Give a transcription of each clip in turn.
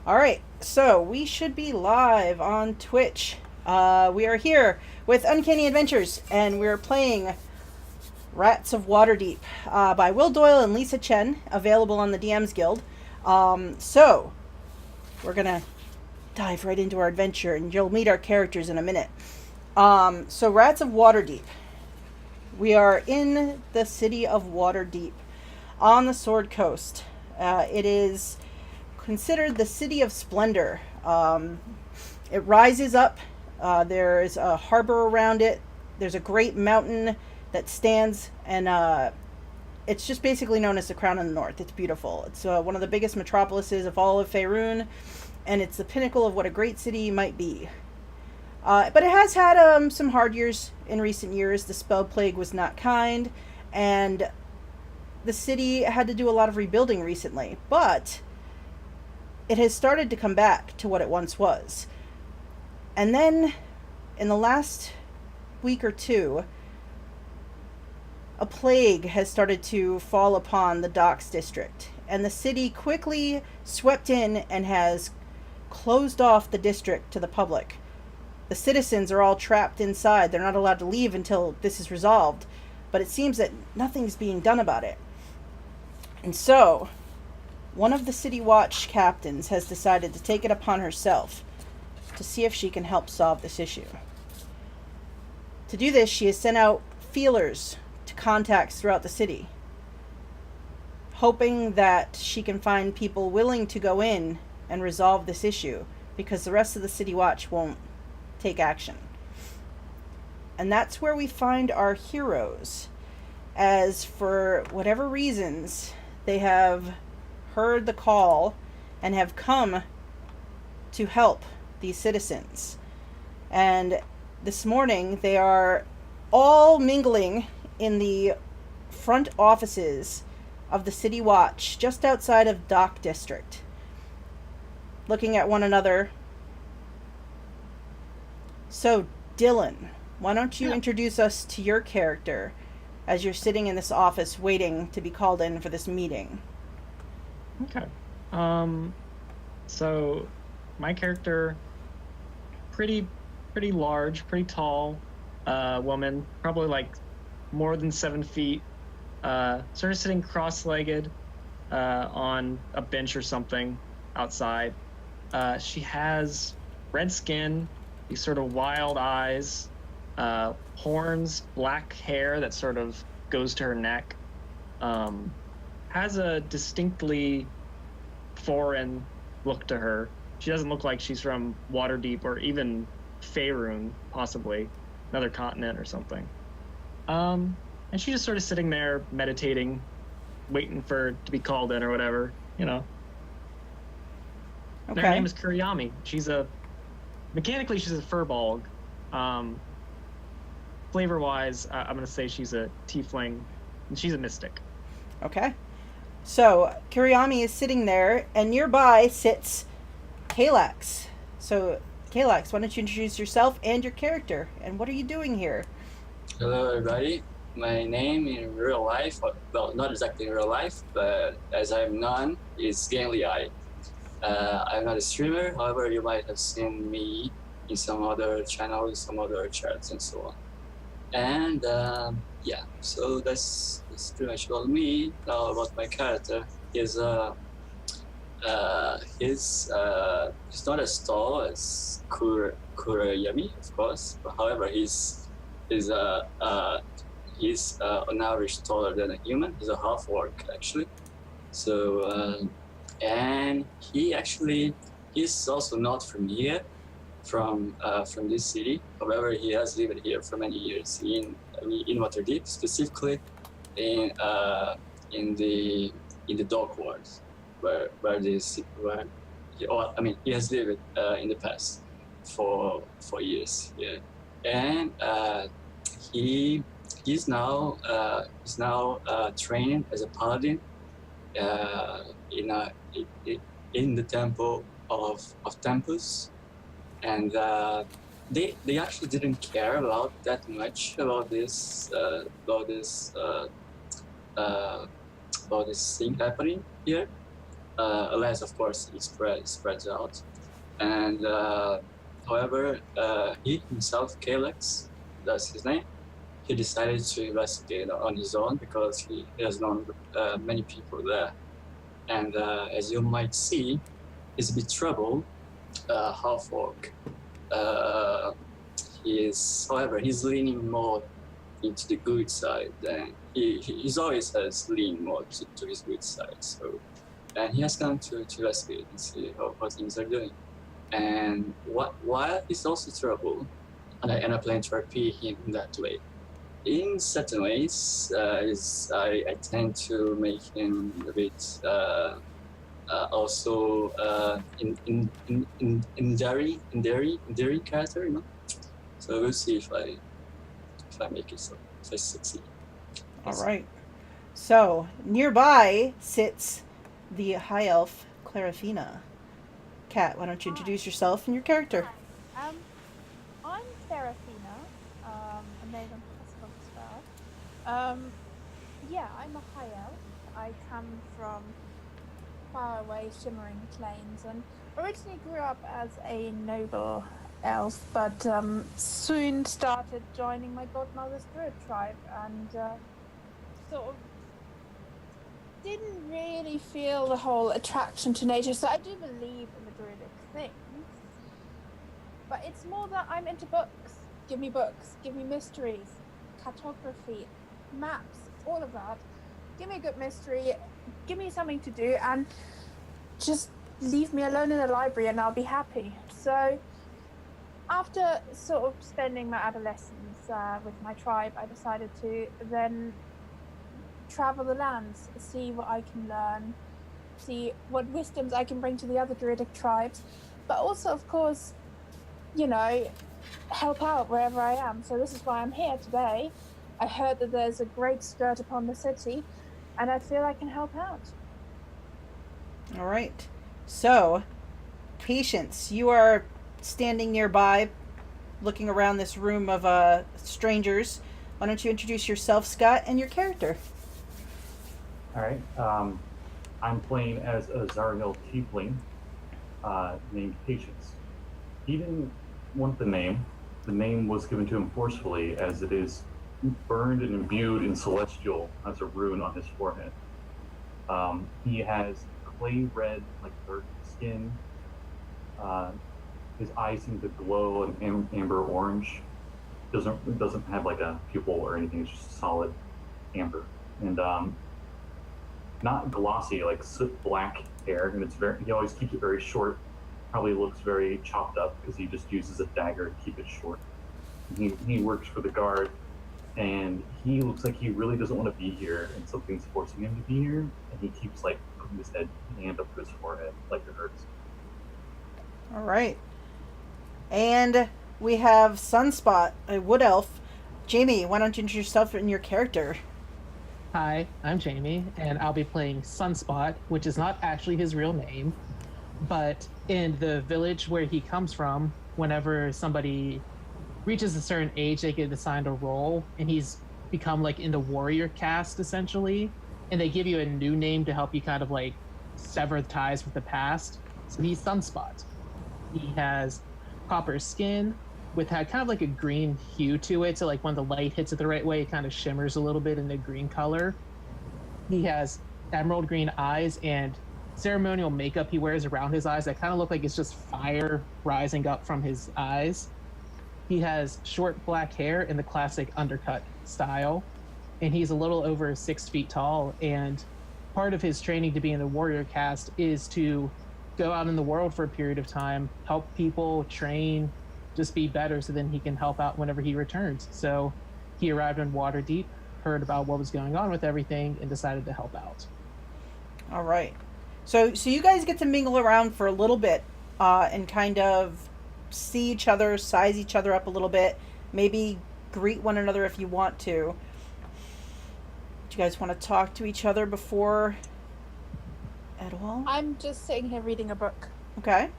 All right, so we should be live on Twitch. We are here with Uncanny Adventures, and we're playing Rats of Waterdeep by Will Doyle and Lysa Chen, available on the DM's Guild. So we're gonna dive right into our adventure, and you'll meet our characters in a minute. So Rats of Waterdeep. We are in the city of Waterdeep, on the Sword Coast. It is considered the city of splendor. It rises up. There is a harbor around it. There's a great mountain that stands, and it's just basically known as the Crown of the North. It's beautiful. It's one of the biggest metropolises of all of Faerun, and it's the pinnacle of what a great city might be. But it has had some hard years in recent years. The spell plague was not kind, and the city had to do a lot of rebuilding recently. But it has started to come back to what it once was. And then, in the last week or two, a plague has started to fall upon the Docks district, and the city quickly swept in and has closed off the district to the public. The citizens are all trapped inside. They're not allowed to leave until this is resolved, but it seems that nothing's being done about it. And so, one of the City Watch captains has decided to take it upon herself to see if she can help solve this issue. To do this, she has sent out feelers to contacts throughout the city, hoping that she can find people willing to go in and resolve this issue, because the rest of the City Watch won't take action. And that's where we find our heroes, as for whatever reasons, they have heard the call and have come to help these citizens. And this morning they are all mingling in the front offices of the City Watch just outside of Dock District, looking at one another. So, Dylan, why don't you introduce us to your character as you're sitting in this office waiting to be called in for this meeting? Okay. Um, so my character, pretty large, pretty tall, woman, probably like more than 7 feet, sort of sitting cross-legged, on a bench or something outside. She has red skin, these sort of wild eyes, horns, black hair that sort of goes to her neck, has a distinctly foreign look to her. She doesn't look like she's from Waterdeep or even Faerun, possibly another continent or something. And she's just sort of sitting there meditating, waiting for to be called in or whatever, you know. Okay. Her name is Kurayami. Mechanically she's a Firbolg. Flavor-wise, I'm going to say she's a Tiefling, and she's a Mystic. Okay. So, Kurayami is sitting there, and nearby sits Kalax. So, Kalax, why don't you introduce yourself and your character, and what are you doing here? Hello, everybody. My name in real life, well, not exactly in real life, but as I'm known, is Ganley. I'm not a streamer, however, you might have seen me in some other channels, some other chats, and so on. And yeah, so that's pretty much all me. Now about my character, he's not as tall as Kurayami, of course. But however, he's on average taller than a human. He's a half-orc actually. So and he's also not from here, from this city. However, he has lived here for many years in Waterdeep, specifically in the Dock Ward, where he has lived in the past for years. Yeah, and he's now training as a paladin in the temple of Tempus. And they actually didn't care about that much about this thing happening here. unless of course it spreads out. And however, he himself, Kalax, that's his name. He decided to investigate on his own because he has known many people there. And as you might see, he's a bit troubled, Half-Orc. However, he's leaning more into the good side, and he's always has leaned more to his good side. So, and he has come to investigate and see how things are doing. And while he's also troubled, and I plan to repeat him in that way. In certain ways, I tend to make him a bit also endearing character, you know. So we'll see if I make it so, if I succeed. All right. So nearby sits the high elf Claraefina. Kat, why don't you introduce yourself and your character? Hi. I'm Claraefina, a maiden possible spell. Yeah, I'm a high elf. I come from faraway shimmering plains and originally grew up as a noble elf, but soon started joining my godmother's druid tribe and sort of didn't really feel the whole attraction to nature. So I do believe in the druidic things, but it's more that I'm into books. Give me mysteries, cartography, maps, all of that. Give me a good mystery, give me something to do, and just leave me alone in the library and I'll be happy. So after sort of spending my adolescence with my tribe, I decided to then travel the lands, see what I can learn, see what wisdoms I can bring to the other druidic tribes, but also, of course, you know, help out wherever I am. So this is why I'm here today. I heard that there's a great skirt upon the city, and I feel I can help out. All right. So, Patience, you are standing nearby, looking around this room of strangers. Why don't you introduce yourself, Scott, and your character? All right. I'm playing as a Zarnil Tiefling named Patience. He didn't want the name. The name was given to him forcefully, as it is burned and imbued in celestial as a rune on his forehead. He has clay red, like dirt skin. His eyes seem to glow an amber orange. Doesn't have like a pupil or anything. It's just solid amber, and not glossy, like soot black hair. And he always keeps it very short. Probably looks very chopped up because he just uses a dagger to keep it short. He works for the guard, and he looks like he really doesn't want to be here, and something's forcing him to be here. And he keeps like putting his hand up to his forehead, like it hurts. All right. And we have Sunspot, a wood elf. Jamey, why don't you introduce yourself and your character? Hi, I'm Jamey, and I'll be playing Sunspot, which is not actually his real name. But in the village where he comes from, whenever somebody reaches a certain age, they get assigned a role, and he's become like in the warrior caste, essentially. And they give you a new name to help you kind of like sever ties with the past. So he's Sunspot. He has copper skin with kind of like a green hue to it. So like when the light hits it the right way, it kind of shimmers a little bit in the green color. He has emerald green eyes and ceremonial makeup he wears around his eyes that kind of look like it's just fire rising up from his eyes. He has short black hair in the classic undercut style, and he's a little over 6 feet tall. And part of his training to be in the warrior caste is to go out in the world for a period of time, help people, train, just be better, so then he can help out whenever he returns. So he arrived in Waterdeep, heard about what was going on with everything, and decided to help out. All right. So you guys get to mingle around for a little bit and kind of see each other, size each other up a little bit, maybe greet one another if you want to. Do you guys want to talk to each other before at all? I'm just sitting here reading a book. Okay.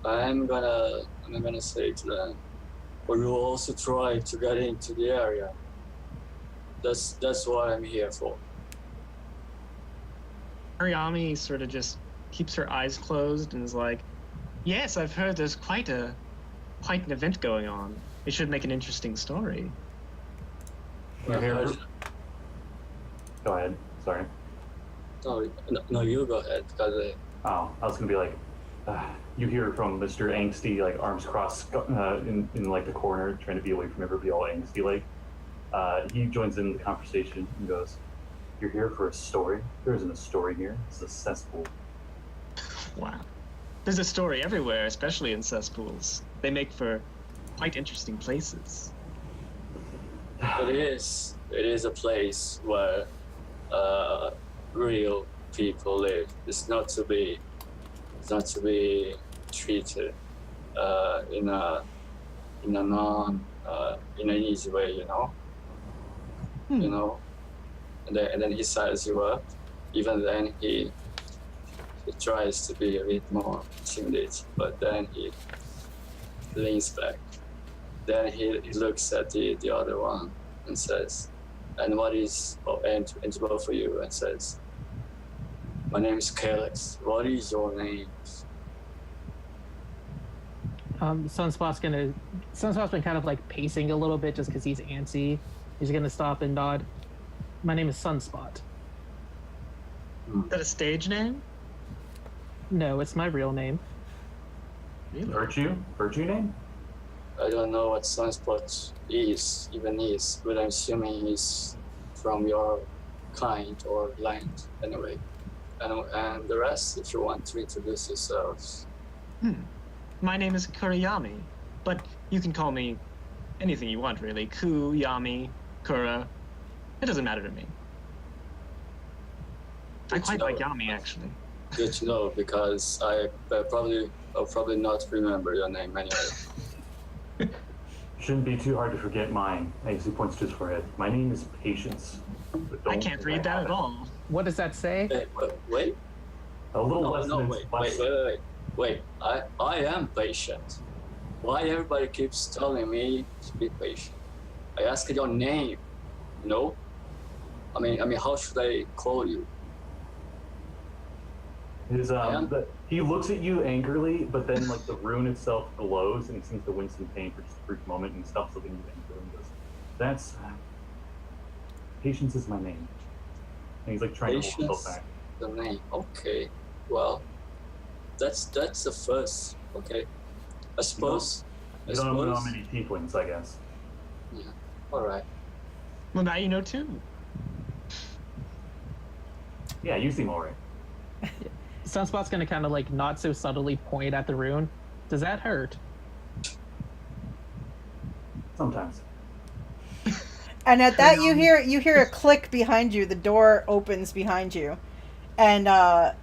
I'm gonna say to them, we will also try to get into the area. That's what I'm here for. Kurayami sort of just keeps her eyes closed and is like, yes, I've heard there's quite an event going on. It should make an interesting story. You're here. Go ahead. Sorry. No, you go ahead. Because Oh, I was gonna be like, you hear from Mr. Angsty, like arms crossed in like the corner, trying to be away from everybody, all angsty like. He joins in the conversation and goes, "You're here for a story? There isn't a story here. It's a cesspool." Wow. There's a story everywhere, especially in cesspools. They make for quite interesting places. it is a place where real people live. It's not to be treated in an easy way, you know. You know, and then he sizes you up. Even then, he tries to be a bit more intimidating, but then he leans back. Then he looks at the other one and says, "And what is?" And to both for you, and says, "My name is Kalax. What is your name?" Sunspot's been kind of like pacing a little bit just because he's antsy. He's gonna stop and nod. My name is Sunspot. Is that a stage name? No, it's my real name. Really? Virtue name? I don't know what Sunspot is, but I'm assuming he's from your kind or land anyway. And the rest, if you want to introduce yourselves. My name is Kurayami, but you can call me anything you want, really. Ku, Yami, Kura. It doesn't matter to me. I quite like Yami, actually. Good to know, because I'll probably not remember your name anyway. Shouldn't be too hard to forget mine. He points to his forehead. My name is Patience. I can't read that at all. What does that say? Wait. A little less No, than wait. I am patient. Why everybody keeps telling me to be patient? I asked your name. No? I mean, how should I call you? He looks at you angrily, but then like the rune itself glows, and he seems to wince in pain for just a brief moment, and stops looking at you angrily and goes, "That's Patience is my name." And he's like trying to hold himself back. The name. Okay. Well, that's the first. Okay. I suppose. You don't know how many tieflings, I guess. Yeah. All right. Well, now you know too. Yeah, you seem alright. Sunspot's gonna kind of like not so subtly point at the rune. Does that hurt? Sometimes. And at that, you hear a click behind you. The door opens behind you, and a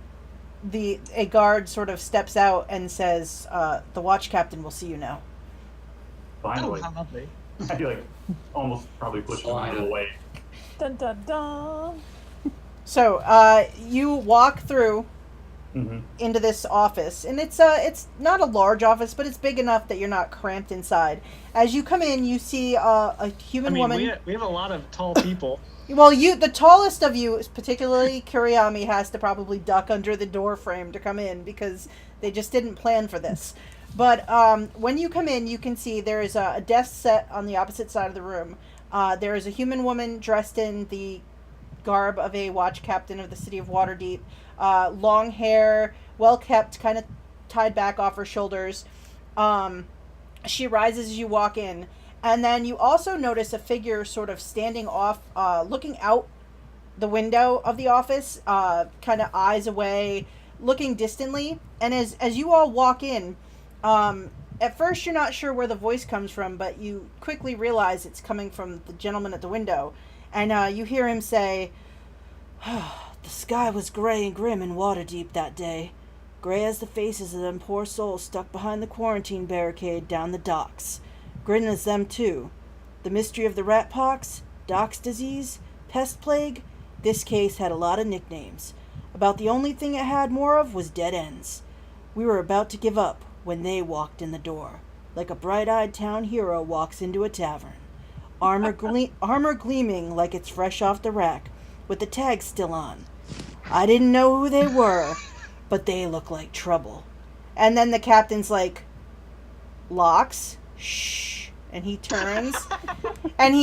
guard sort of steps out and says, "The watch captain will see you now." Finally. Oh, how lovely. I feel like almost probably pushed him out of the way. Dun dun dun. So you walk through Mm-hmm. into this office, and it's not a large office, but it's big enough that you're not cramped inside. As you come in, you see a human woman. We have a lot of tall people. Well, the tallest of you, particularly Kurayami, has to probably duck under the door frame to come in because they just didn't plan for this. But when you come in, you can see there is a desk set on the opposite side of the room. There is a human woman dressed in the garb of a watch captain of the city of Waterdeep. Long hair, well kept, kind of tied back off her shoulders. She rises as you walk in, and then you also notice a figure sort of standing off, looking out the window of the office, kind of eyes away, looking distantly. And as you all walk in, at first you're not sure where the voice comes from, but you quickly realize it's coming from the gentleman at the window. And you hear him say, "The sky was gray and grim in Waterdeep that day. Gray as the faces of them poor souls stuck behind the quarantine barricade down the docks. Grin as them too. The mystery of the Rat Pox, Docks disease, Pest Plague, this case had a lot of nicknames. About the only thing it had more of was dead ends. We were about to give up when they walked in the door, like a bright-eyed town hero walks into a tavern. Armor gleaming like it's fresh off the rack, with the tags still on. I didn't know who they were, but they look like trouble. And then the captain's like, Locks, shh. And he turns, and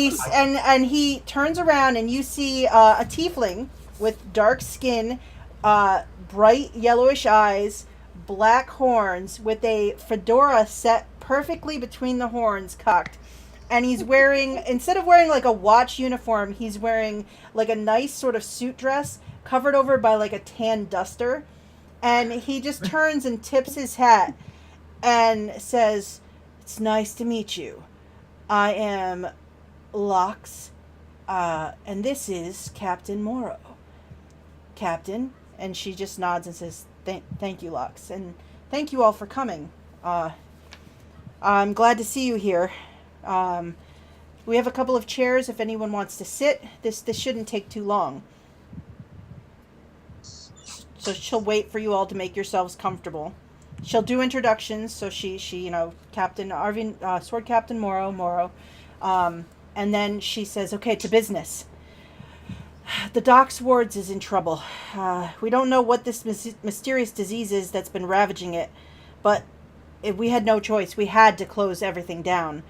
he turns around, and you see a tiefling with dark skin, bright yellowish eyes, black horns, with a fedora set perfectly between the horns, cocked. And he's wearing, instead of wearing like a watch uniform, he's wearing like a nice sort of suit dress covered over by like a tan duster. And he just turns and tips his hat and says, "It's nice to meet you. I am Lox, and this is Captain Morrow." Captain. And she just nods and says, thank you, Lox. And thank you all for coming. I'm glad to see you here. We have a couple of chairs if anyone wants to sit. This shouldn't take too long. So she'll wait for you all to make yourselves comfortable. She'll do introductions. So she Captain Arvin, Sword Captain Morrow. And then she says, okay, to business. The Dock Wards is in trouble. We don't know what this mysterious disease is that's been ravaging it, but we had no choice. We had to close everything down.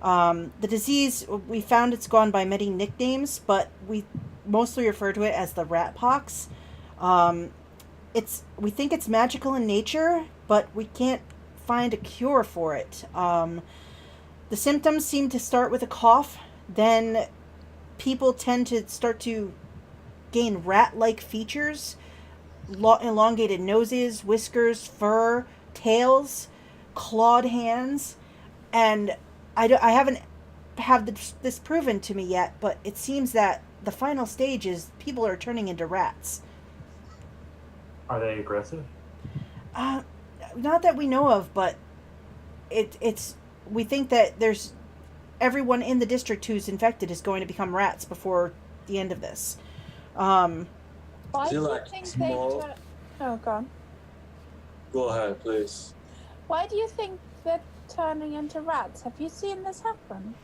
The disease, we found it's gone by many nicknames, but we mostly refer to it as the Rat Pox. We think it's magical in nature, but we can't find a cure for it. The symptoms seem to start with a cough, then people tend to start to gain rat-like features, elongated noses, whiskers, fur, tails, clawed hands, and I haven't have this proven to me yet, but it seems that the final stage is people are turning into rats. Are they aggressive? Not that we know of, but it's we think that there's everyone in the district who's infected is going to become rats before the end of this. Why Do do you you like think small- they turn... Oh, go on. Go ahead, please. Why do you think they're turning into rats? Have you seen this happen?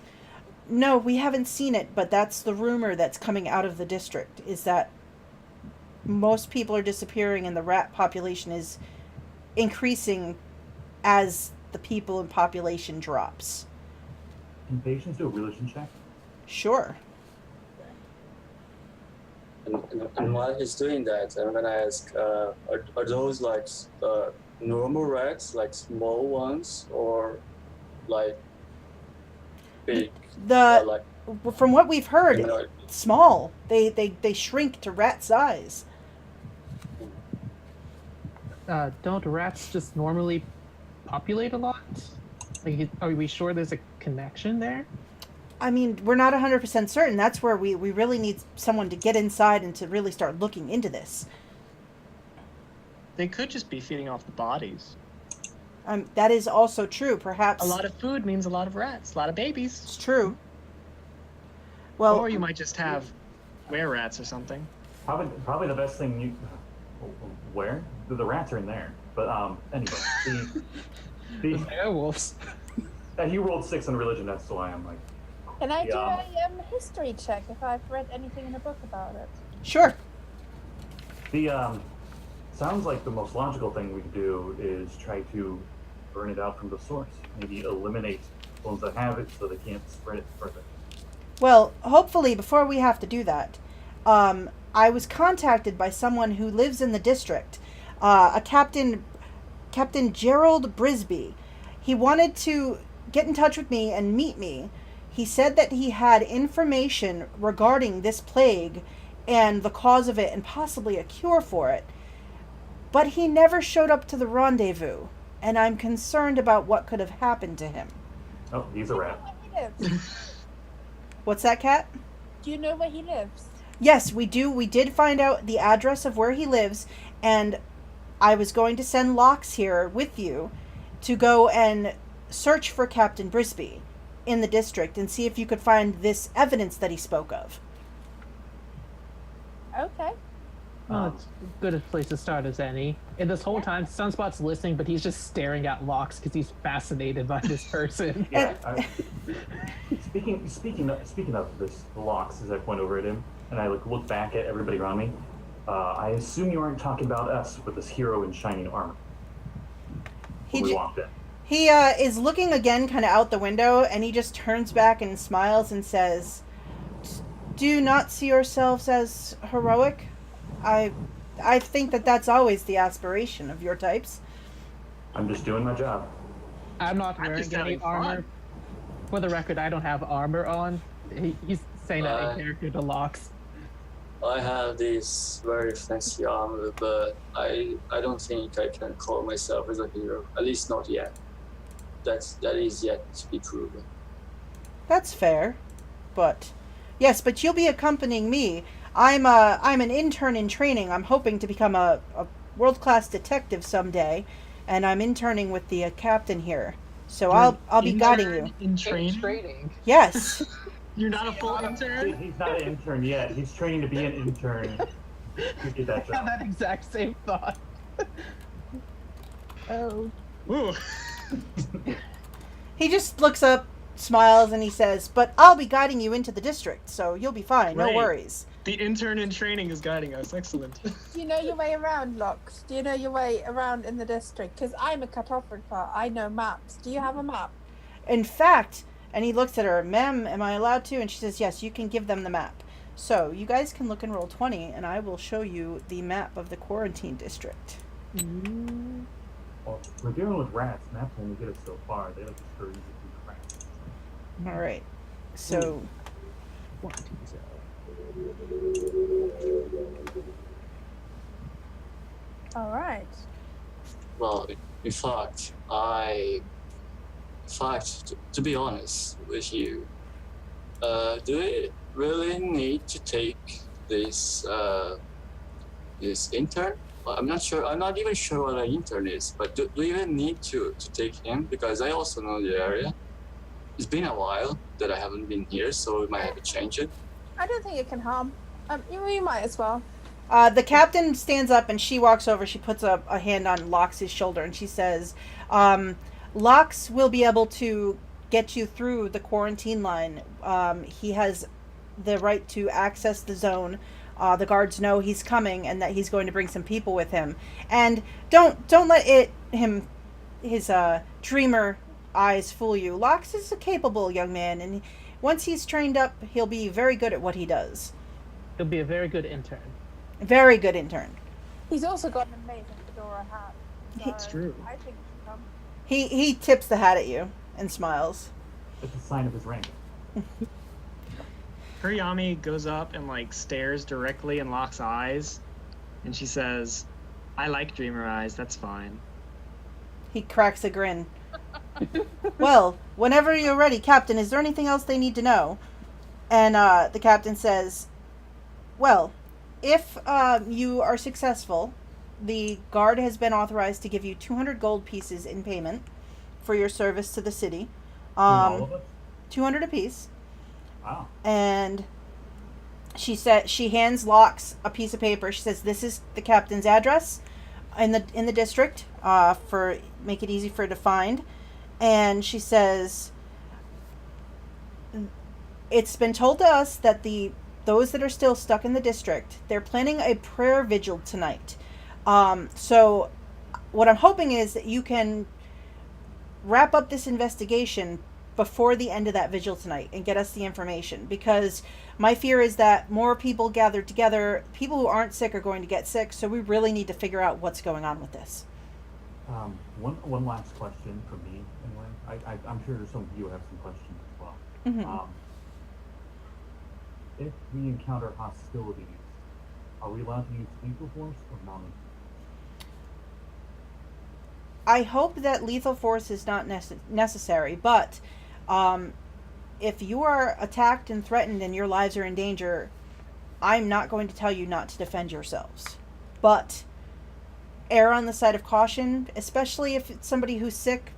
No, we haven't seen it, but that's the rumor that's coming out of the district, is that most people are disappearing and the rat population is increasing as the people in population drops. Can patients do a religion check? Sure. And while he's doing that, I'm gonna ask, are those like normal rats, like small ones, or like big? Like, From what we've heard, you know, small. They shrink to rat size. Don't rats just normally populate a lot? Like, are we sure there's a connection there? I mean, we're not 100% certain. That's where we really need someone to get inside and to really start looking into this. They could just be feeding off the bodies. That is also true. Perhaps A lot of food means a lot of rats, a lot of babies. it's true. Well, Or you might just have were-rats or something. Probably the best thing you... Where? The rats are in there. But anyway, the Werewolves. you rolled 6 on religion, that's why I'm like... Can I do Yeah. a history check if I've read anything in a book about it? sure. The sounds like the most logical thing we could do is try to burn it out from the source. Maybe eliminate the ones that have it so they can't spread it further. Well, hopefully before we have to do that, I was contacted by someone who lives in the district, a Captain Gerald Brisby. He wanted to get in touch with me and meet me. He said that he had information regarding this plague and the cause of it and possibly a cure for it. But he never showed up to the rendezvous, and I'm concerned about what could have happened to him. Oh, he's a rat. Where he lives? What's that, Cat? Do you know where he lives? Yes, we do. We did find out the address of where he lives, and I was going to send Lox here with you to go and search for Captain Brisby in the district and see if you could find this evidence that he spoke of. Okay. Well, it's as good a place to start as any. And this whole time, Sunspot's listening, but he's just staring at Lox because he's fascinated by this person. Yeah. Speaking of this, the locks, as I point over at him, and I look back at everybody around me. I assume you aren't talking about us with this hero in shining armor. He We j- walked in. He is looking again kind of out the window, and he just turns back and smiles and says, "Do you not see yourselves as heroic? I think that that's always the aspiration of your types." I'm just doing my job. I'm not I'm wearing just any having armor. fun. For the record, I don't have armor on. He's saying that in character to Lox. I have this very fancy armor, but I don't think I can call myself as a hero. At least not yet. That is yet to be proven. That's fair, but yes, but you'll be accompanying me. I'm an intern in training. I'm hoping to become a world-class detective someday, and I'm interning with the captain here. So I'll be guiding you. In training? Trading. Yes. You're not a full See, intern? he's not an intern yet. He's training to be an intern. To get I that had job. that exact same thought. Oh. Ooh. He just looks up, smiles, and he says, "But I'll be guiding you into the district, so you'll be fine. No Great. worries." The intern in training is guiding us. Excellent. Do you know your way around, Lox? Do you know your way around in the district? Because I'm a cartographer. I know maps. Do you have a map? In fact, and he looks at her, "Ma'am, am I allowed to?" And she says, "Yes, you can give them the map." So you guys can look and roll 20, and I will show you the map of the quarantine district. Well, we're dealing with rats, and that's only get us so far. They like to scurry through cracks. All right. So All right. Well, in fact, to be honest with you, do we really need to take this intern? I'm not sure. I'm not even sure what an intern is. But do we even need to take him? Because I also know the area. It's been a while that I haven't been here, so we might have to change it. I don't think it can harm. You might as well. the captain stands up and she walks over. She puts a hand on Lox's shoulder and she says, "Lox will be able to get you through the quarantine line. He has the right to access the zone. The guards know he's coming and that he's going to bring some people with him. And don't let his dreamer eyes fool you. Lox is a capable young man, and once he's trained up, he'll be very good at what he does. He'll be a very good intern. Very good intern." He's also got an amazing fedora hat. So It's true. I think he can come. He tips the hat at you and smiles. It's a sign of his rank. Kurayami goes up and stares directly in Locke's eyes, and she says, "I like dreamer eyes. That's fine." He cracks a grin. "Well, whenever you're ready, Captain, is there anything else they need to know?" And the captain says, "Well, if you are successful, the guard has been authorized to give you 200 gold pieces in payment for your service to the city. All of us? 200 apiece." Wow. And she hands Lox a piece of paper. She says, "This is the captain's address in the district, for make it easy for her to find." And she says, "It's been told to us that those that are still stuck in the district, they're planning a prayer vigil tonight. So what I'm hoping is that you can wrap up this investigation before the end of that vigil tonight and get us the information, because my fear is that more people gathered together, people who aren't sick are going to get sick, so we really need to figure out what's going on with this." One last question from me, anyway. I'm sure some of you have some questions as well. Mhm. If we encounter hostilities, are we allowed to use lethal force or non-lethal? I hope that lethal force is not necessary, but if you are attacked and threatened and your lives are in danger, I'm not going to tell you not to defend yourselves. But err on the side of caution, especially if it's somebody who's sick.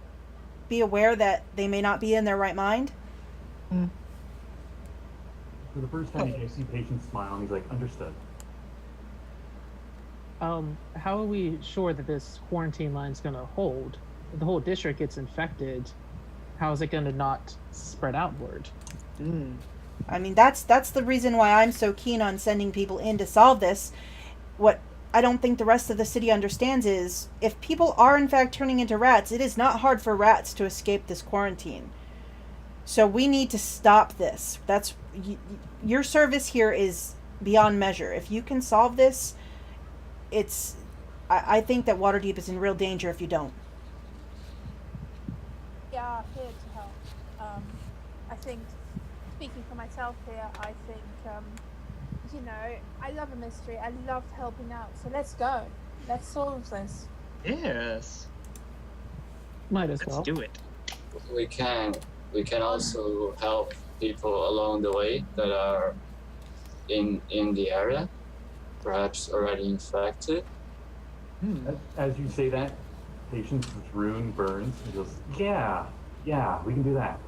Be aware that they may not be in their right mind." For the first time, you see patients smile, and he's like, "Understood." How are we sure that this quarantine line's gonna hold? If the whole district gets infected, how is it gonna not spread outward? I mean, that's the reason why I'm so keen on sending people in to solve this. what I don't think the rest of the city understands is, if people are in fact turning into rats, it is not hard for rats to escape this quarantine. So we need to stop this. Your service here is beyond measure. If you can solve this, I think that Waterdeep is in real danger if you don't. Yeah, here to help. I think, speaking for myself here, I think, I love a mystery. I love helping out. So let's go. Let's solve this. Yes. Might as well. Let's do it. We can also help people along the way that are in the area, perhaps already infected. As you say that, Patience's rune burns. He goes, yeah, we can do that.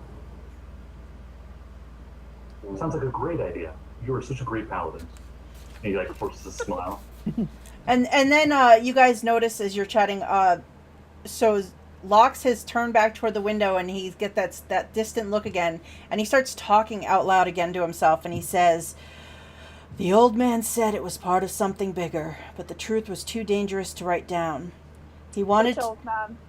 Sounds like a great idea. You are such a great paladin. And he like forces a smile. And then you guys notice as you're chatting, so Lox has turned back toward the window and he get that distant look again, and he starts talking out loud again to himself, and he says, "The old man said it was part of something bigger, but the truth was too dangerous to write down. He wanted..." Old man.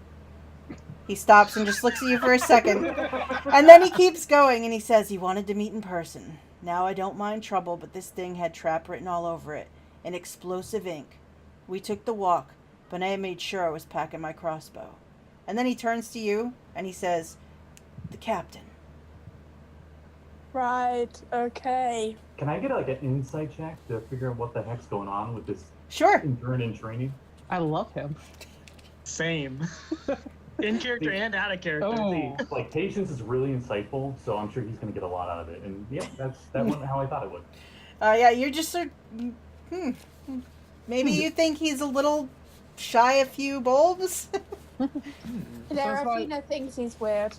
He stops and just looks at you for a second, and then he keeps going, and he says, "He wanted to meet in person. Now I don't mind trouble, but this thing had trap written all over it, in explosive ink. We took the walk, but I made sure I was packing my crossbow." And then he turns to you, and he says, "The captain." Right, okay. Can I get like an insight check to figure out what the heck's going on with this Sure. intern in training? I love him. Same. In character and out of character. Oh. Like, Patience is really insightful, so I'm sure he's going to get a lot out of it. And yep, that wasn't how I thought it would. Yeah, you're just sort maybe you think he's a little shy a few bulbs? Claraefina thinks he's weird.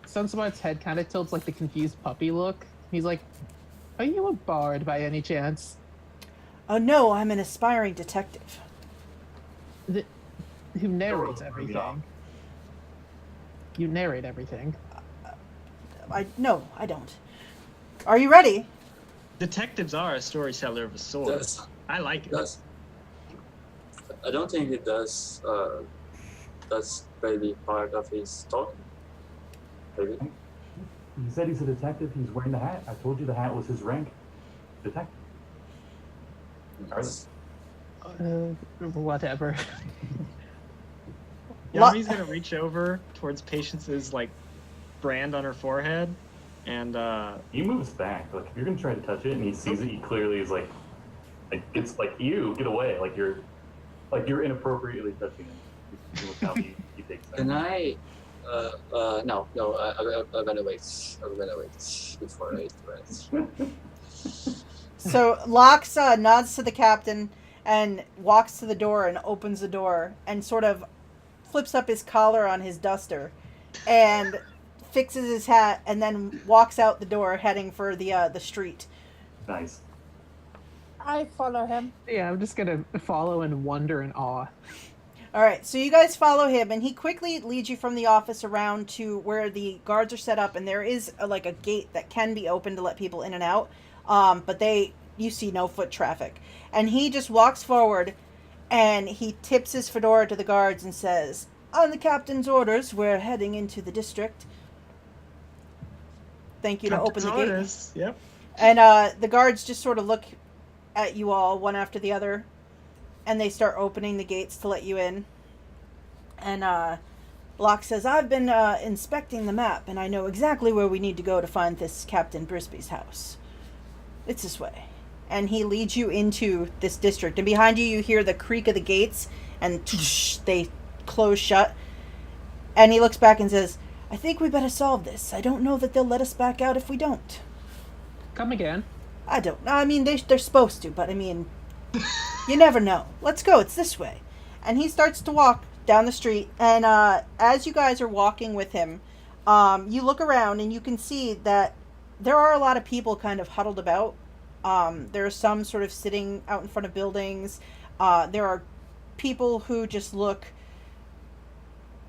Sunspot's head kind of tilts like the confused puppy look. He's like, "Are you a bard by any chance?" Oh no, I'm an aspiring detective. Who narrates everything. You narrate everything. No, I don't. Are you ready? Detectives are a storyteller of a sort. Does. I like it. Does. I don't think it does. That's maybe part of his talk. Maybe. He said he's a detective. He's wearing the hat. I told you the hat was his rank. Detective. Yes. Whatever. Yami's gonna reach over towards Patience's like brand on her forehead, and He moves back. Like, if you're gonna try to touch it, and he sees it, he clearly is like it's like, you get away. Like you're inappropriately touching him. Look how he takes that. Can I? No. I'm gonna wait. Before I do it. So Lox nods to the captain and walks to the door and opens the door and sort of flips up his collar on his duster and fixes his hat and then walks out the door heading for the street. Nice. I follow him. Yeah, I'm just gonna follow in wonder and awe. All right, so you guys follow him, and he quickly leads you from the office around to where the guards are set up, and there is a gate that can be opened to let people in and out, but you see no foot traffic. And he just walks forward, and he tips his fedora to the guards and says, "On the captain's orders, we're heading into the district." Thank you to open the gate. Yep. And the guards just sort of look at you all, one after the other, and they start opening the gates to let you in. And Locke says, "I've been inspecting the map, and I know exactly where we need to go to find this Captain Brisby's house. It's this way." And he leads you into this district. And behind you, you hear the creak of the gates, and they close shut. And he looks back and says, "I think we better solve this. I don't know that they'll let us back out if we don't." Come again. I don't know. I mean, they're supposed to, but I mean, you never know. Let's go. It's this way. And he starts to walk down the street. And as you guys are walking with him, you look around and you can see that there are a lot of people kind of huddled about. There are some sort of sitting out in front of buildings. There are people who just look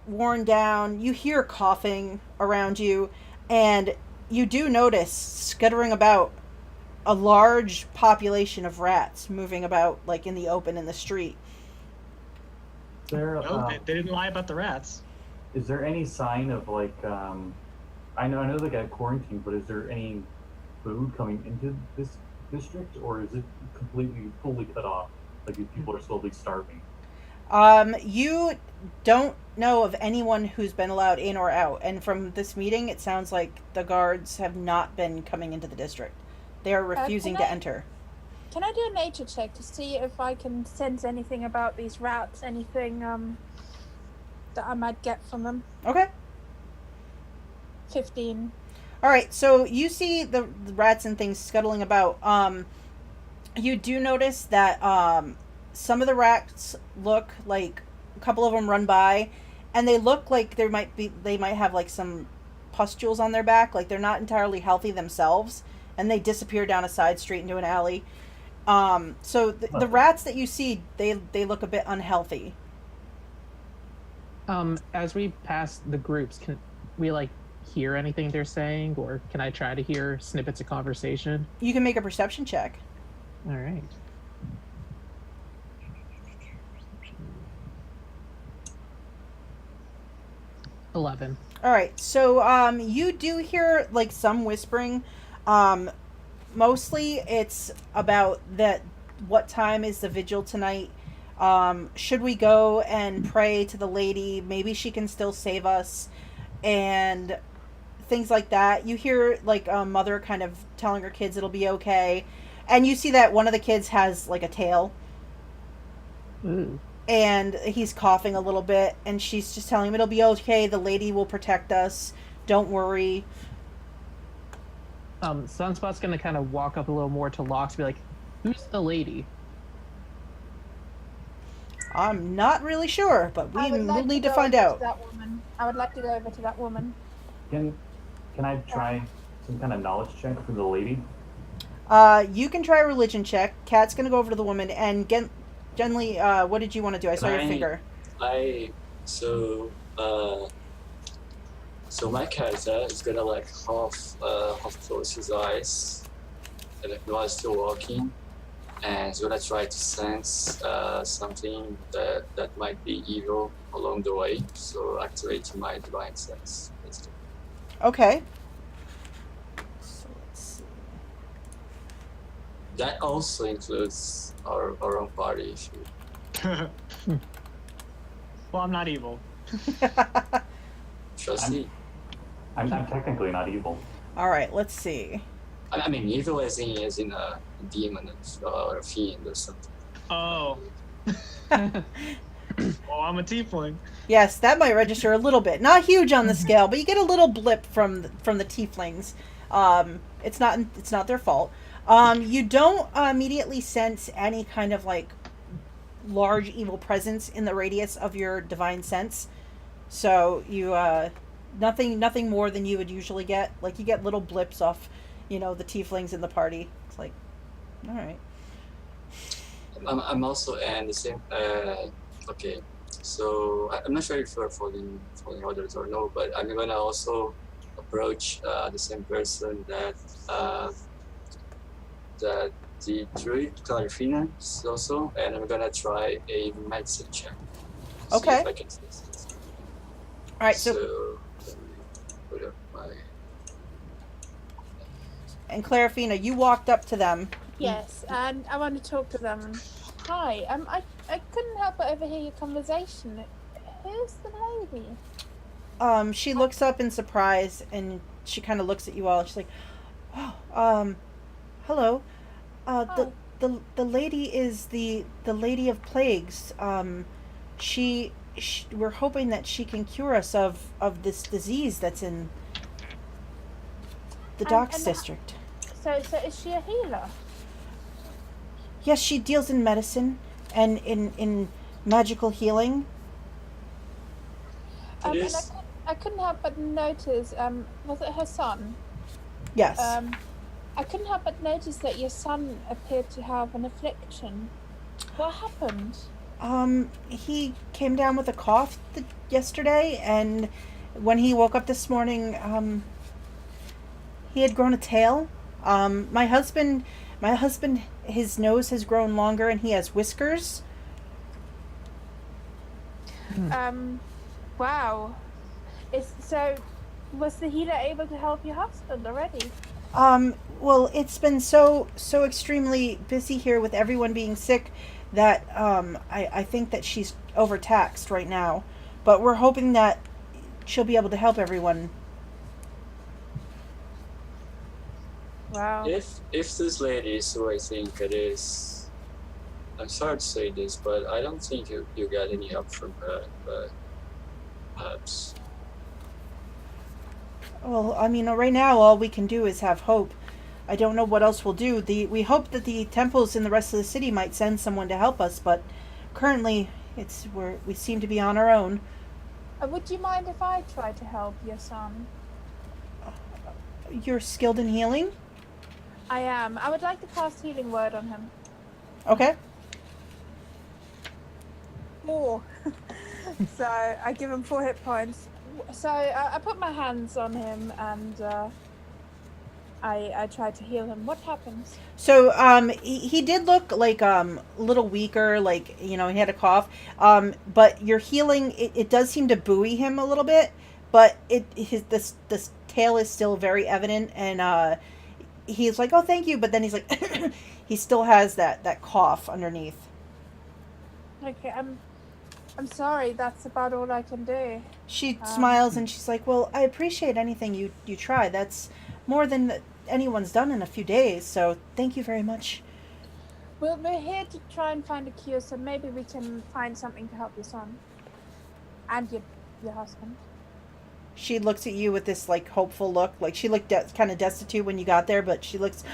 worn down. You hear coughing around you. And you do notice, scuttering about, a large population of rats moving about, like, in the open in the street. Is there, No, they didn't lie about the rats. is there any sign of like I know they got quarantined, but is there any food coming into this district, or is it completely fully cut off? Like these people are slowly starving. You don't know of anyone who's been allowed in or out, and from this meeting, it sounds like the guards have not been coming into the district. They are refusing to enter. Can I do a nature check to see if I can sense anything about these rats? Anything that I might get from them? Okay. 15. All right, so you see the rats and things scuttling about. You do notice that some of the rats look like a couple of them run by, and they look like they might have like some pustules on their back, like they're not entirely healthy themselves, and they disappear down a side street into an alley. So the rats that you see, they look a bit unhealthy. As we pass the groups, can we like hear anything they're saying, or can I try to hear snippets of conversation? You can make a perception check. All right. All right, so you do hear like some whispering. Mostly it's about that. What time is the vigil tonight? Should we go and pray to the lady? Maybe she can still save us, and things like that. You hear like a mother kind of telling her kids it'll be okay, and you see that one of the kids has like a tail. Ooh. And he's coughing a little bit, and she's just telling him it'll be okay. The lady will protect us. Don't worry. Sunspot's gonna kind of walk up a little more to Lox, be like, "Who's the lady?" I'm not really sure, but we'll need to find out. I would like to go over to that woman. Can I try some kind of knowledge check for the lady? You can try a religion check. Kat's gonna go over to the woman and generally, what did you want to do? I saw your finger. So my character is gonna like half close his eyes, and like while still walking, and he's gonna try to sense something that might be evil along the way. So activate my divine sense. Basically. Okay. So let's see. That also includes our own party. If you Well, I'm not evil. trust me. I'm technically not evil. All right, let's see. I mean, evil as in a demon or a fiend or something. Oh. Well, I'm a tiefling. Yes, that might register a little bit. Not huge on the scale, but you get a little blip from the tieflings. It's not their fault. You don't immediately sense any kind of like large evil presence in the radius of your divine sense. So you nothing more than you would usually get. Like you get little blips off, the tieflings in the party. It's like, all right. I'm also and the same. Okay, so I'm not sure if you're following orders or no, but I'm gonna also approach the same person that the Druid Claraefina is also, and I'm gonna try a medicine check. Okay. See if I can sense this. All right. So let me put up my. And Claraefina, you walked up to them. Yes, and I want to talk to them. Hi, I couldn't help but overhear your conversation. Who's the lady? She looks up in surprise, and she kind of looks at you all. She's like, "Oh, hello. The lady is the Lady of Plagues. We're hoping that she can cure us of this disease that's in the Docks district." So is she a healer? Yes, she deals in medicine and in magical healing. It And is. I couldn't help but notice. Was it her son? Yes. I couldn't help but notice that your son appeared to have an affliction. What happened? He came down with a cough yesterday, and when he woke up this morning, he had grown a tail, My husband, his nose has grown longer and he has whiskers. Wow. Was the healer able to help your husband already? Well, it's been so extremely busy here with everyone being sick that I think that she's overtaxed right now. But we're hoping that she'll be able to help everyone. Wow. If this lady is who I think it is, I'm sorry to say this, but I don't think you got any help from her. But perhaps. Well, I mean, right now all we can do is have hope. I don't know what else we'll do. We hope that the temples in the rest of the city might send someone to help us, but currently we seem to be on our own. Would you mind if I try to help your son? You're skilled in healing? I am. I would like to cast Healing Word on him. Okay. 4. So I give him 4 hit points. So I put my hands on him and I try to heal him. What happens? So he did look like a little weaker, like, he had a cough. But your healing, it does seem to buoy him a little bit, but this tail is still very evident, and he's like, oh, thank you, but then he's like he still has that cough underneath. Okay, I'm sorry, that's about all I can do. She smiles and she's like, well, I appreciate anything you try. That's more than anyone's done in a few days, so thank you very much. Well, we're here to try and find a cure, so maybe we can find something to help your son. And your husband. She looks at you with this, like, hopeful look. Like, she looked kind of destitute when you got there, but she looks,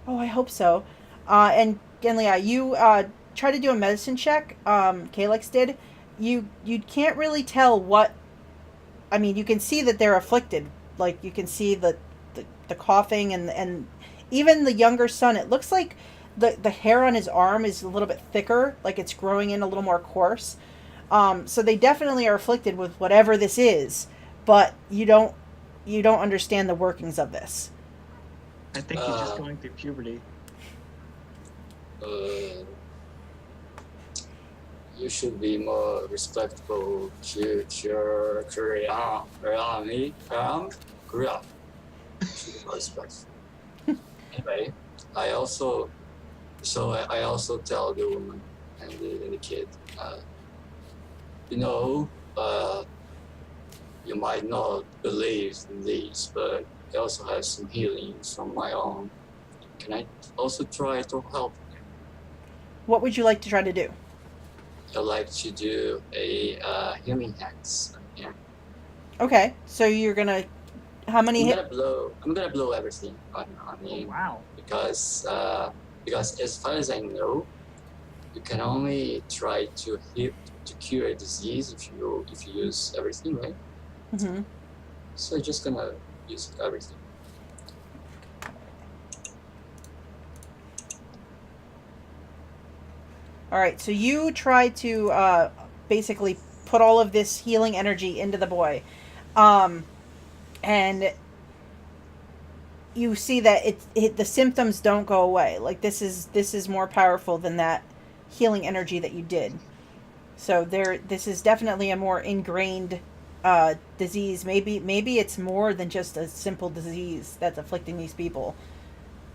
oh, I hope so. And Genlia, you try to do a medicine check. Kalax did. You can't really tell what... I mean, you can see that they're afflicted. Like, you can see the coughing and even the younger son. It looks like the hair on his arm is a little bit thicker. Like, it's growing in a little more coarse. So they definitely are afflicted with whatever this is. But you don't understand the workings of this. I think he's just going through puberty. You should be more respectful to your Kurayami. Kurayami. Should be more respectful. Anyway, I also tell the woman and the kid, you might not believe in these, but I also have some healings from my own. Can I also try to help? What would you like to try to do? I'd like to do a healing hands. Yeah. Okay, so you're gonna... How many hit? I'm gonna blow everything on him. Oh, wow. Because as far as I know, you can only try to cure a disease if you use everything, right? Mm-hmm. So I'm just gonna use everything. All right, so you try to basically put all of this healing energy into the boy, and you see that the symptoms don't go away. Like, this is more powerful than that healing energy that you did. So this is definitely a more ingrained disease. Maybe it's more than just a simple disease that's afflicting these people.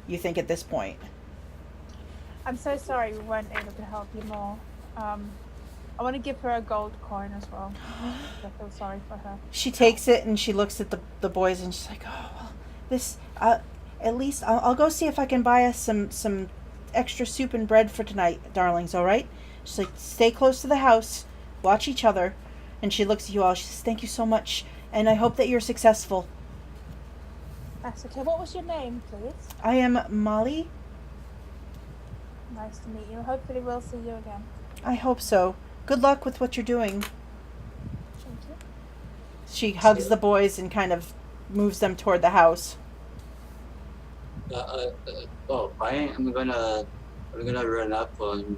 You think at this point? I'm so sorry we weren't able to help you more. I want to give her a gold coin as well. I feel sorry for her. She takes it and she looks at the boys and she's like, oh, well, this, at least I'll go see if I can buy us some extra soup and bread for tonight, darlings, all right? She's like, stay close to the house, watch each other. And she looks at you all. She says, thank you so much, and I hope that you're successful. That's okay. What was your name, please? I am Molly. Nice to meet you. Hopefully we'll see you again. I hope so. Good luck with what you're doing. Thank you. She hugs the boys and kind of moves them toward the house. I'm gonna run up on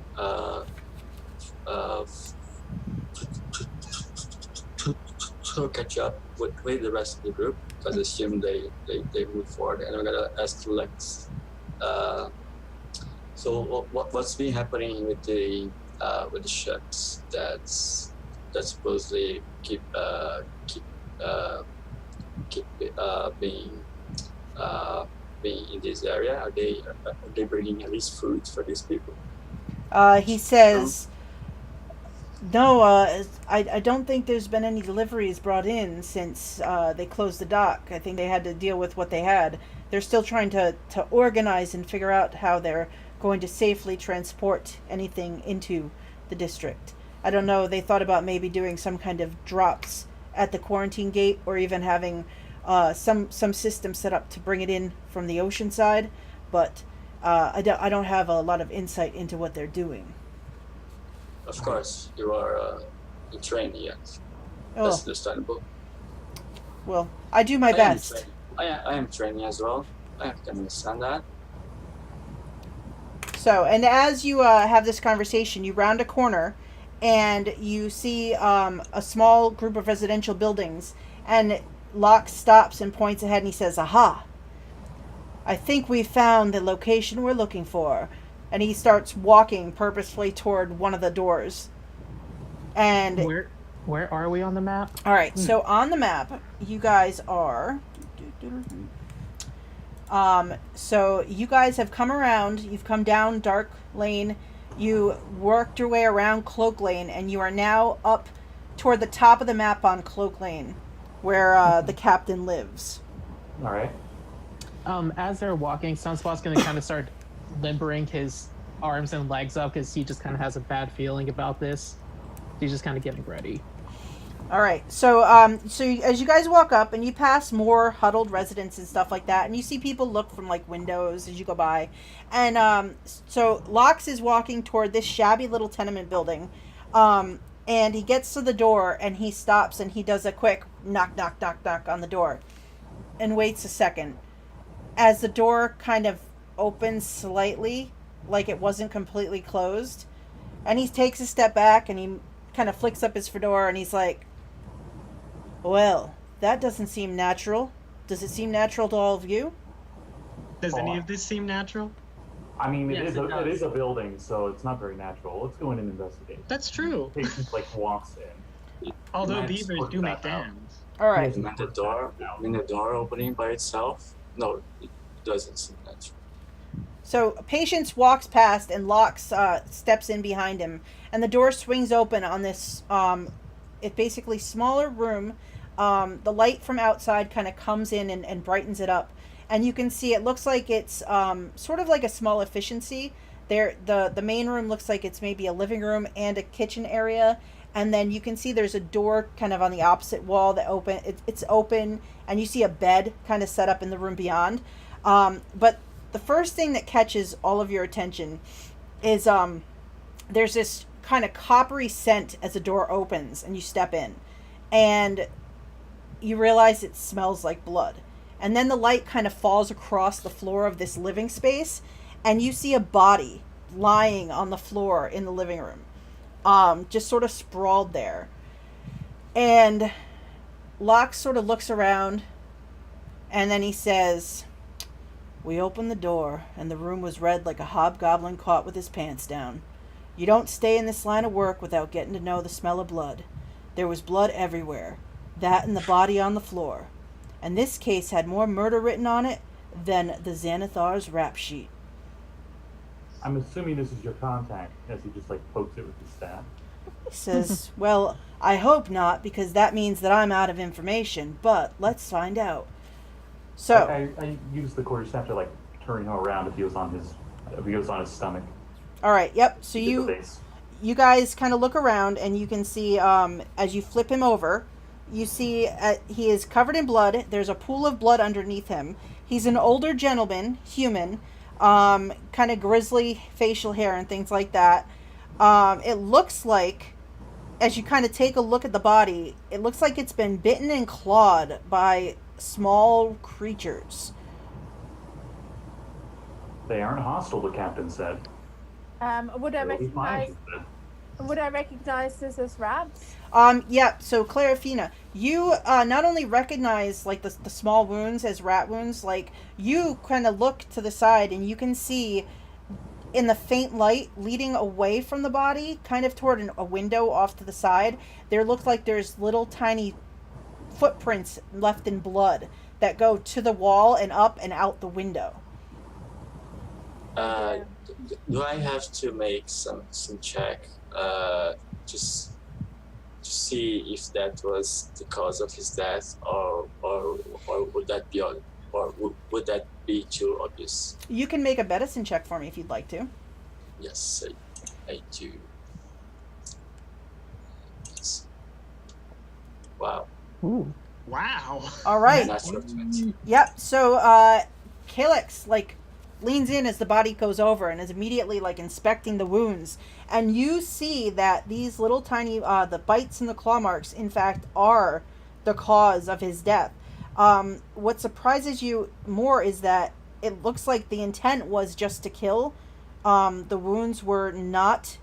to catch up with the rest of the group because I assume they move forward, and I'm gonna ask Lex. So what's been happening with the ships that supposedly keep being in this area? Are they bringing at least food for these people? He says, no, I don't think there's been any deliveries brought in since they closed the dock. I think they had to deal with what they had. They're still trying to organize and figure out how they're going to safely transport anything into the district. I don't know, they thought about maybe doing some kind of drops at the quarantine gate, or even having some system set up to bring it in from the ocean side, but I don't have a lot of insight into what they're doing. Of course, you are trained yet. That's understandable. Well, I do my best. I am training as well. I can understand that. So, and as you have this conversation, you round a corner and you see a small group of residential buildings, and Locke stops and points ahead and he says, "Aha! I think we found the location we're looking for." And he starts walking purposefully toward one of the doors. And where are we on the map? all right, so on the map, you guys are. So you guys have come around. You've come down Dark Lane. You worked your way around Cloak Lane, and you are now up toward the top of the map on Cloak Lane, where the captain lives. All right. As they're walking, Sunspot's going to kind of start limbering his arms and legs up because he just kind of has a bad feeling about this. He's just kind of getting ready. All right, so as you guys walk up and you pass more huddled residents and stuff like that, and you see people look from like windows as you go by, and so Lox is walking toward this shabby little tenement building, and he gets to the door and he stops and he does a quick knock, knock, knock, knock on the door, and waits a second, as the door kind of opens slightly, like it wasn't completely closed, and he takes a step back and he kind of flicks up his fedora and he's like, "Well, that doesn't seem natural. Does it seem natural to all of you?" Does any of this seem natural? I mean, Yes, it is a building, so it's not very natural. Let's go in and investigate. That's true. Patient walks in. Although Nice. beavers do make dams. All right. Isn't the door opening by itself? No, it doesn't seem natural. So Patience walks past and Lox steps in behind him, and the door swings open on this it basically smaller room. The light from outside kind of comes in and brightens it up, and you can see it looks like it's sort of like a small efficiency. The main room looks like it's maybe a living room and a kitchen area, and then you can see there's a door kind of on the opposite wall that it's open, and you see a bed kind of set up in the room beyond. But the first thing that catches all of your attention is there's this kind of coppery scent as the door opens and you step in, and you realize it smells like blood. And then the light kind of falls across the floor of this living space, and you see a body lying on the floor in the living room, just sort of sprawled there. And Locke sort of looks around, and then he says, "We opened the door, and the room was red like a hobgoblin caught with his pants down. You don't stay in this line of work without getting to know the smell of blood. There was blood everywhere, that and the body on the floor. And this case had more murder written on it than the Xanathar's rap sheet." I'm assuming this is your contact, as he just pokes it with his staff. He says, "Well, I hope not, because that means that I'm out of information, but let's find out." So I use the quarterstaff to turn him around if he was on his stomach. all right, yep. So Get the base. you guys kind of look around, and you can see as you flip him over, you see he is covered in blood. There's a pool of blood underneath him. He's an older gentleman, human, kind of grizzly facial hair and things like that. It looks like, as you kind of take a look at the body, it looks like it's been bitten and clawed by small creatures. They aren't hostile, the captain said. Would I They'll be fine, recognize? he said. Would I recognize this as rats? Yeah, so Claraefina, you not only recognize like the small wounds as rat wounds, like you kind of look to the side and you can see in the faint light leading away from the body, kind of toward a window off to the side, there looks like there's little tiny footprints left in blood that go to the wall and up and out the window. Do I have to make some check just to see if that was the cause of his death, or would that be would that be too obvious? You can make a medicine check for me if you'd like to. Yes, I do. Yes. Wow. Ooh. Wow. All right. Natural 20. Yep. So Kalax like leans in as the body goes over and is immediately like inspecting the wounds, and you see that these little tiny the bites and the claw marks in fact are the cause of his death. What surprises you more is that it looks like the intent was just to kill. The wounds were not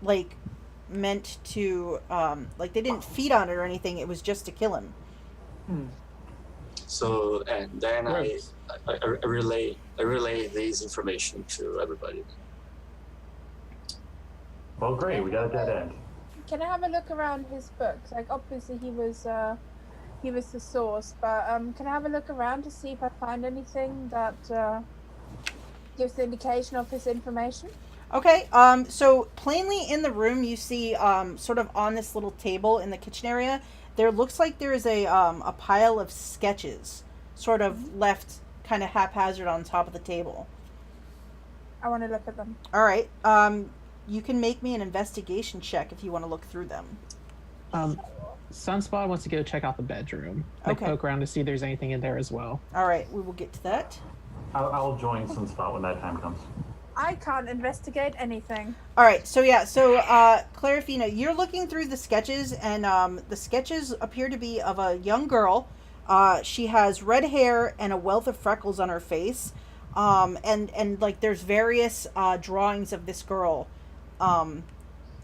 like meant to like they didn't feed on it or anything. It was just to kill him. So, and then Gross. I relay this information to everybody. Well, great. We got a dead end. Can I have a look around his books? Like, obviously he was the source, but can I have a look around to see if I find anything that gives the indication of his information? Okay, so plainly in the room you see sort of on this little table in the kitchen area, there looks like there is a pile of sketches sort of left kind of haphazard on top of the table. I want to look at them. All right, you can make me an investigation check if you want to look through them. Sunspot wants to go check out the bedroom. Like Okay. poke around to see if there's anything in there as well. All right, we will get to that. I'll join Sunspot when that time comes. I can't investigate anything. All right, so Claraefina, you're looking through the sketches, and the sketches appear to be of a young girl. She has red hair and a wealth of freckles on her face, and like there's various drawings of this girl, and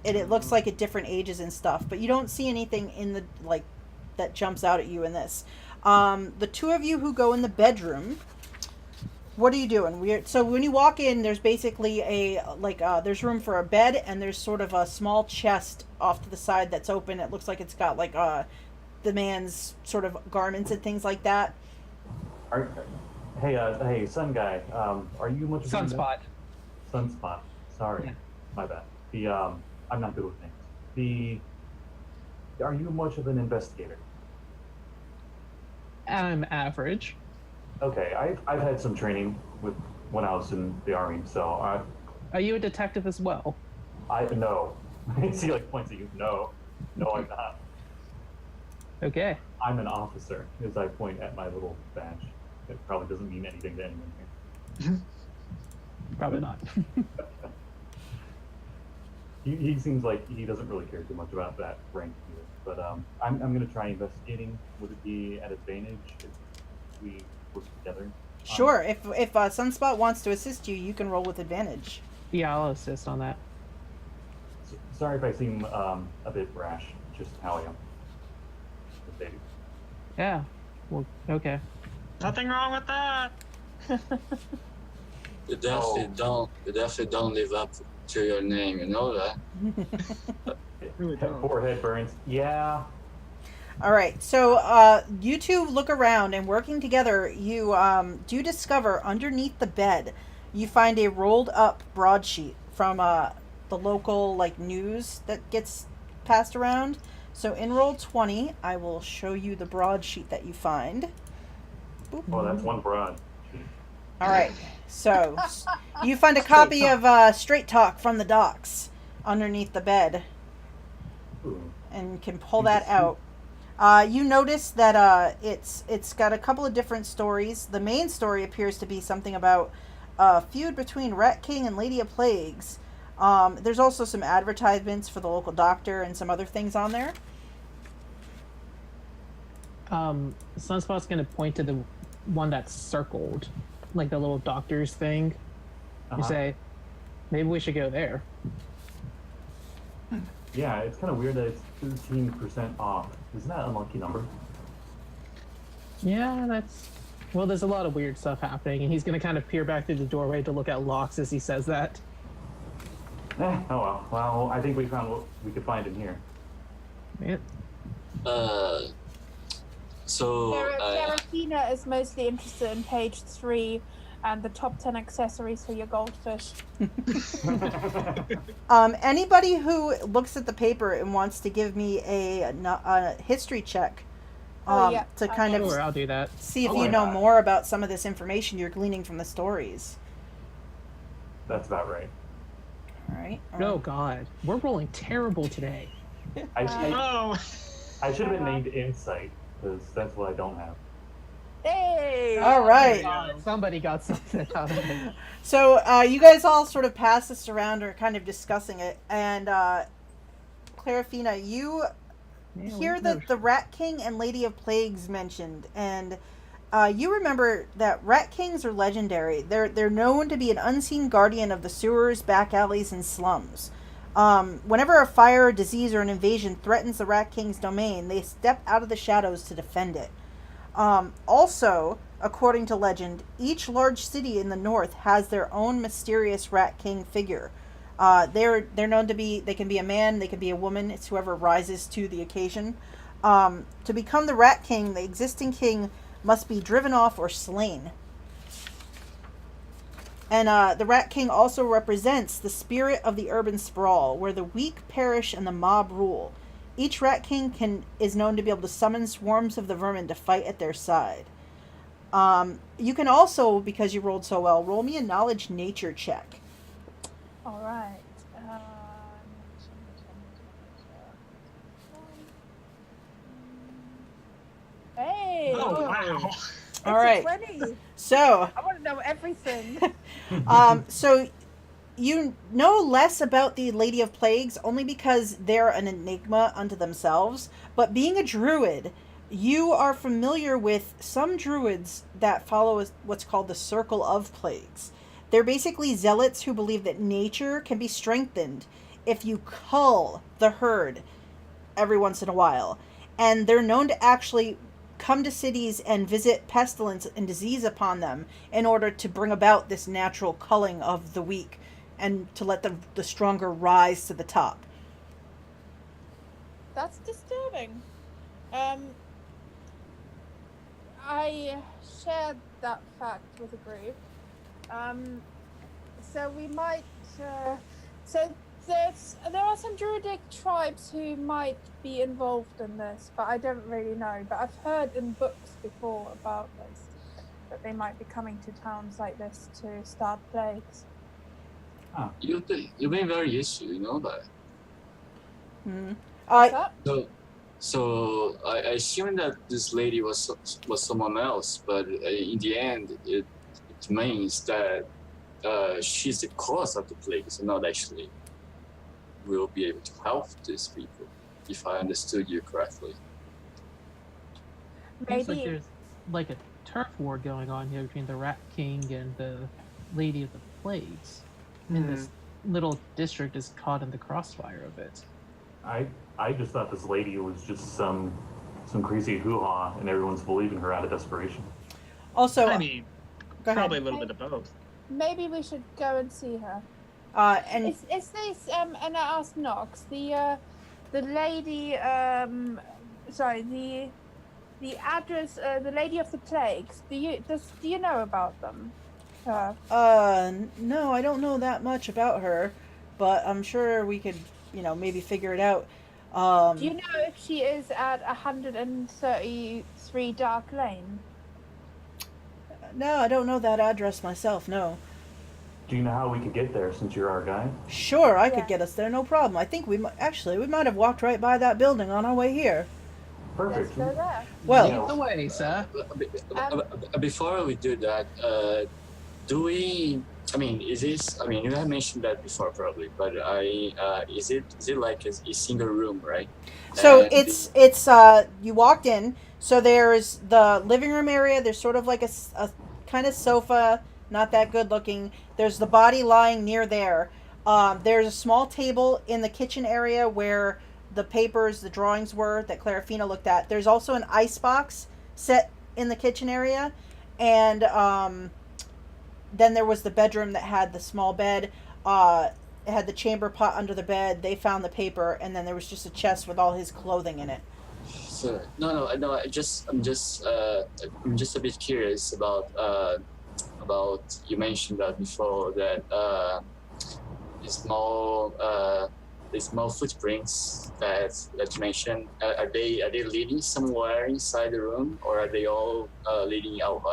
it looks like at different ages and stuff. But you don't see anything in the like that jumps out at you in this. The two of you who go in the bedroom. What are you doing? So when you walk in, there's basically there's room for a bed, and there's sort of a small chest off to the side that's open. It looks like it's got like the man's sort of garments and things like that. Hey, Sun Guy. Are you much of an Sunspot. Sunspot. Sorry, Yeah. my bad. I'm not good with names. Are you much of an investigator? I'm average. Okay, I've had some training when I was in the army, so Are you a detective as well? I know. I see like points at you. No, I'm not. Okay. I'm an officer, as I point at my little badge. It probably doesn't mean anything to anyone here. Probably not. He seems like he doesn't really care too much about that rank here. But I'm going to try investigating. Would it be at advantage if we work together? Sure. If Sunspot wants to assist you, you can roll with advantage. Yeah, I'll assist on that. Sorry if I seem a bit brash. Just how I am. As they do. Yeah. Well, okay. Nothing wrong with that. You definitely don't live up to your name. You know that. Really don't. Forehead burns. Yeah. All right, so you two look around, and working together, you do discover underneath the bed, you find a rolled up broadsheet from the local like news that gets passed around. So in roll 20, I will show you the broadsheet that you find. Boop. Well, that's one broad. All right, so you find a copy of Straight Talk from the docks underneath the bed, Ooh. and can pull that out. You notice that it's got a couple of different stories. The main story appears to be something about a feud between Rat King and Lady of Plagues. There's also some advertisements for the local doctor and some other things on there. Sunspot's gonna point to the one that's circled, like the little doctor's thing. You say, maybe we should go there. Yeah, it's kind of weird that it's 13% off. Isn't that an unlucky number? Yeah, that's. Well, there's a lot of weird stuff happening, and he's going to kind of peer back through the doorway to look at locks as he says that. Oh well. Well, I think we found what we could find in here. Yeah. So Claraefina is mostly interested in page 3 and the top 10 accessories for your goldfish. Anybody who looks at the paper and wants to give me a history check to kind of Sure, I'll do that. see if Oh, you know yeah. more about some of this information you're gleaning from the stories. That's about right. All right. Oh God, we're rolling terrible today. I Oh, should have been named Insight, because that's what I don't have. Hey! All right. Somebody got something out of it. So you guys all sort of pass this around or kind of discussing it, and Claraefina, you hear that the Rat King and Lady of Plagues mentioned, and you remember that Rat Kings are legendary. They're known to be an unseen guardian of the sewers, back alleys, and slums. Whenever a fire, disease, or an invasion threatens the Rat King's domain, they step out of the shadows to defend it. Also, according to legend, each large city in the north has their own mysterious Rat King figure. They're known to be, they can be a man, they can be a woman, it's whoever rises to the occasion. To become the Rat King, the existing king must be driven off or slain. And the Rat King also represents the spirit of the urban sprawl, where the weak perish and the mob rule. Each Rat King is known to be able to summon swarms of the vermin to fight at their side. You can also, because you rolled so well, roll me a knowledge nature check. All right. Hey! oh wow. All right. 20. So, I want to know everything. so you know less about the Lady of Plagues only because they're an enigma unto themselves. But being a druid, you are familiar with some druids that follow what's called the Circle of Plagues. They're basically zealots who believe that nature can be strengthened if you cull the herd every once in a while. And they're known to actually come to cities and visit pestilence and disease upon them in order to bring about this natural culling of the weak and to let the stronger rise to the top. That's disturbing. I shared that fact with a group. So we might. So there are some Druidic tribes who might be involved in this, but I don't really know. But I've heard in books before about this, that they might be coming to towns like this to start plagues. you've been very useful, you know that. Mm-hmm. What's up? So I assume that this lady was someone else, but in the end, it means that she's the cause of the plague, so not actually will be able to help these people, if I understood you correctly. Seems like Maybe. there's like a turf war going on here between the Rat King and the Lady of the Plagues. And this little district is caught in the crossfire of it. I just thought this lady was just some crazy hoo-ha, and everyone's believing her out of desperation. Also, I mean, go ahead. probably a little bit of both. Maybe we should go and see her. And Is this and I asked Nox, the lady the address, the Lady of the Plagues, do you know about them? no, I don't know that much about her, but I'm sure we could, maybe figure it out. Do you know if she is at 133 Dark Lane? No, I don't know that address myself, no. Do you know how we could get there since you're our guy? Sure, I Yeah. could get us there, no problem. I think we might have walked right by that building on our way here. Perfect. Let's go there. Well, Yeah. Lead the way, sir. Before we do that, do we? I mean, is this? I mean, you have mentioned that before, probably, but is it like a single room, right? so And it's you walked in, so there's the living room area, there's sort of like a kind of sofa, not that good looking. There's the body lying near there. There's a small table in the kitchen area where the papers, the drawings were that Claraefina looked at. There's also an icebox set in the kitchen area. And then there was the bedroom that had the small bed. It had the chamber pot under the bed. They found the paper, and then there was just a chest with all his clothing in it. So no. I'm just a bit curious about you mentioned that before that the small footprints that you mentioned, are they leading somewhere inside the room, or are they all leading out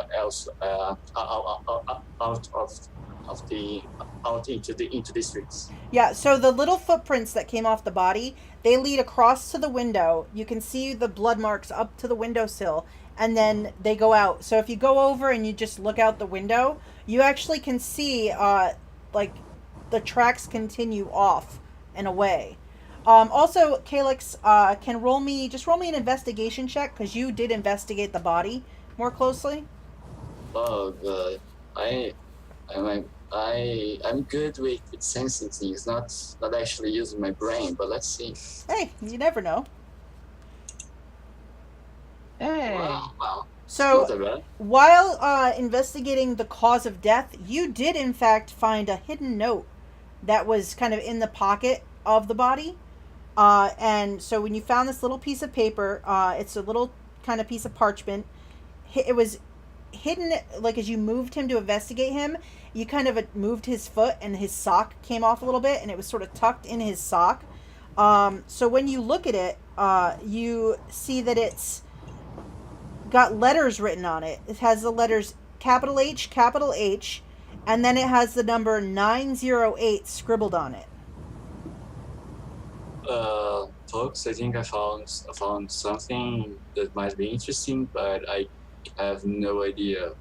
into the streets? Yeah, so the little footprints that came off the body, they lead across to the window. You can see the blood marks up to the windowsill, and then they go out. So if you go over and you just look out the window, you actually can see like the tracks continue off and away. Also, Kalax, can roll me an investigation check, because you did investigate the body more closely. Oh, good. I'm good with sensing things, not actually using my brain, but let's see. Hey, you never know. Hey. Wow. So, Not that bad. while investigating the cause of death, you did in fact find a hidden note that was kind of in the pocket of the body. And so when you found this little piece of paper, it's a little kind of piece of parchment. It was hidden, like as you moved him to investigate him, you kind of moved his foot and his sock came off a little bit, and it was sort of tucked in his sock. So when you look at it, you see that it's got letters written on it. It has the letters capital H, and then it has the number 908 scribbled on it. Folks, I think I found something that might be interesting, but I have no idea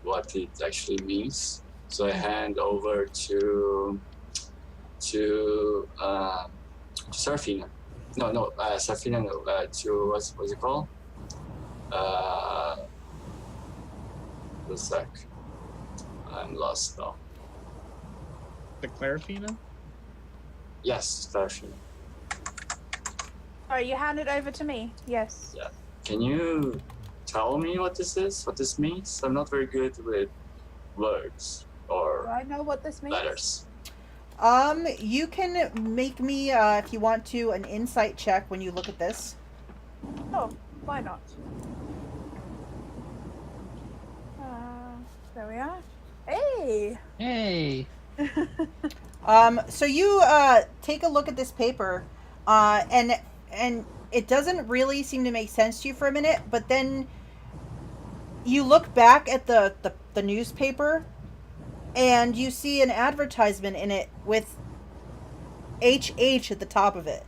what it actually means. So I hand over to Serafina. No, Serafina. No, to what's it called? The sec. I'm lost now. The Claraefina? Yes, Serafina. Oh, you hand it over to me? Yes. Yeah. Can you tell me what this is? What this means? I'm not very good with words Do or I know what this means? letters. You can make me, if you want to, an insight check when you look at this. Oh, why not? There we are. Hey! Hey. So you take a look at this paper, and it doesn't really seem to make sense to you for a minute, but then you look back at the newspaper, and you see an advertisement in it with HH at the top of it.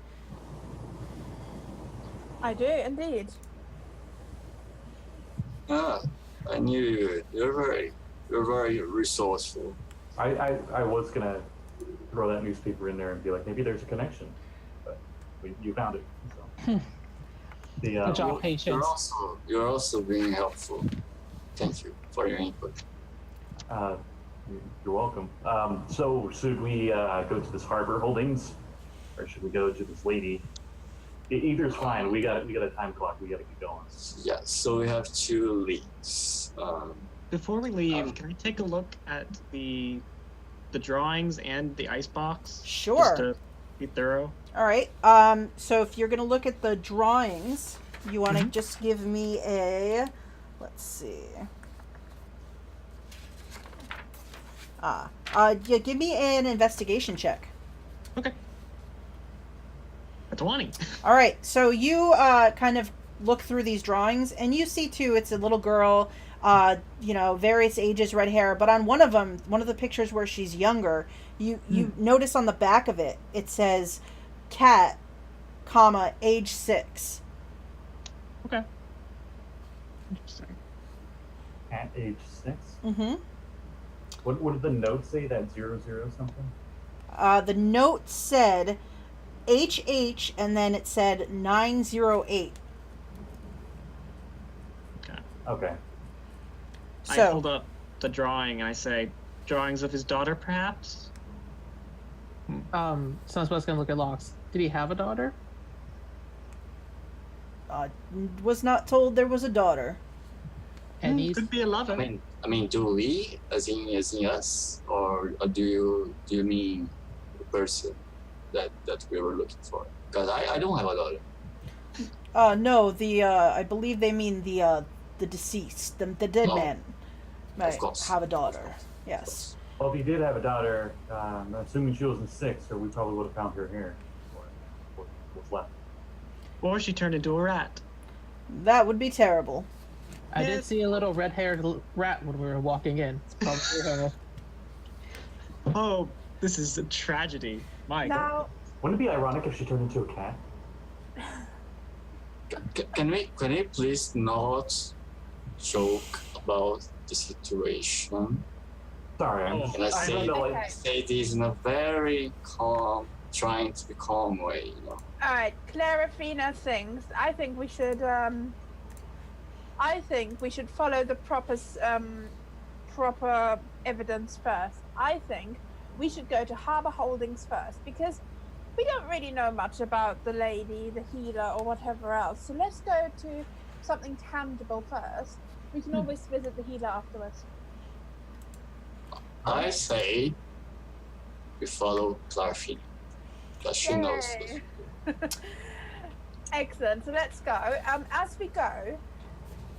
I do indeed. Ah, I knew you would. You're very resourceful. I was gonna throw that newspaper in there and be like, maybe there's a connection, but you found it. So. Good job, patience. You're also being helpful. Thank you for your input. You're welcome. So should we go to this harbor holdings, or should we go to this lady? Either's fine. We got a time clock. We got to get going. Yeah. So we have two leads. Before we leave, can I take a look at the drawings and the icebox? Sure. Just to be thorough. All right. So if you're going to look at the drawings, you want to just give me a, let's see. Yeah, give me an investigation check. Okay. A 20. All right. So you kind of look through these drawings, and you see too, it's a little girl, various ages, red hair, but on one of the pictures where she's younger, you notice on the back of it, it says cat, comma, age 6. Okay. Interesting. At age 6? Mm-hmm. What did the note say? That 00 something? The note said HH, and then it said 908. Okay. Okay. So, I hold up the drawing and I say, drawings of his daughter, perhaps? Sunspot's gonna look at Locks. Did he have a daughter? Was not told there was a daughter. And he's Could be a lover. I mean, do we, as in us, or do you mean the person that we were looking for? Because I don't have a daughter. No, I believe they mean the deceased, the dead man. Might course. have a daughter. Yes. Well, if he did have a daughter, assuming she was in 6, or we probably would have found her here. Or what's left. Or she turned into a rat. That would be terrible. I did see a little red-haired rat when we were walking in. It's probably her. Oh, this is a tragedy. My God. Now, Wouldn't it be ironic if she turned into a cat? Can we please not joke about the situation? Sorry, I'm Oh, just. And I I say, don't know, like, Okay. say this in a very calm, trying to be calm way, you know. alright, Claraefina thinks, I think we should follow the proper evidence first. I think we should go to Harbour Holdings first, because we don't really know much about the lady, the healer, or whatever else. So let's go to something tangible first. We can always visit the healer afterwards. I say we follow Claraefina, because she knows Yay. this. Excellent. So let's go. As we go,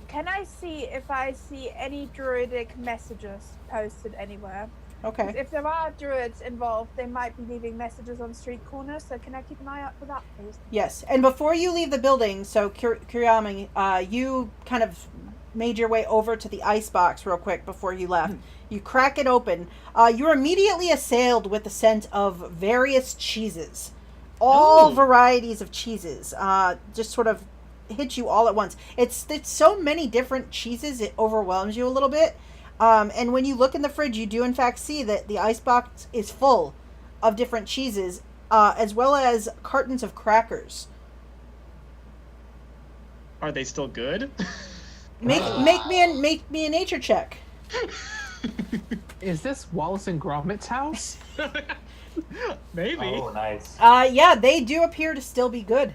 can I see if I see any druidic messages posted anywhere? Okay. If there are druids involved, they might be leaving messages on street corners. So can I keep an eye out for that, please? Yes. And before you leave the building, so Kurayami, you kind of made your way over to the ice box real quick before you left. You crack it open. You're immediately assailed with the scent of various cheeses. All varieties of cheeses. Just sort of hit you all at once. It's so many different cheeses, it overwhelms you a little bit. And when you look in the fridge, you do in fact see that the icebox is full of different cheeses, as well as cartons of crackers. Are they still good? Make me a nature check. Is this Wallace and Gromit's house? Maybe. Oh, nice. Yeah, they do appear to still be good.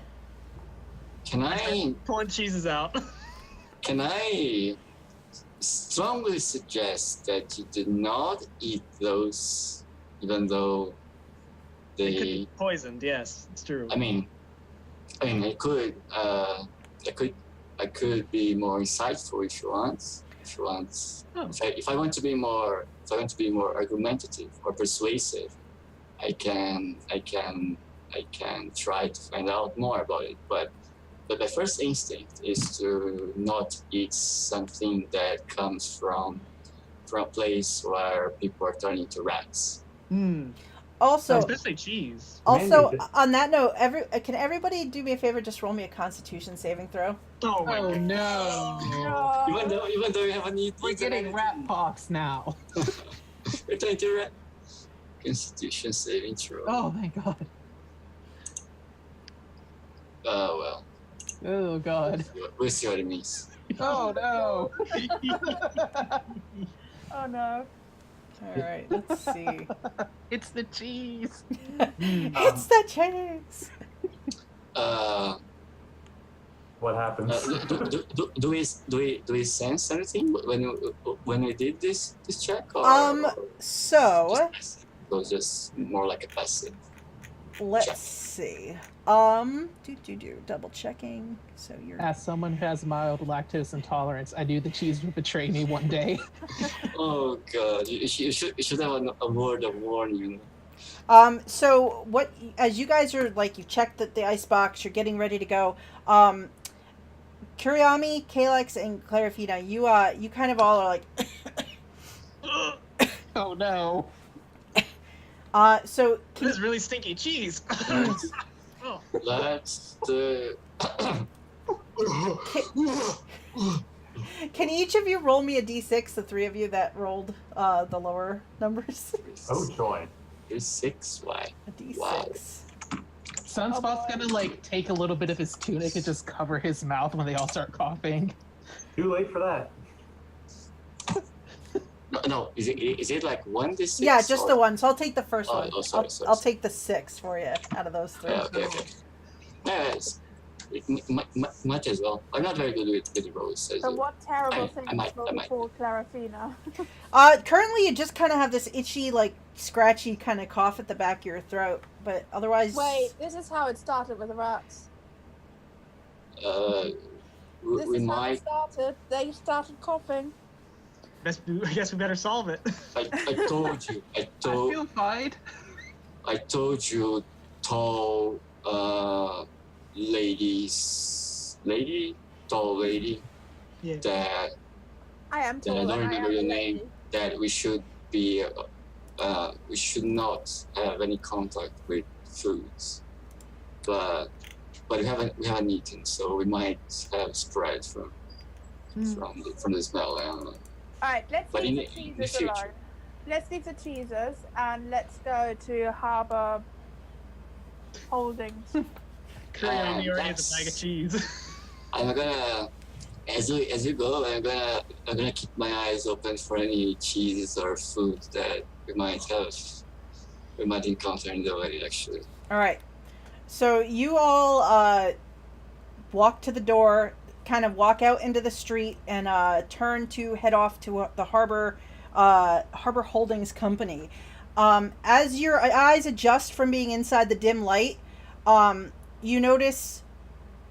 Can I Pulling cheeses out. Can I strongly suggest that you do not eat those, even though They could they. be poisoned. Yes, it's true. I mean, I could be more insightful if you want. Oh. If I want to be more argumentative or persuasive, I can try to find out more about it. But the first instinct is to not eat something that comes from a place where people are turning to rats. Also, Especially cheese. Also, on that note, can everybody do me a favor? Just roll me a Constitution saving throw. Oh my Oh God. no! No. Even though we have a need. We're getting Rat Pox now. We're turning to rat. Constitution saving throw. Oh my God! Well. Oh God! We'll see what it means. Oh no! Oh no. All right, let's see. It's the cheese. It's the cheese. What happens? Do we sense anything when we did this check? So It was just more like a passive. let's see. Double checking. So you're. As someone who has mild lactose intolerance, I knew the cheese would betray me one day. Oh God! You should have a word of warning. So what? As you guys are you checked the icebox, you're getting ready to go. Kurayami, Kalax, and Claraefina, you kind of all are like. Oh no! So This is really stinky cheese. Oh. Let's do. Can each of you roll me a d6? The three of you that rolled the lower numbers. Oh joy! There's 6. Why? A d6. Wow. Sunspot's gonna take a little bit of his tunic and just cover his mouth when they all start coughing. Too late for that. No. Is it like 1d6? Yeah, just or... the one. So I'll take the first Oh, one. oh, sorry, I'll take the 6 for you out of those 3. Okay. Yeah, might as well. I'm not very good with rolls. So what terrible thing I might. before Claraefina? Currently you just kind of have this itchy, like, scratchy kind of cough at the back of your throat, but otherwise... Wait, this is how it started with the rats. We How it might. started. They started coughing. I guess we better solve it. I told you. I feel fine. I told you, tall lady, Yeah. that I am that I tall. don't and remember am your a name. lady. That we should not have any contact with foods, but we haven't eaten, so we might have spread from the smell. I don't know. Alright, let's But leave in the the cheeses future. alone. Let's leave the cheeses and let's go to Harbour Holdings. Kurayami already has a bag of cheese. I'm gonna, as you go, I'm gonna keep my eyes open for any cheeses or food that we might encounter in the way. Actually, Alright. So you all walk to the door, kind of walk out into the street, and turn to head off to the Harbor Holdings Company. As your eyes adjust from being inside the dim light, you notice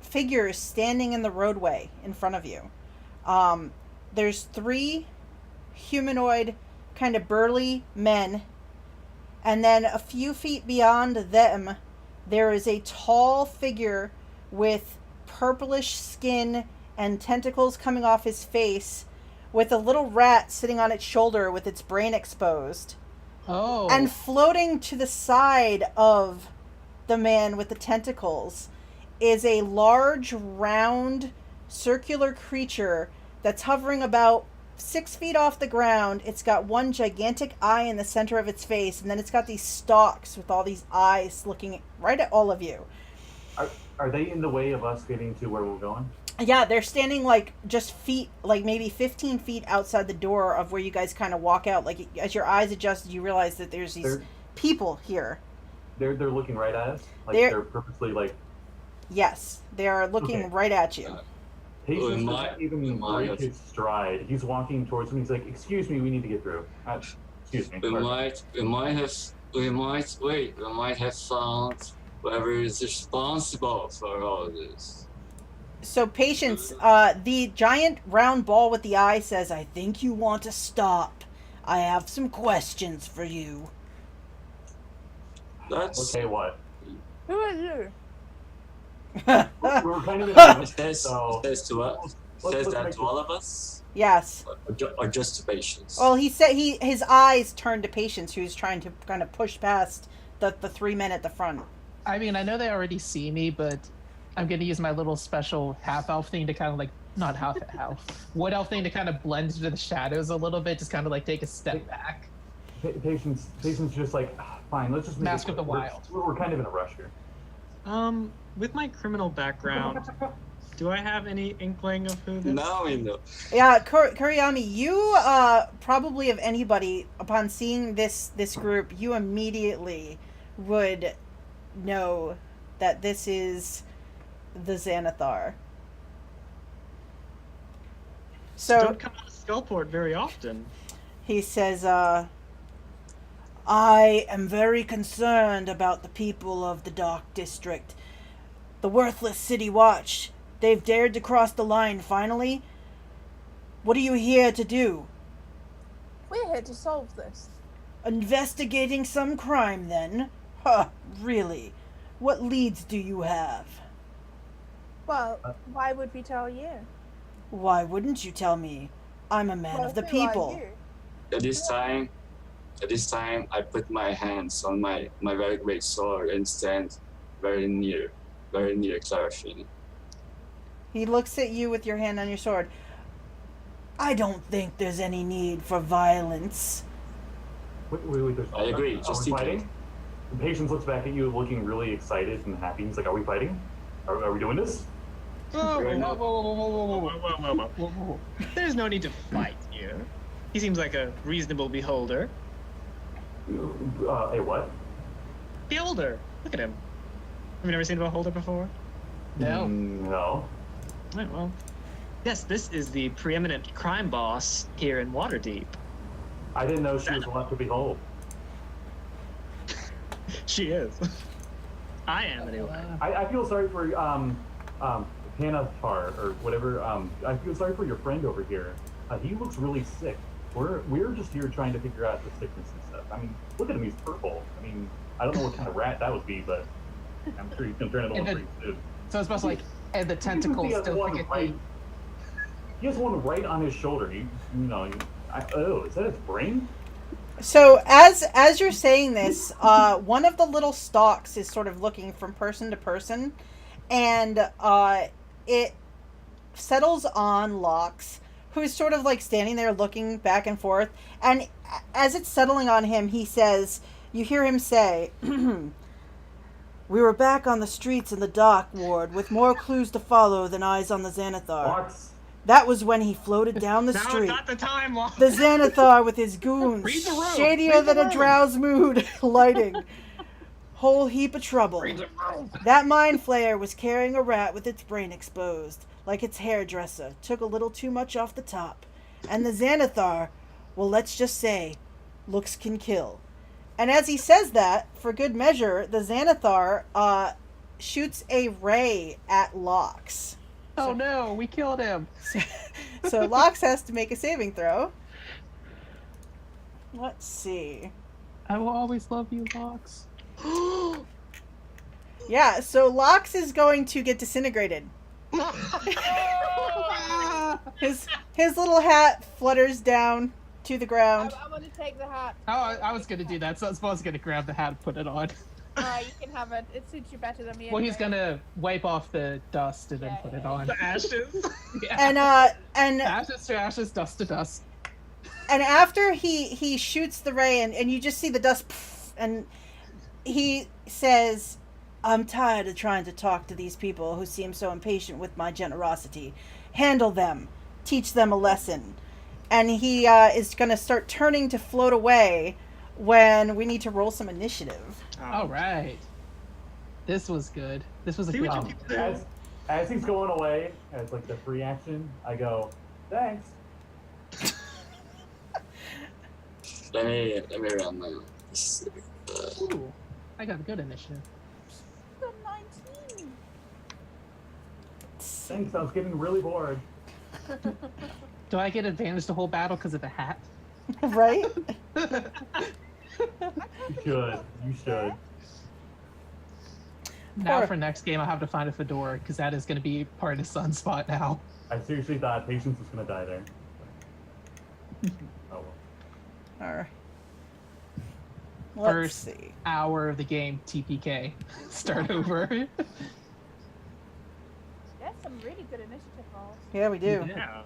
figures standing in the roadway in front of you. There's 3 humanoid, kind of burly men, and then a few feet beyond them, there is a tall figure with purplish skin and tentacles coming off his face, with a little rat sitting on its shoulder with its brain exposed. Oh. And floating to the side of the man with the tentacles is a large, round, circular creature that's hovering about 6 feet off the ground. It's got one gigantic eye in the center of its face, and then it's got these stalks with all these eyes looking right at all of you. Are they in the way of us getting to where we're going? Yeah, they're standing like just feet, like maybe 15 feet outside the door of where you guys kind of walk out. Like as your eyes adjust, you realize that there's these people here. They're looking right at us? Like They're- they're purposely like... Yes, they are looking right at you. Patience Am I- doesn't even am I- break his stride. He's walking towards me. He's like, "Excuse me, we need to get through." Excuse me. we sorry. might have found whoever is responsible for all this. So, Patience, the giant round ball with the eye says, "I think you want to stop. I have some questions for you." That's Okay, what? Who are you? We're kind of in a says so says to us. Says let's that make to all of us, Yes. or just to patients. Well, he said his eyes turned to Patience, who's trying to kind of push past the 3 men at the front. I mean, I know they already see me, but I'm going to use my little special half-elf thing to kind of like, not half-elf, wood elf thing to kind of blend into the shadows a little bit, just kind of like take a step back. Patience just like, fine, let's just make Mask it of the quick. Wild. We're kind of in a rush here. With my criminal background, do I have any inkling of who this? Now we know. Yeah, Kurayami, you probably of anybody, upon seeing this group, you immediately would know that this is the Xanathar. So Don't come out of Skullport very often. he says, I am very concerned about the people of the Dock District. The worthless City Watch. They've dared to cross the line finally. What are you here to do? We're here to solve this. Investigating some crime, then? Huh, really? What leads do you have? Well, why would we tell you? Why wouldn't you tell me? I'm a man of the who are people. you? At this time, I put my hands on my very great sword and stand very near Claraefina. He looks at you with your hand on your sword. I don't think there's any need for violence. Wait, there's... I agree, Are just we in fighting? And Patience looks back at you looking really excited and happy. He's like, are we fighting? Are we doing this? Whoa, whoa, whoa, whoa, whoa, whoa, whoa, whoa, whoa, whoa, whoa, whoa. There's no need to fight here. He seems like a reasonable beholder. A what? Beholder. Look at him. Have you never seen a beholder before? No. No. Right, well. Yes, this is the preeminent crime boss here in Waterdeep. I didn't know she was one to behold. She is. I am, anyway. I feel sorry for Hanathar or whatever. I feel sorry for your friend over here. He looks really sick. We're just here trying to figure out the sickness and stuff. I mean, look at him. He's purple. I mean, I don't know what kind of rat that would be, but I'm sure he's gonna turn it on pretty soon. So it's supposed to like, and the tentacles He has still one think right. He has one right on his shoulder. Is that his brain? So as you're saying this, one of the little stalks is sort of looking from person to person, and it settles on Lox, who's sort of like standing there looking back and forth. And as it's settling on him, he says, you hear him say, "We were back on the streets in the Dock Ward with more clues to follow than eyes on the Xanathar. Lox. That was when he floated down the Now street. is not the time, Lox. The Xanathar with his goons, Read the room. shadier Read the than a room. drowse mood, lighting. Whole heap of trouble. That mind flayer was carrying a rat with its brain exposed, like its hairdresser. Took a little too much off the top. And the Xanathar, well, let's just say, looks can kill." And as he says that, for good measure, the Xanathar shoots a ray at Lox. Oh no, we killed him. So Lox has to make a saving throw. Let's see. I will always love you, Lox. Yeah, so Lox is going to get disintegrated. His little hat flutters down to the ground. I want to take the hat. Oh, I was gonna do that, so I was gonna grab the hat and put it on. Alright, you can have it. It suits you better than me. Well, he's anyway. gonna wipe off the dust and then Yeah, put it yeah. on. The ashes. Yeah. And Ashes to ashes, dust to dust. and after he shoots the ray and you just see the dust and he says, "I'm tired of trying to talk to these people who seem so impatient with my generosity. Handle them. Teach them a lesson." And he is going to start turning to float away when we need to roll some initiative. All right. This was good. This was a See good what one. you can do. As he's going away, as like the free action, I go, "Thanks." Let me run my. Ooh, I got a good initiative. The 19. Thanks. I was getting really bored. Do I get advantage the whole battle because of the hat? Right? You should. You should. Now Poor- for next game, I'll have to find a fedora because that is going to be part of Sunspot now. I seriously thought Patience was gonna die there. Oh well. Alright. Let's First see. hour of the game, TPK. Start over. There's some really good initiative rolls. Yeah, we do. Yeah.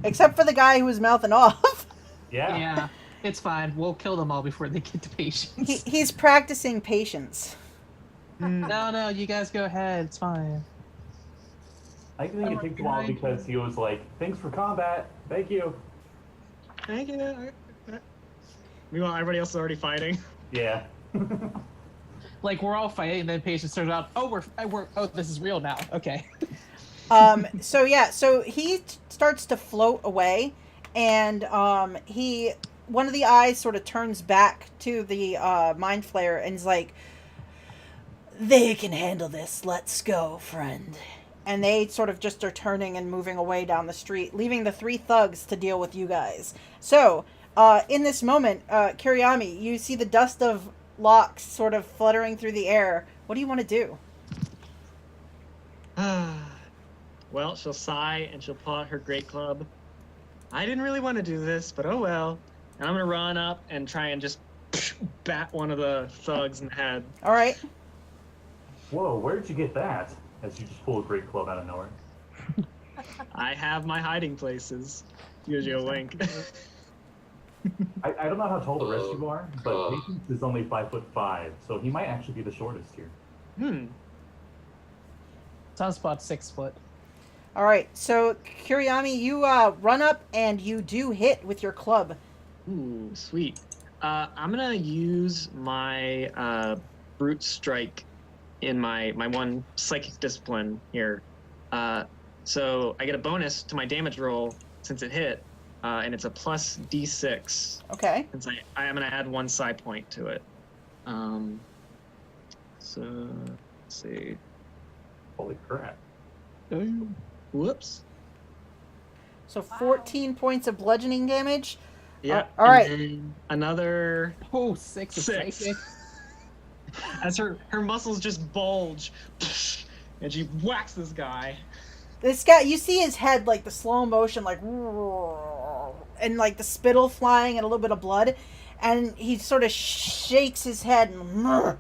Except for the guy who was mouthing off. Yeah. Yeah, it's fine. We'll kill them all before they get to patience. He's practicing patience. No, you guys go ahead. It's fine. I think it takes a while because he was like, "Thanks for combat. Thank you." Thank you. Meanwhile, everybody else is already fighting. Yeah. Like we're all fighting, and then patience turns out. Oh, we're oh, this is real now. Okay. So he starts to float away, and one of the eyes sort of turns back to the mind flayer and is like, "They can handle this. Let's go, friend." And they sort of just are turning and moving away down the street, leaving the three thugs to deal with you guys. So, in this moment, Kurayami, you see the dust of Lox sort of fluttering through the air. What do you want to do? Well, she'll sigh and she'll pull out her great club. I didn't really want to do this, but oh well. And I'm gonna run up and try and just bat one of the thugs in the head. All right. Whoa, where'd you get that? As you just pull a great club out of nowhere. I have my hiding places. Here's your link. I don't know how tall the rest of you are, but Patience is only 5'5", so he might actually be the shortest here. Sunspot's 6 foot. All right, so Kurayami, you run up and you do hit with your club. Ooh, sweet. I'm gonna use my brute strike in my one psychic discipline here. So I get a bonus to my damage roll since it hit, and it's a plus D6. Okay. Since I am gonna add 1 psi point to it. So let's see. Holy crap. Whoops. So 14 points of bludgeoning damage. Yeah. all right. And then another Oh, 6 of 6. psychic. As her muscles just bulge, and she whacks this guy. This guy, you see his head, like the slow motion, like, and like the spittle flying and a little bit of blood, and he sort of shakes his head and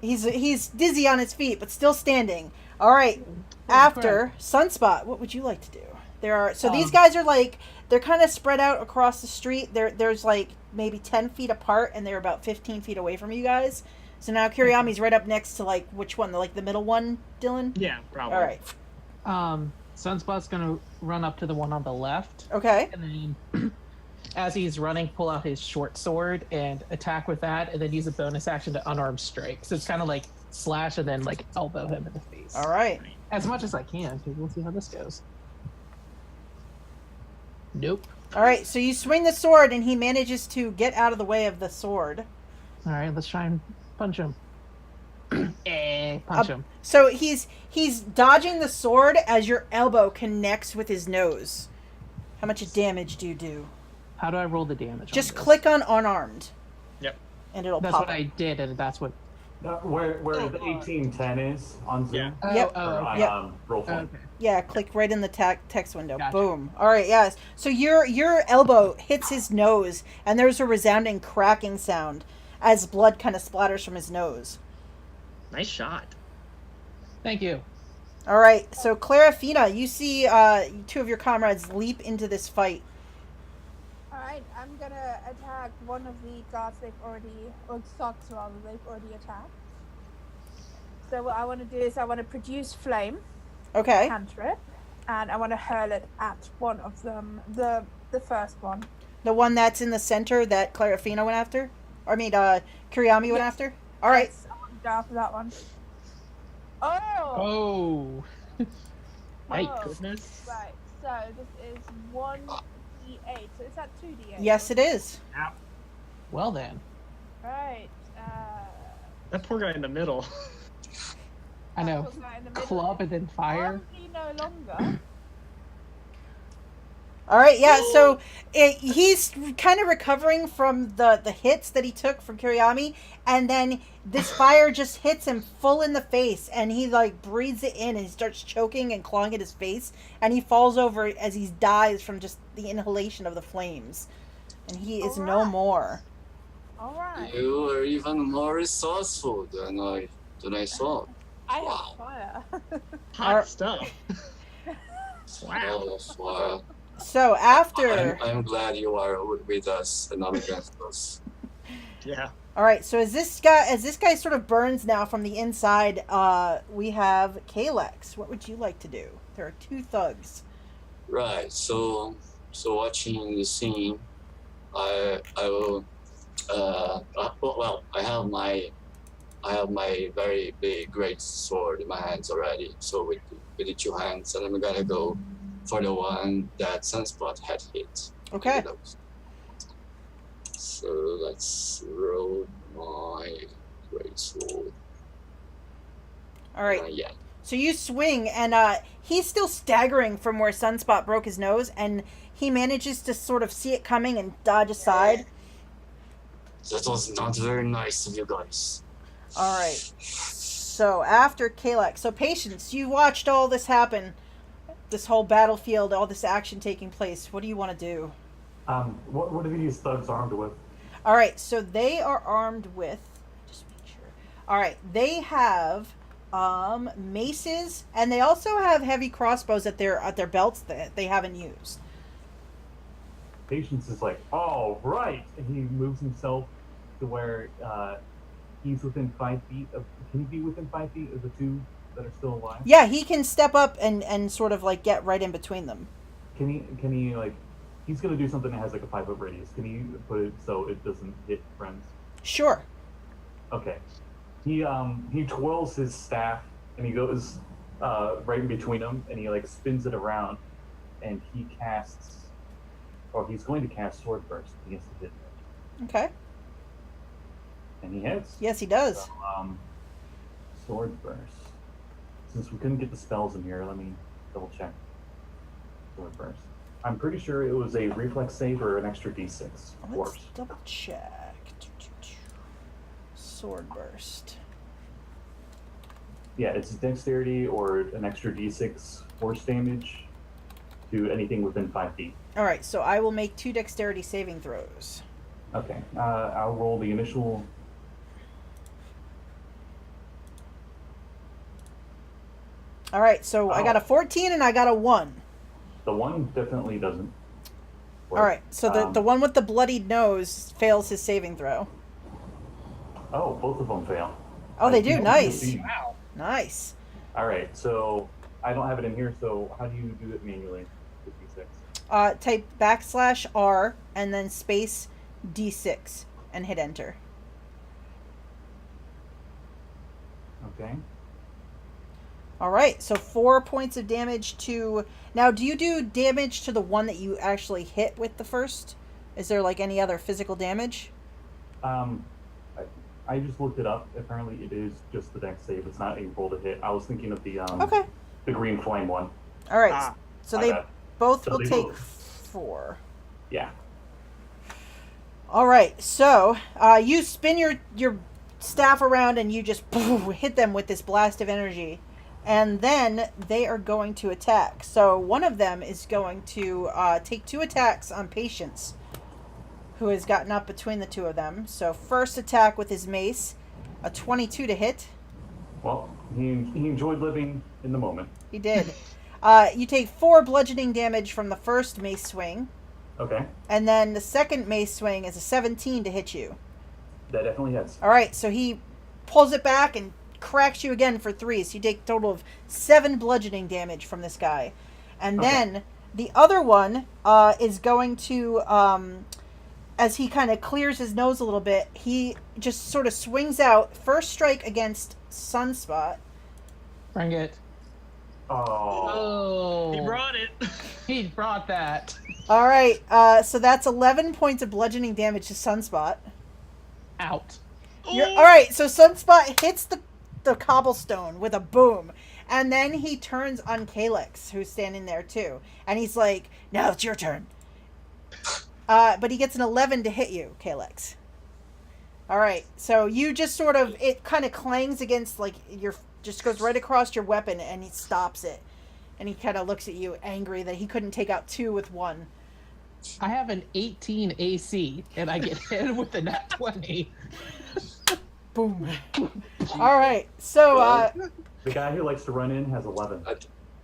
he's dizzy on his feet, but still standing. All right, after Sunspot, what would you like to do? These guys are like, they're kind of spread out across the street. There's like maybe 10 feet apart, and they're about 15 feet away from you guys. So now Kurayami's right up next to, like, which one? The middle one, Dylan? Yeah, probably. All right. Sunspot's gonna run up to the one on the left, Okay. and then as he's running, pull out his short sword and attack with that, and then use a bonus action to unarmed strike. So it's kind of like slash and then like elbow him in the face. All right. As much as I can, because we'll see how this goes. Nope. All right, so you swing the sword, and he manages to get out of the way of the sword. All right, let's try and punch him. Punch him. So he's dodging the sword as your elbow connects with his nose. How much damage do you do? How do I roll the damage? Just on this? click on unarmed. Yep. And it'll That's pop what up. I did, and that's what. Where the 1810 is on Zoom? Yeah. Yep. Or on Yep. Roll20. Okay. Yeah, click right in the text window. Gotcha. Boom. All right, yes. So your elbow hits his nose, and there's a resounding cracking sound as blood kind of splatters from his nose. Nice shot. Thank you. All right, so Claraefina, you see 2 of your comrades leap into this fight. Alright, I'm gonna attack one of the guards they've already, or thugs rather, they've already attacked. So what I want to do is I want to produce flame, Okay. cantrip, and I want to hurl it at one of them, the first one. The one that's in the center that Claraefina went after? Kurayami went after? All right. Yes, I want to go after that one. Oh! Oh. My Oh. goodness. Right, so this is 1d8, so is that 2d8? Yes, it is. Well then. Right, That poor guy in the middle. I know. was that in the middle? Club and then fire. Probably no longer. All right, yeah, so he's kind of recovering from the hits that he took from Kurayami, and then this fire just hits him full in the face, and he, like, breathes it in, and he starts choking and clawing at his face, and he falls over as he dies from just the inhalation of the flames. And he is no Alright. more. Alright. You are even more resourceful than I thought. I Wow. have fire. Hot stuff. Wow. Oh, wow. So after... I'm glad you are with us and not against us. Yeah. All right, so as this guy sort of burns now from the inside, we have Kalax. What would you like to do? There are 2 thugs. Right. So watching the scene, I will. I have my very big great sword in my hands already. So with the 2 hands, and I'm gonna go for the one that Sunspot had hit. Okay. So let's roll my great sword. All right. Yeah. So you swing, and he's still staggering from where Sunspot broke his nose, and he manages to sort of see it coming and dodge aside. That was not very nice of you guys. All right. So after Kalax, so Patience, you watched all this happen, this whole battlefield, all this action taking place. What do you want to do? What are these thugs armed with? All right. So they are armed with. Just make sure. All right. They have maces, and they also have heavy crossbows at their belts that they haven't used. Patience is like, all right, and he moves himself to where he's within 5 feet of. Can he be within 5 feet of the 2 that are still alive? Yeah, he can step up and sort of like get right in between them. Can he like? He's gonna do something that has like a 5-foot radius. Can he put it so it doesn't hit friends? Sure. Okay. He twirls his staff and he goes right in between them and he like spins it around and he casts, or he's going to cast Sword Burst. He has to hit it. Okay. And he hits. Yes, he does. So, Sword Burst. Since we couldn't get the spells in here, let me double check. Sword Burst. I'm pretty sure it was a reflex save or an extra d6. Let's Force. double check. Sword Burst. Yeah, it's dexterity or an extra d6 force damage to anything within 5 feet. All right, so I will make 2 dexterity saving throws. Okay, I'll roll the initial. All right, so I got a 14 and I got a 1. The one definitely doesn't work. All right, so the one with the bloodied nose fails his saving throw. Oh, both of them fail. Oh, they do? I Nice. see. Wow. Nice. All right, so I don't have it in here, so how do you do it manually? 56. Type \R and then space D6 and hit enter. Okay. All right, so 4 points of damage to... Now, do you do damage to the one that you actually hit with the first? Is there, like, any other physical damage? I just looked it up. Apparently, it is just the dex save. It's not a roll to hit. I was thinking of the Okay. the green flame one. All right, Ah, so my they bad. both So will they take both- 4. Yeah. All right, so you spin your staff around and you just hit them with this blast of energy. And then they are going to attack. So one of them is going to take 2 attacks on Patience, who has gotten up between the two of them. So first attack with his mace, a 22 to hit. Well, he enjoyed living in the moment. He did. You take 4 bludgeoning damage from the first mace swing. Okay. And then the second mace swing is a 17 to hit you. That definitely hits. All right, so he pulls it back and cracks you again for 3. So you take a total of 7 bludgeoning damage from this guy. And Okay. then the other one is going to, as he kind of clears his nose a little bit, he just sort of swings out. First strike against Sunspot. Bring it. Oh. Oh. He brought it. He brought that. All right, so that's 11 points of bludgeoning damage to Sunspot. Out. Oh. All right, so Sunspot hits the cobblestone with a boom. And then he turns on Kalax, who's standing there too. And he's like, now it's your turn. But he gets an 11 to hit you, Kalax. All right, so you just sort of, it kind of clangs against, like, just goes right across your weapon and he stops it. And he kind of looks at you angry that he couldn't take out 2 with 1. I have an 18 AC, and I get hit with a nat 20. Boom. All right, so, The guy who likes to run in has 11.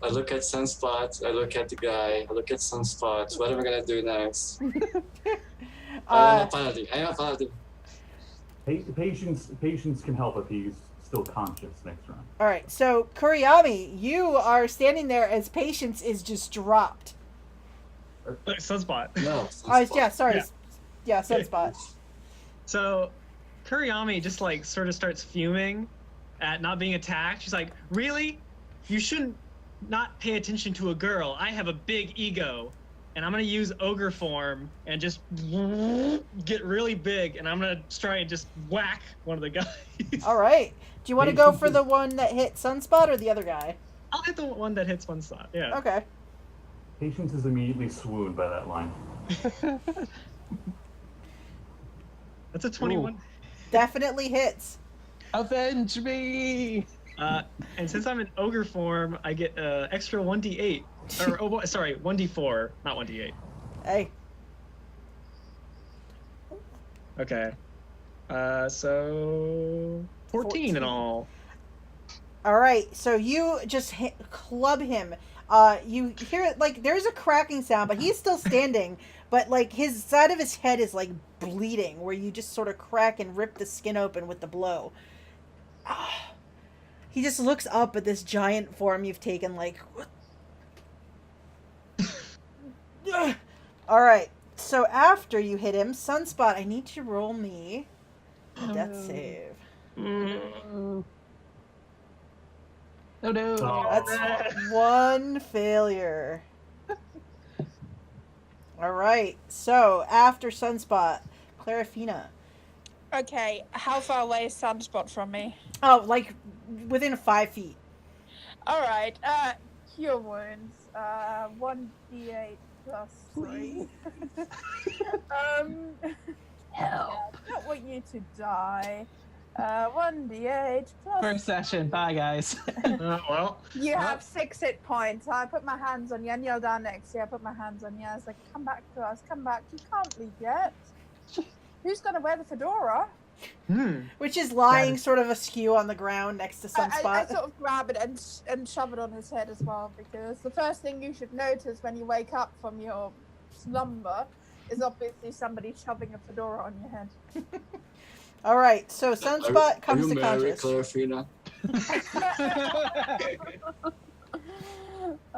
I look at Sunspot, I look at the guy, I look at Sunspot. What am I gonna do next? I'm a paladin. I'm a paladin. Patience can help if he's still conscious next round. all right, so Kurayami, you are standing there as Patience is just dropped. Sunspot. No. Oh, Sunspot. yeah, sorry. Yeah. Yeah, Sunspot. So, Kurayami just like sort of starts fuming at not being attacked. She's like, "Really? You shouldn't not pay attention to a girl. I have a big ego, and I'm gonna use ogre form and just get really big, and I'm gonna try and just whack one of the guys." All right. Do you want to go for the one that hit Sunspot or the other guy? I'll hit the one that hits one slot. Yeah. Okay. Patience is immediately swooned by that line. That's a 21. Definitely hits. Avenge me! And since I'm in ogre form, I get extra 1d8. Or, sorry, 1d4, not 1d8. Hey. Okay. So 14 in all. All right. So you just club him. You hear like there's a cracking sound, but he's still standing. But like his side of his head is like bleeding, where you just sort of crack and rip the skin open with the blow. He just looks up at this giant form you've taken, like, what? All right. So after you hit him, Sunspot, I need you to roll me a death save. Oh no. That's one failure. All right. So after Sunspot, Claraefina. Okay, how far away is Sunspot from me? Oh, like within 5 feet. Alright, cure wounds. 1d8 plus 3. Yeah, I don't want you to die. 1d8 plus... First session. Bye, guys. Well. You have 6 hit points. I put my hands on you and you're down next to you. I put my hands on you. I was like, come back to us, come back. You can't leave yet. Who's going to wear the fedora? Which is lying sort of askew on the ground next to Sunspot. I sort of grab it and shove it on his head as well, because the first thing you should notice when you wake up from your slumber is obviously somebody shoving a fedora on your head. All right, so Sunspot comes to conscious. Claraefina?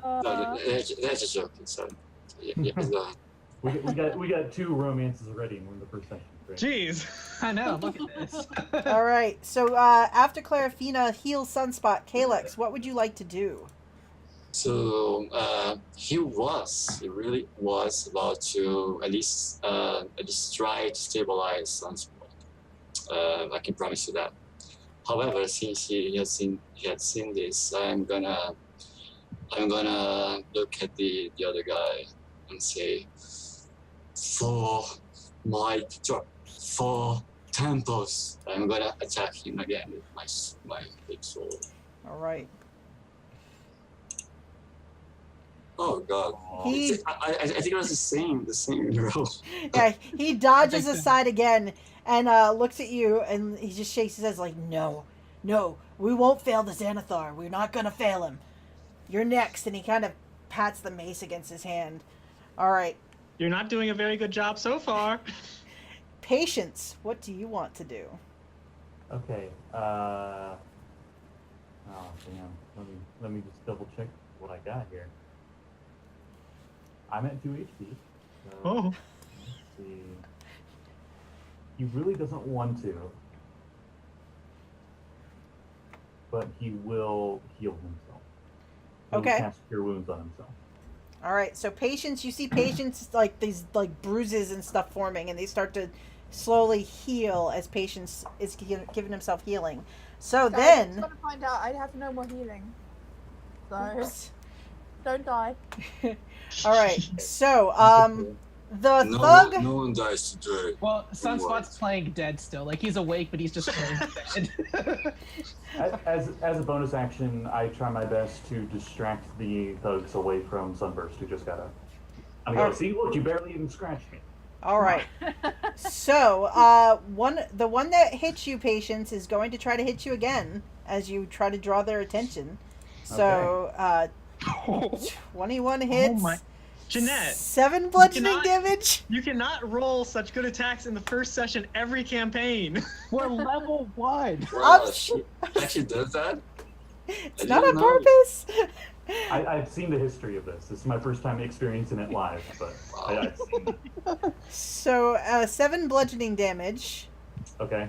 No, that's a joke. So, yeah, go ahead. We got 2 romances already in the first session. Great. Jeez. I know. Look at this. All right, so after Claraefina heals Sunspot, Kalax, what would you like to do? So he really was about to at least try to stabilize Sunspot. I can promise you that. However, since he had seen this, I'm gonna look at the other guy and say, for temples, I'm gonna attack him again with my big sword. All right. Oh God! I think it was the same roll. Yeah, he dodges aside again and looks at you, and he just shakes his head like, no, we won't fail the Xanathar. We're not gonna fail him. You're next, and he kind of pats the mace against his hand. All right. You're not doing a very good job so far. Patience, what do you want to do? Okay. Oh damn. Let me just double check what I got here. I'm at 2 HP. So let's see. He really doesn't want to, but he will heal himself. He'll cast Cure Wounds on himself. All right, so Patience, you see Patience, like, these, like, bruises and stuff forming, and they start to slowly heal as Patience is giving himself healing. So I then... just want to find out, I have no more healing. So, don't die. All right, so, the thug... No one dies today. Well, Sunspot's playing dead still. Like, he's awake, but he's just playing dead. As a bonus action, I try my best to distract the thugs away from Sunburst, who just got up. I'm going, see, look, you barely even scratched me. All right. So, the one that hits you, Patience, is going to try to hit you again as you try to draw their attention. So, 21 hits. Oh my. Jeanette. 7 bludgeoning damage. You cannot roll such good attacks in the first session every campaign. We're level 1. Wow, she actually does that? It's not on purpose. I've seen the history of this. This is my first time experiencing it live, but I've seen it. So, 7 bludgeoning damage. Okay.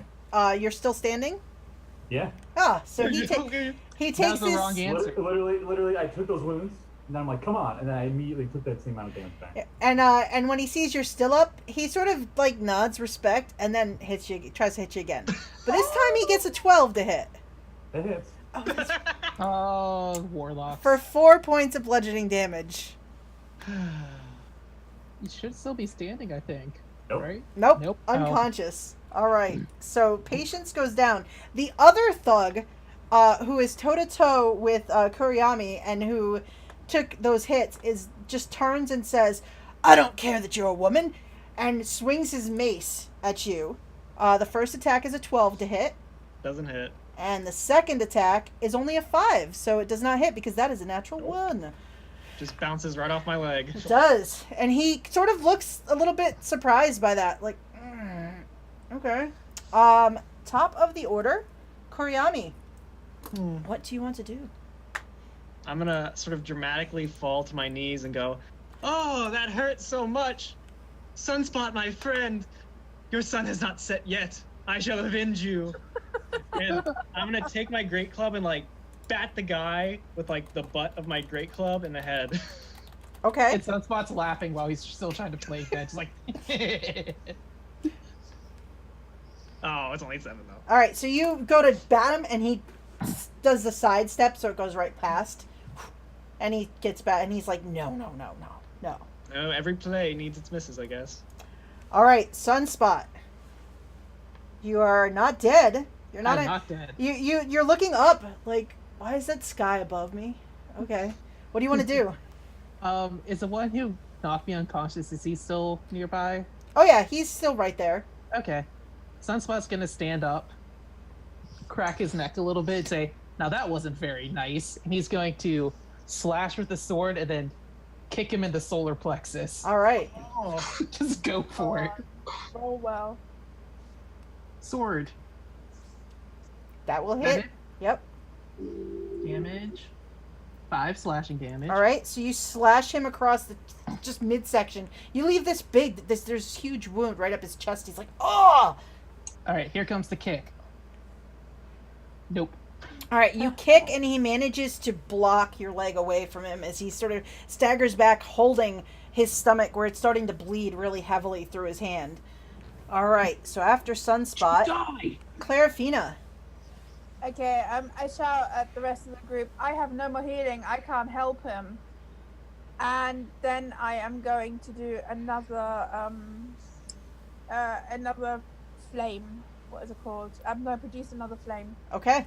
You're still standing? Yeah. So he takes That's the wrong answer. Literally, I took those wounds, and then I'm like, come on, and then I immediately took that same amount of damage back. And when he sees you're still up, he sort of like nods respect and then tries to hit you again. But this time he gets a 12 to hit. It hits. Oh, Warlock. For 4 points of bludgeoning damage. You should still be standing, I think. Nope. Right? Nope. Unconscious. All right. So Patience goes down. The other thug, who is toe-to-toe with Kurayami and who took those hits, just turns and says, I don't care that you're a woman, and swings his mace at you. The first attack is a 12 to hit. Doesn't hit. And the second attack is only a 5, so it does not hit because that is a natural 1. Just bounces right off my leg. It does. And he sort of looks a little bit surprised by that. Like, okay. Top of the order, Kurayami. What do you want to do? I'm gonna sort of dramatically fall to my knees and go, "Oh, that hurts so much! Sunspot, my friend, your sun has not set yet. I shall avenge you." And I'm gonna take my great club and like bat the guy with like the butt of my great club in the head. Okay. And Sunspot's laughing while he's still trying to play dead. It's like, Oh, it's only 7 though. All right, so you go to bat him, and he does the side step, so it goes right past. And he gets back, and he's like, no. Oh, every play needs its misses, I guess. All right, Sunspot. You are not dead. You're not. I'm not dead. You're looking up. Like, why is that sky above me? Okay. What do you want to do? Is the one who knocked me unconscious, is he still nearby? Oh yeah, he's still right there. Okay. Sunspot's gonna stand up, crack his neck a little bit, and say, "Now that wasn't very nice." And he's going to slash with the sword and then kick him in the solar plexus. All right. Oh, Just go for it. Roll well. Sword. That will That hit. Yep. Damage. 5 slashing damage. All right. So you slash him across the just midsection. You leave this big. There's huge wound right up his chest. He's like, oh. All right, here comes the kick. Nope. All right, you kick, and he manages to block your leg away from him as he sort of staggers back, holding his stomach where it's starting to bleed really heavily through his hand. All right, so after Sunspot, Die! Claraefina. Okay, I shout at the rest of the group, I have no more healing, I can't help him. And then I am going to do another flame. What is it called? I'm going to produce another flame. Okay.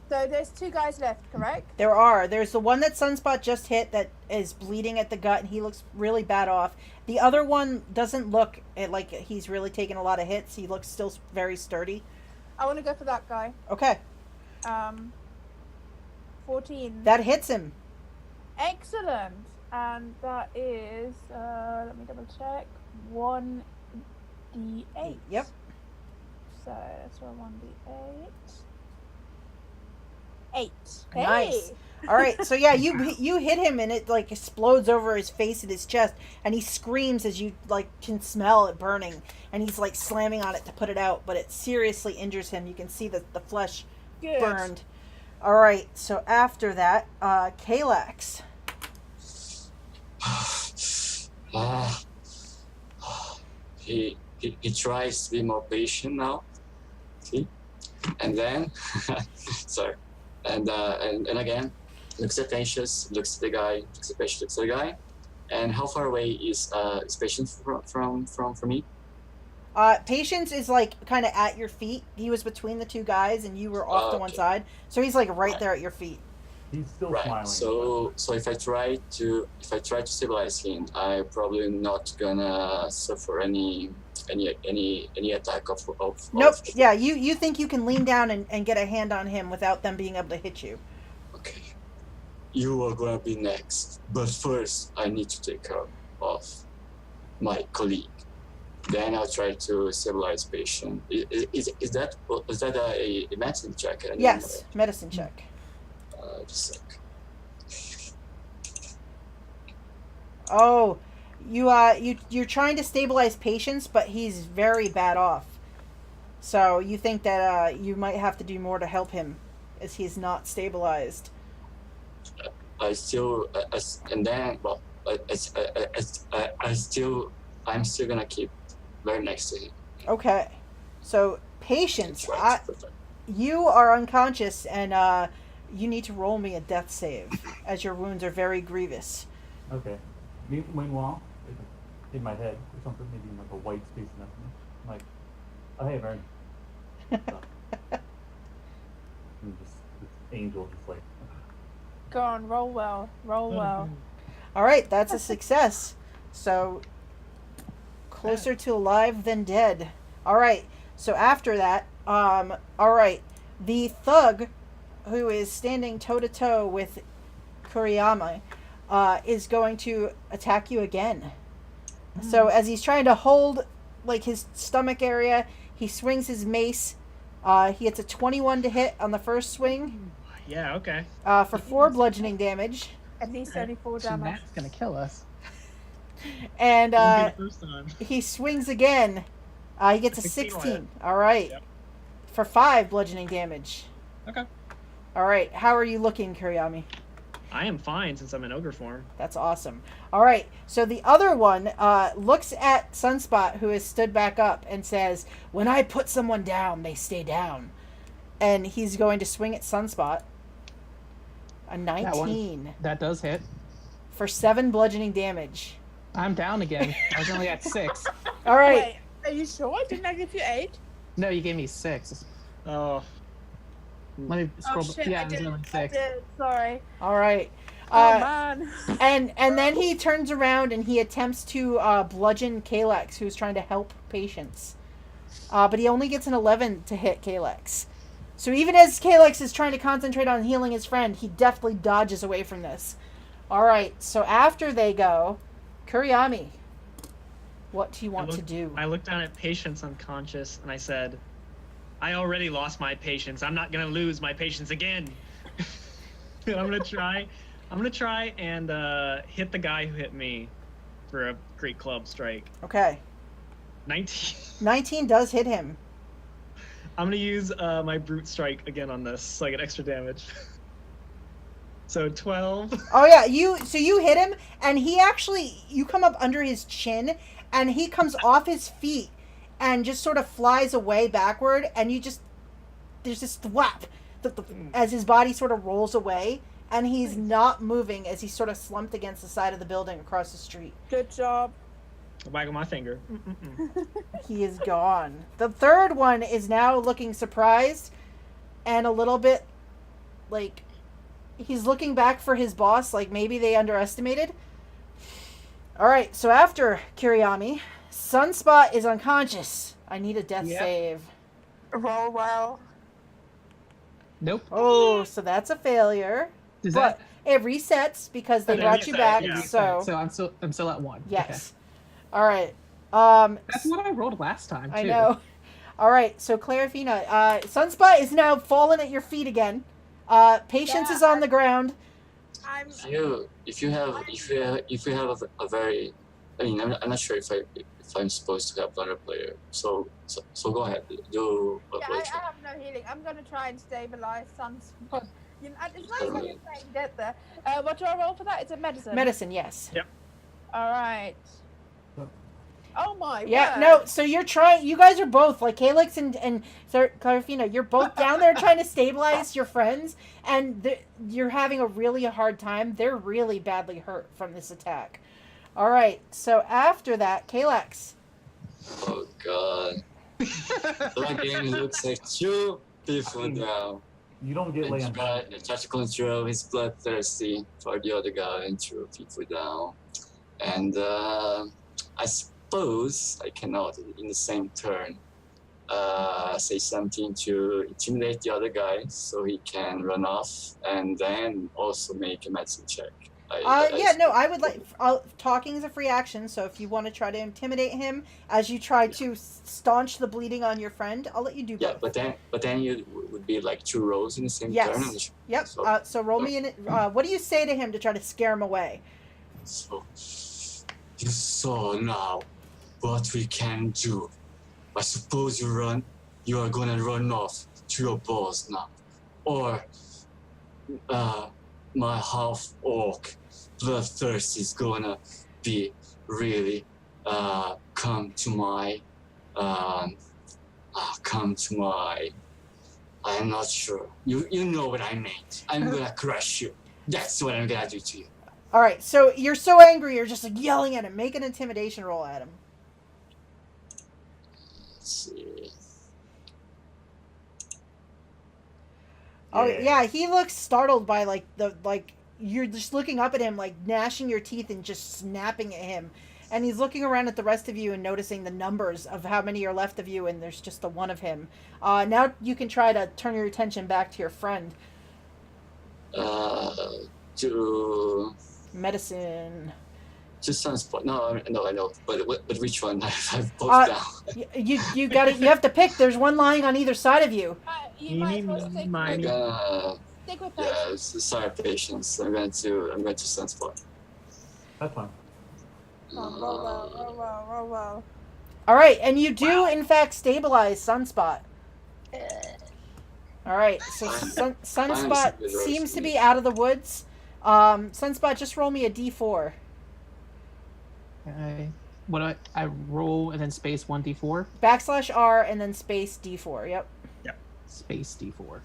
So there's 2 guys left, correct? There are. There's the one that Sunspot just hit that is bleeding at the gut, and he looks really bad off. The other one doesn't look like he's really taken a lot of hits. He looks still very sturdy. I want to go for that guy. Okay. 14. That hits him. Excellent. And that is, let me double check, 1d8. Yep. So let's roll 1d8. 8. Nice. Hey! All right, so yeah, you hit him, and it like explodes over his face and his chest, and he screams as you like can smell it burning, and he's like slamming on it to put it out, but it seriously injures him. You can see the flesh Good. burned. All right, so after that, Kalax. He tries to be more patient now. See? And then sorry. And again, looks at anxious, looks at the guy, looks at patient, looks at the guy. And how far away is patient from me? Patience is like kind of at your feet. He was between the 2 guys, and you were off to one Okay. side, so he's like right there at your feet. He's still Right. smiling. So if I try to stabilize him, I'm probably not gonna suffer any attack of Nope. Yeah, you think you can lean down and get a hand on him without them being able to hit you. Okay. You are gonna be next, but first I need to take care of my colleague. Then I'll try to stabilize patient. Is that a medicine check? Yes, medicine check. Just a sec. Oh, you're trying to stabilize Patience, but he's very bad off. So you think that you might have to do more to help him, as he's not stabilized. I'm still gonna keep very next to him. Okay, so Patience, Try to protect. you are unconscious, and you need to roll me a death save, as your wounds are very grievous. Okay. Meanwhile, in my head, or something, maybe like a white space in that. I'm like, oh hey, Vern. And just this angel, just like. Go on, roll well. Roll well. All right, that's a success. So closer to alive than dead. All right. So after that, all right, the thug who is standing toe to toe with Kurayami is going to attack you again. So as he's trying to hold like his stomach area, he swings his mace. He hits a 21 to hit on the first swing. Yeah, okay. For 4 bludgeoning damage. At least only 4 damage. Jeanette's gonna kill us. And Won't be the first time. he swings again. He gets a 16 16. All right. Yep. For 5 bludgeoning damage. Okay. All right. How are you looking, Kurayami? I am fine since I'm in ogre form. That's awesome. All right. So the other one looks at Sunspot, who has stood back up, and says, "When I put someone down, they stay down." And he's going to swing at Sunspot. A 19 That does hit. for 7 bludgeoning damage. I'm down again. I was only at 6. All right. Wait, are you sure? Didn't I give you 8? No, you gave me 6. Oh. Let me scroll. Oh shit, yeah, I it was did. only I 6. did. Sorry. All right. Oh man. And then he turns around and he attempts to bludgeon Kalax, who's trying to help Patience. But he only gets an 11 to hit Kalax. So even as Kalax is trying to concentrate on healing his friend, he definitely dodges away from this. All right. So after they go, Kurayami, what do you want to do? I looked down at Patience unconscious and I said, I already lost my patience. I'm not gonna lose my patience again. And I'm gonna try and hit the guy who hit me for a great club strike. Okay. 19. 19 does hit him. I'm gonna use my brute strike again on this, so I get extra damage. So 12. Oh yeah, you hit him, and you come up under his chin, and he comes off his feet, and just sort of flies away backward, and there's this thwap, as his body sort of rolls away, and he's not moving as he's sort of slumped against the side of the building across the street. Good job. Waggle my finger. He is gone. The third one is now looking surprised, and a little bit, like, he's looking back for his boss, like maybe they underestimated. Alright, so after Kurayami, Sunspot is unconscious. I need a death save. Roll well. Nope. Oh, so that's a failure. Does But that? it resets because they Okay, brought you reset, back, yeah. so So I'm still at 1. yes. Alright. Okay. That's what I rolled last time too. I know. Alright, so Claraefina, Sunspot is now fallen at your feet again. Patience Yeah, is on the ground. I'm. If you have a very, I mean, I'm not sure if I'm supposed to have another player. So go ahead, do a Yeah, I playthrough. have no healing. I'm gonna try and stabilize Sunspot. You know, it's not even saying dead there. What do I roll for that? It's a medicine. Medicine, yes. All right. Oh my. Yeah, word. no, so you guys are both, like, Kalax and Claraefina, you're both down there trying to stabilize your friends, and you're having a really hard time. They're really badly hurt from this attack. Alright, so after that, Kalax. Oh god. That game looks like 2 people now. You don't get lay on Try to control his bloodthirsty for the other guy and 2 people down. And I suppose I cannot in the same turn say something to intimidate the other guy so he can run off and then also make a medicine check. I would like talking is a free action, so if you want to try to intimidate him as you try to staunch the bleeding on your friend, I'll let you do both. Yeah, but then you would be like 2 rolls in the same turn. Yep. So roll me in. What do you say to him to try to scare him away? So you saw now what we can do. I suppose you are gonna run off to your boss now, or my half-orc bloodthirst is gonna be really come to my I'm not sure. You know what I meant. I'm gonna crush you. That's what I'm gonna do to you. All right. So you're so angry, you're just like yelling at him. Make an intimidation roll at him. Let's see. Oh yeah, he looks startled by you're just looking up at him, like gnashing your teeth and just snapping at him, and he's looking around at the rest of you and noticing the numbers of how many are left of you, and there's just the one of him. Now you can try to turn your attention back to your friend. To Medicine. just Sunspot. No, I know. But which one? I've both down. You got it. You have to pick. There's one lying on either side of you. You might as well take I'm gonna Stick with Yeah, patience. sorry, patience. I'm going to Sunspot. That's fine. Come on, roll well, roll well, roll well. All right, and you do in fact stabilize Sunspot. All right, so Sunspot seems to be out of the woods. Sunspot, just roll me a d4. Okay. What do I roll and then space 1d4? /R and then space d4. Yep. Space d4.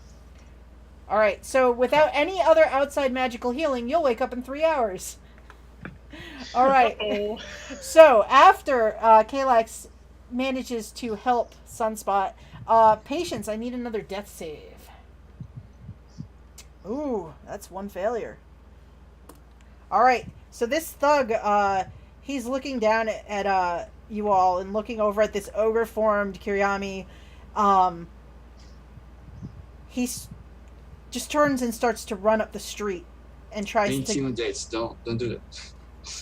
All right, so without any other outside magical healing, you'll wake up in 3 hours. All right. So after Kalax manages to help Sunspot, Patience, I need another death save. Ooh, that's one failure. All right, so this thug, he's looking down at you all and looking over at this ogre-formed Kurayami. He just turns and starts to run up the street and tries Don't do that.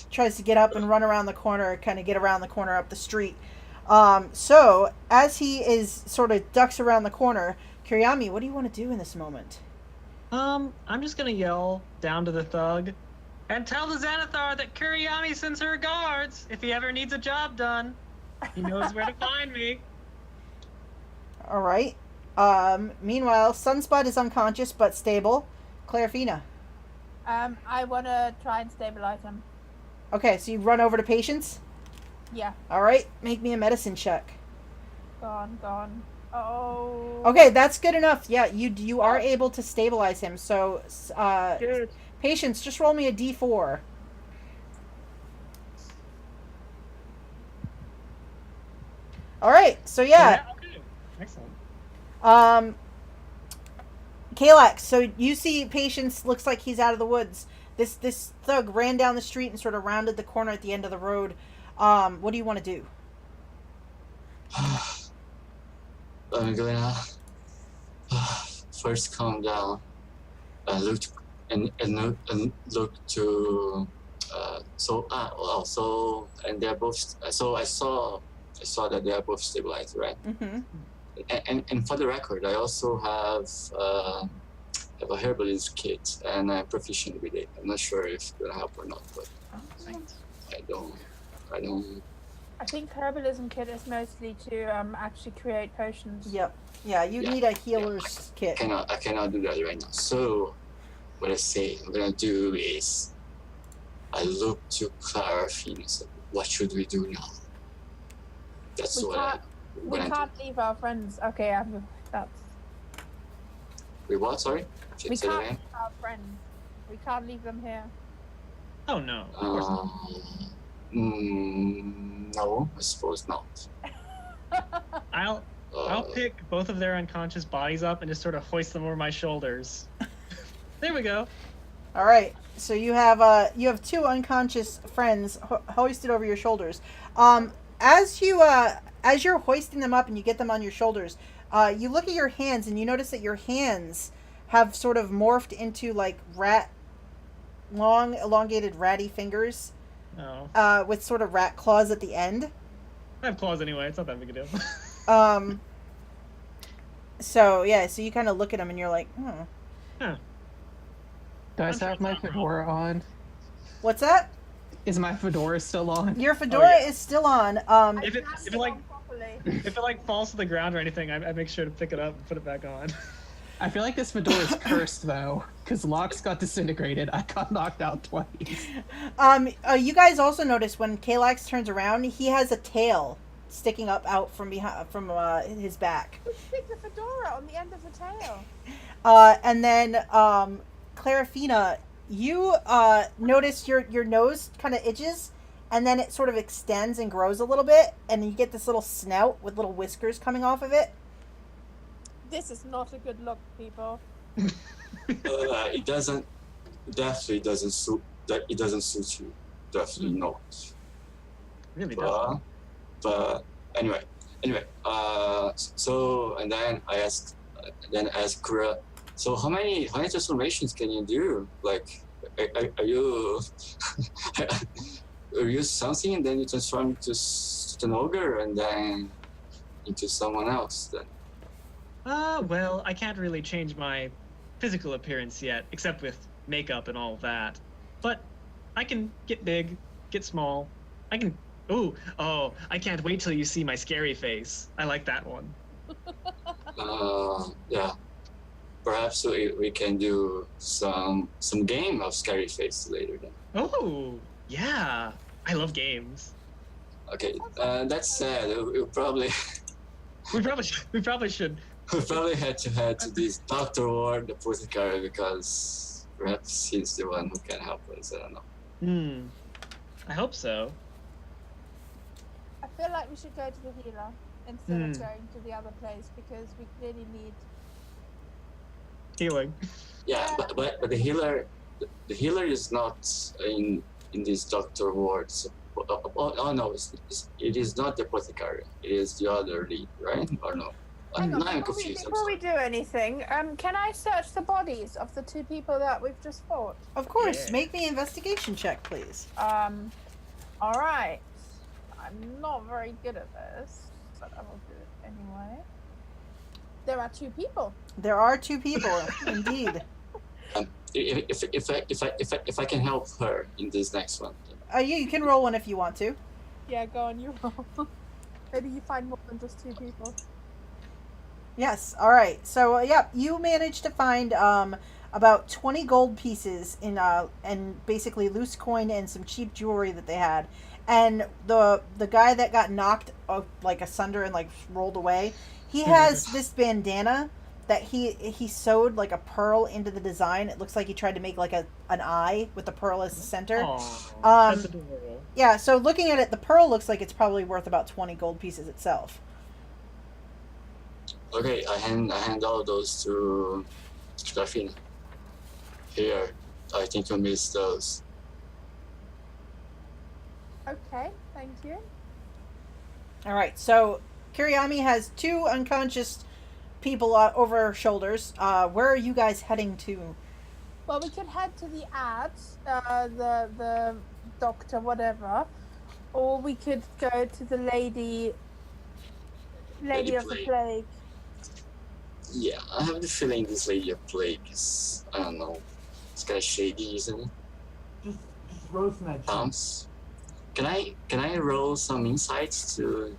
Tries to get up and run around the corner, kind of get around the corner up the street. So as he is sort of ducks around the corner, Kurayami, what do you want to do in this moment? I'm just gonna yell down to the thug and tell the Xanathar that Kurayami sends her regards. If he ever needs a job done, he knows where to find me. All right. Meanwhile, Sunspot is unconscious but stable. Claraefina. I want to try and stabilize him. Okay, so you run over to Patience. Yeah. All right, make me a medicine check. Gone. Oh. Okay, that's good enough. Yeah, you are able to stabilize him. So, Good. Patience, just roll me a d4. All right, so yeah. Okay. Excellent. Kalax, so you see Patience looks like he's out of the woods. This thug ran down the street and sort of rounded the corner at the end of the road. What do you want to do? I'm gonna first calm down and look to and they're both so I saw that they are both stabilized, right? Mm-hmm. And for the record, I also have a herbalist kit and I'm proficient with it. I'm not sure if it's gonna help or not, but I don't. I think herbalism kit is mostly to actually create potions. Yep. Yeah, you need a healer's kit. I cannot do that right now. So what I'm gonna do is I look to Claraefina. So what should we do now? That's We can't leave our friends. Okay, that's. We what? Sorry. We can't leave our friends. We can't leave them here. Oh no, of course not. No, I suppose not. I'll pick both of their unconscious bodies up and just sort of hoist them over my shoulders. There we go. All right. So you have two unconscious friends hoisted over your shoulders. As you're hoisting them up and you get them on your shoulders, you look at your hands and you notice that your hands have sort of morphed into like long elongated ratty fingers. Oh. With sort of rat claws at the end. I have claws anyway. It's not that big a deal. So you kind of look at them and you're like, Huh. Do I still have my fedora on? What's that? Is my fedora still on? Your fedora is still on. If it falls to the ground or anything, I make sure to pick it up and put it back on. I feel like this fedora is cursed though, because Locks got disintegrated. I got knocked out twice. You guys also notice when Kalax turns around, he has a tail sticking up out from his back. Stick the fedora on the end of the tail. And then Claraefina, you notice your nose kind of itches, and then it sort of extends and grows a little bit, and you get this little snout with little whiskers coming off of it. This is not a good look, people. It definitely doesn't suit you. Definitely not. Really does. But anyway. So and then I asked Kura. So how many transformations can you do? Like, are you are you something and then you transform into an ogre and then into someone else then? Well, I can't really change my physical appearance yet, except with makeup and all of that. But I can get big, get small. I can. Oh! I can't wait till you see my scary face. I like that one. Yeah. Perhaps we can do some game of scary face later then. Oh, yeah. I love games. Okay. That said, we probably We probably should. we probably had to head to this Dr. Ward, the Apothecary, because perhaps he's the one who can help us. I don't know. I hope so. I feel like we should go to the healer instead of going to the other place because we clearly need. Healing. Yeah, but the healer is not in this Dr. Ward. So, no, it is not the Apothecary. It is the other lead, right? Or no? Hang on, I'm before confused. we do anything, can I search the bodies of the two people that we've just fought? Of course. Yeah. Make me an investigation check, please. All right. I'm not very good at this, but I will do it anyway. There are two people. There are two people, indeed. If I can help her in this next one. You can roll one if you want to. Yeah, go on, you roll. Maybe you find more than just two people. Yes. All right. So, you managed to find about 20 gold pieces in and basically loose coin and some cheap jewelry that they had. And the guy that got knocked like asunder and like rolled away, he has this bandana that he sewed like a pearl into the design. It looks like he tried to make like an eye with the pearl as the center. Aww, that's adorable. Yeah, so looking at it, the pearl looks like it's probably worth about 20 gold pieces itself. Okay, I hand all those to Claraefina. Here, I think you missed those. Okay, thank you. All right, so Kurayami has two unconscious people over her shoulders. Where are you guys heading to? Well, we could head to the ads, the doctor, whatever, or we could go to the lady of the plague. Yeah, I have the feeling this Lady of Plague is, I don't know, it's kind of shady, isn't it? Just roasting that. Bounce. Can I roll some insights to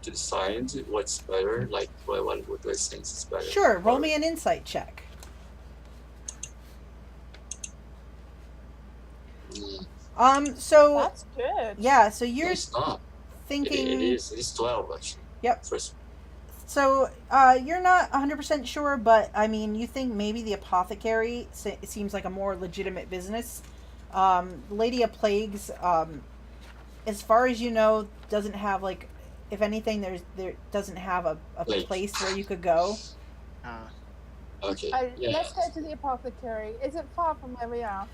decide what's better? Like what do I think is better? Sure, roll me an insight check. So That's good. yeah, so you're It's not. thinking It is 12 actually. Yep. First. So, you're not 100% sure, but, I mean, you think maybe the Apothecary seems like a more legitimate business. Lady of Plagues, as far as you know, doesn't have, like, if anything, there doesn't have a place where you could go. Okay. Let's go to the Apothecary. Is it far from where we are?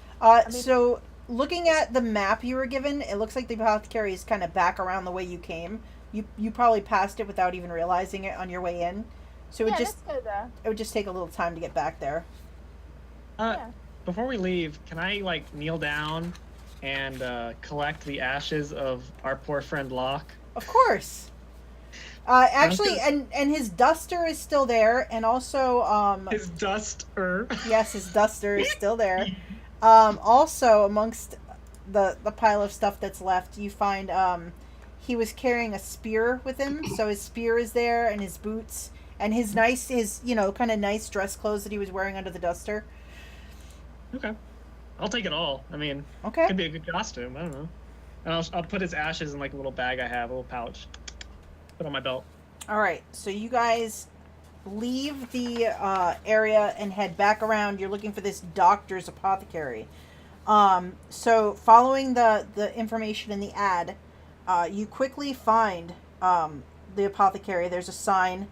So, looking at the map you were given, it looks like the Apothecary is kind of back around the way you came. You probably passed it without even realizing it on your way in. So let's go there. it would just take a little time to get back there. Before we leave, can I like kneel down and collect the ashes of our poor friend Locke? Of course. Actually, and his duster is still there, and also His duster. yes, his duster is still there. Also, amongst the pile of stuff that's left, you find he was carrying a spear with him, so his spear is there, and his boots, and his kind of nice dress clothes that he was wearing under the duster. Okay, I'll take it all. I mean, Okay. could be a good costume. I don't know. And I'll put his ashes in like a little bag I have, a little pouch. Put on my belt. All right, so you guys leave the area and head back around. You're looking for this doctor's apothecary. So following the information in the ad, you quickly find the apothecary. There's a sign.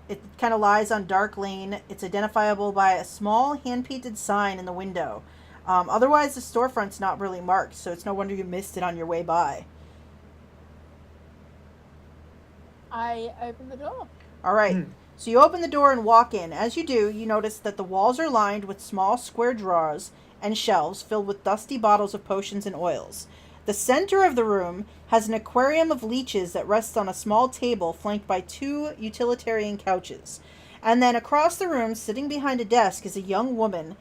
It kind of lies on Dark Lane. It's identifiable by a small hand-painted sign in the window. Otherwise, the storefront's not really marked, so it's no wonder you missed it on your way by. I open the door. All right. So you open the door and walk in. As you do, you notice that the walls are lined with small square drawers and shelves filled with dusty bottles of potions and oils. The center of the room has an aquarium of leeches that rests on a small table flanked by two utilitarian couches. And then across the room, sitting behind a desk, is a young woman.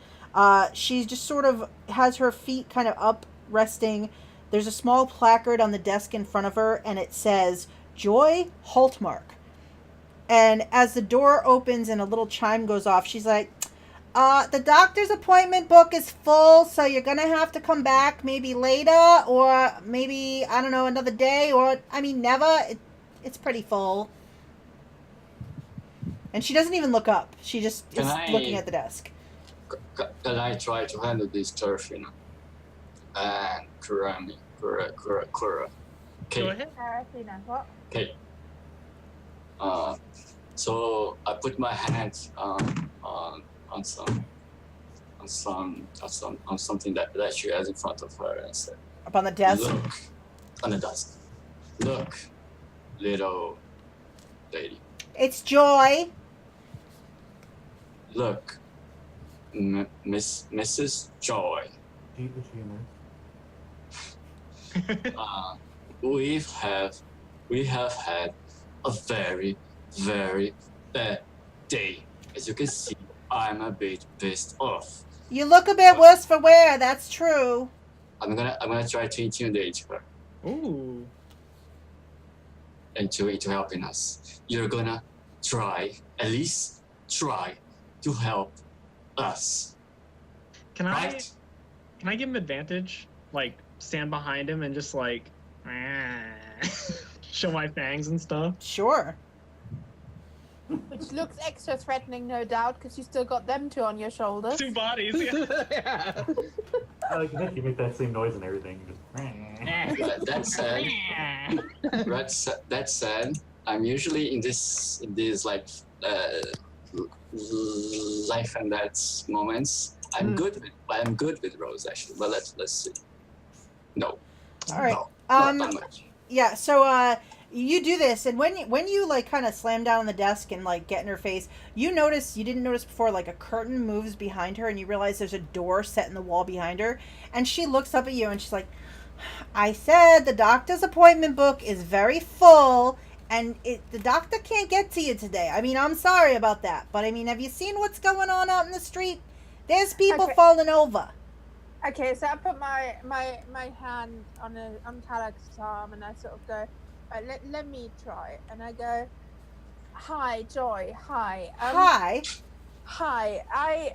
She just sort of has her feet kind of up, resting. There's a small placard on the desk in front of her, and it says, Joy Haltmark. And as the door opens and a little chime goes off, she's like, the doctor's appointment book is full, so you're going to have to come back maybe later, or maybe, I don't know, another day, or, I mean, never. It's pretty full. And she doesn't even look up. She just is looking at the desk. Can I try to handle this Claraefina? And Kurayami. Kura. Okay. Go ahead. Claraefina, what? Okay. So I put my hands on something that she has in front of her and said, Up on the desk? Look, on the desk. Look, little lady. It's Joy. Look, Mrs. Joy. We have had a very, very bad day. As you can see, I'm a bit pissed off. You look a bit worse for wear, that's true. I'm gonna try to intimidate her Ooh. into helping us. You're gonna at least try to help us. Can I Right? give him advantage? Like stand behind him and just like show my fangs and stuff. Sure. Which looks extra threatening, no doubt, because you still got them two on your shoulders. 2 bodies. Yeah. Yeah. I like you make that same noise and everything. That said, I'm usually in this like life and death moments. I'm good with Rose actually, but let's see. No. All right. No, not much. Yeah, so you do this, and when you like kind of slam down on the desk and like get in her face, you didn't notice before, like a curtain moves behind her, and you realize there's a door set in the wall behind her, and she looks up at you and she's like, I said the doctor's appointment book is very full, and the doctor can't get to you today. I mean, I'm sorry about that, but I mean, have you seen what's going on out in the street? There's people falling over. Okay, so I put my hand on Kalax's arm and I sort of go, right, let me try. And I go, hi, Joy, hi. Hi. Hi, I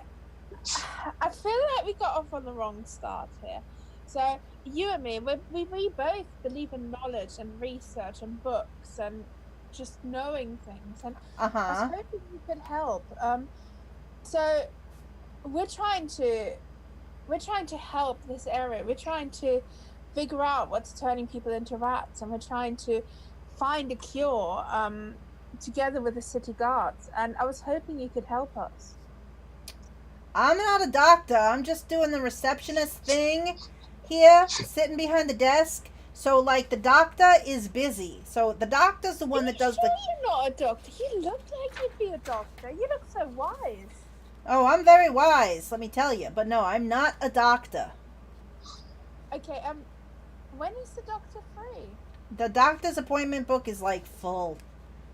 feel like we got off on the wrong start here. So you and me, we both believe in knowledge and research and books and just knowing things. And I was hoping you could help. So we're trying to help this area. We're trying to figure out what's turning people into rats, and we're trying to find a cure together with the city guards. And I was hoping you could help us. I'm not a doctor. I'm just doing the receptionist thing here, sitting behind the desk. So, like, the doctor is busy. So the doctor's the one that does the... You're not a doctor. You look like you'd be a doctor. You look so wise. Oh, I'm very wise, let me tell you. But no, I'm not a doctor. Okay, when is the doctor free? The doctor's appointment book is like full.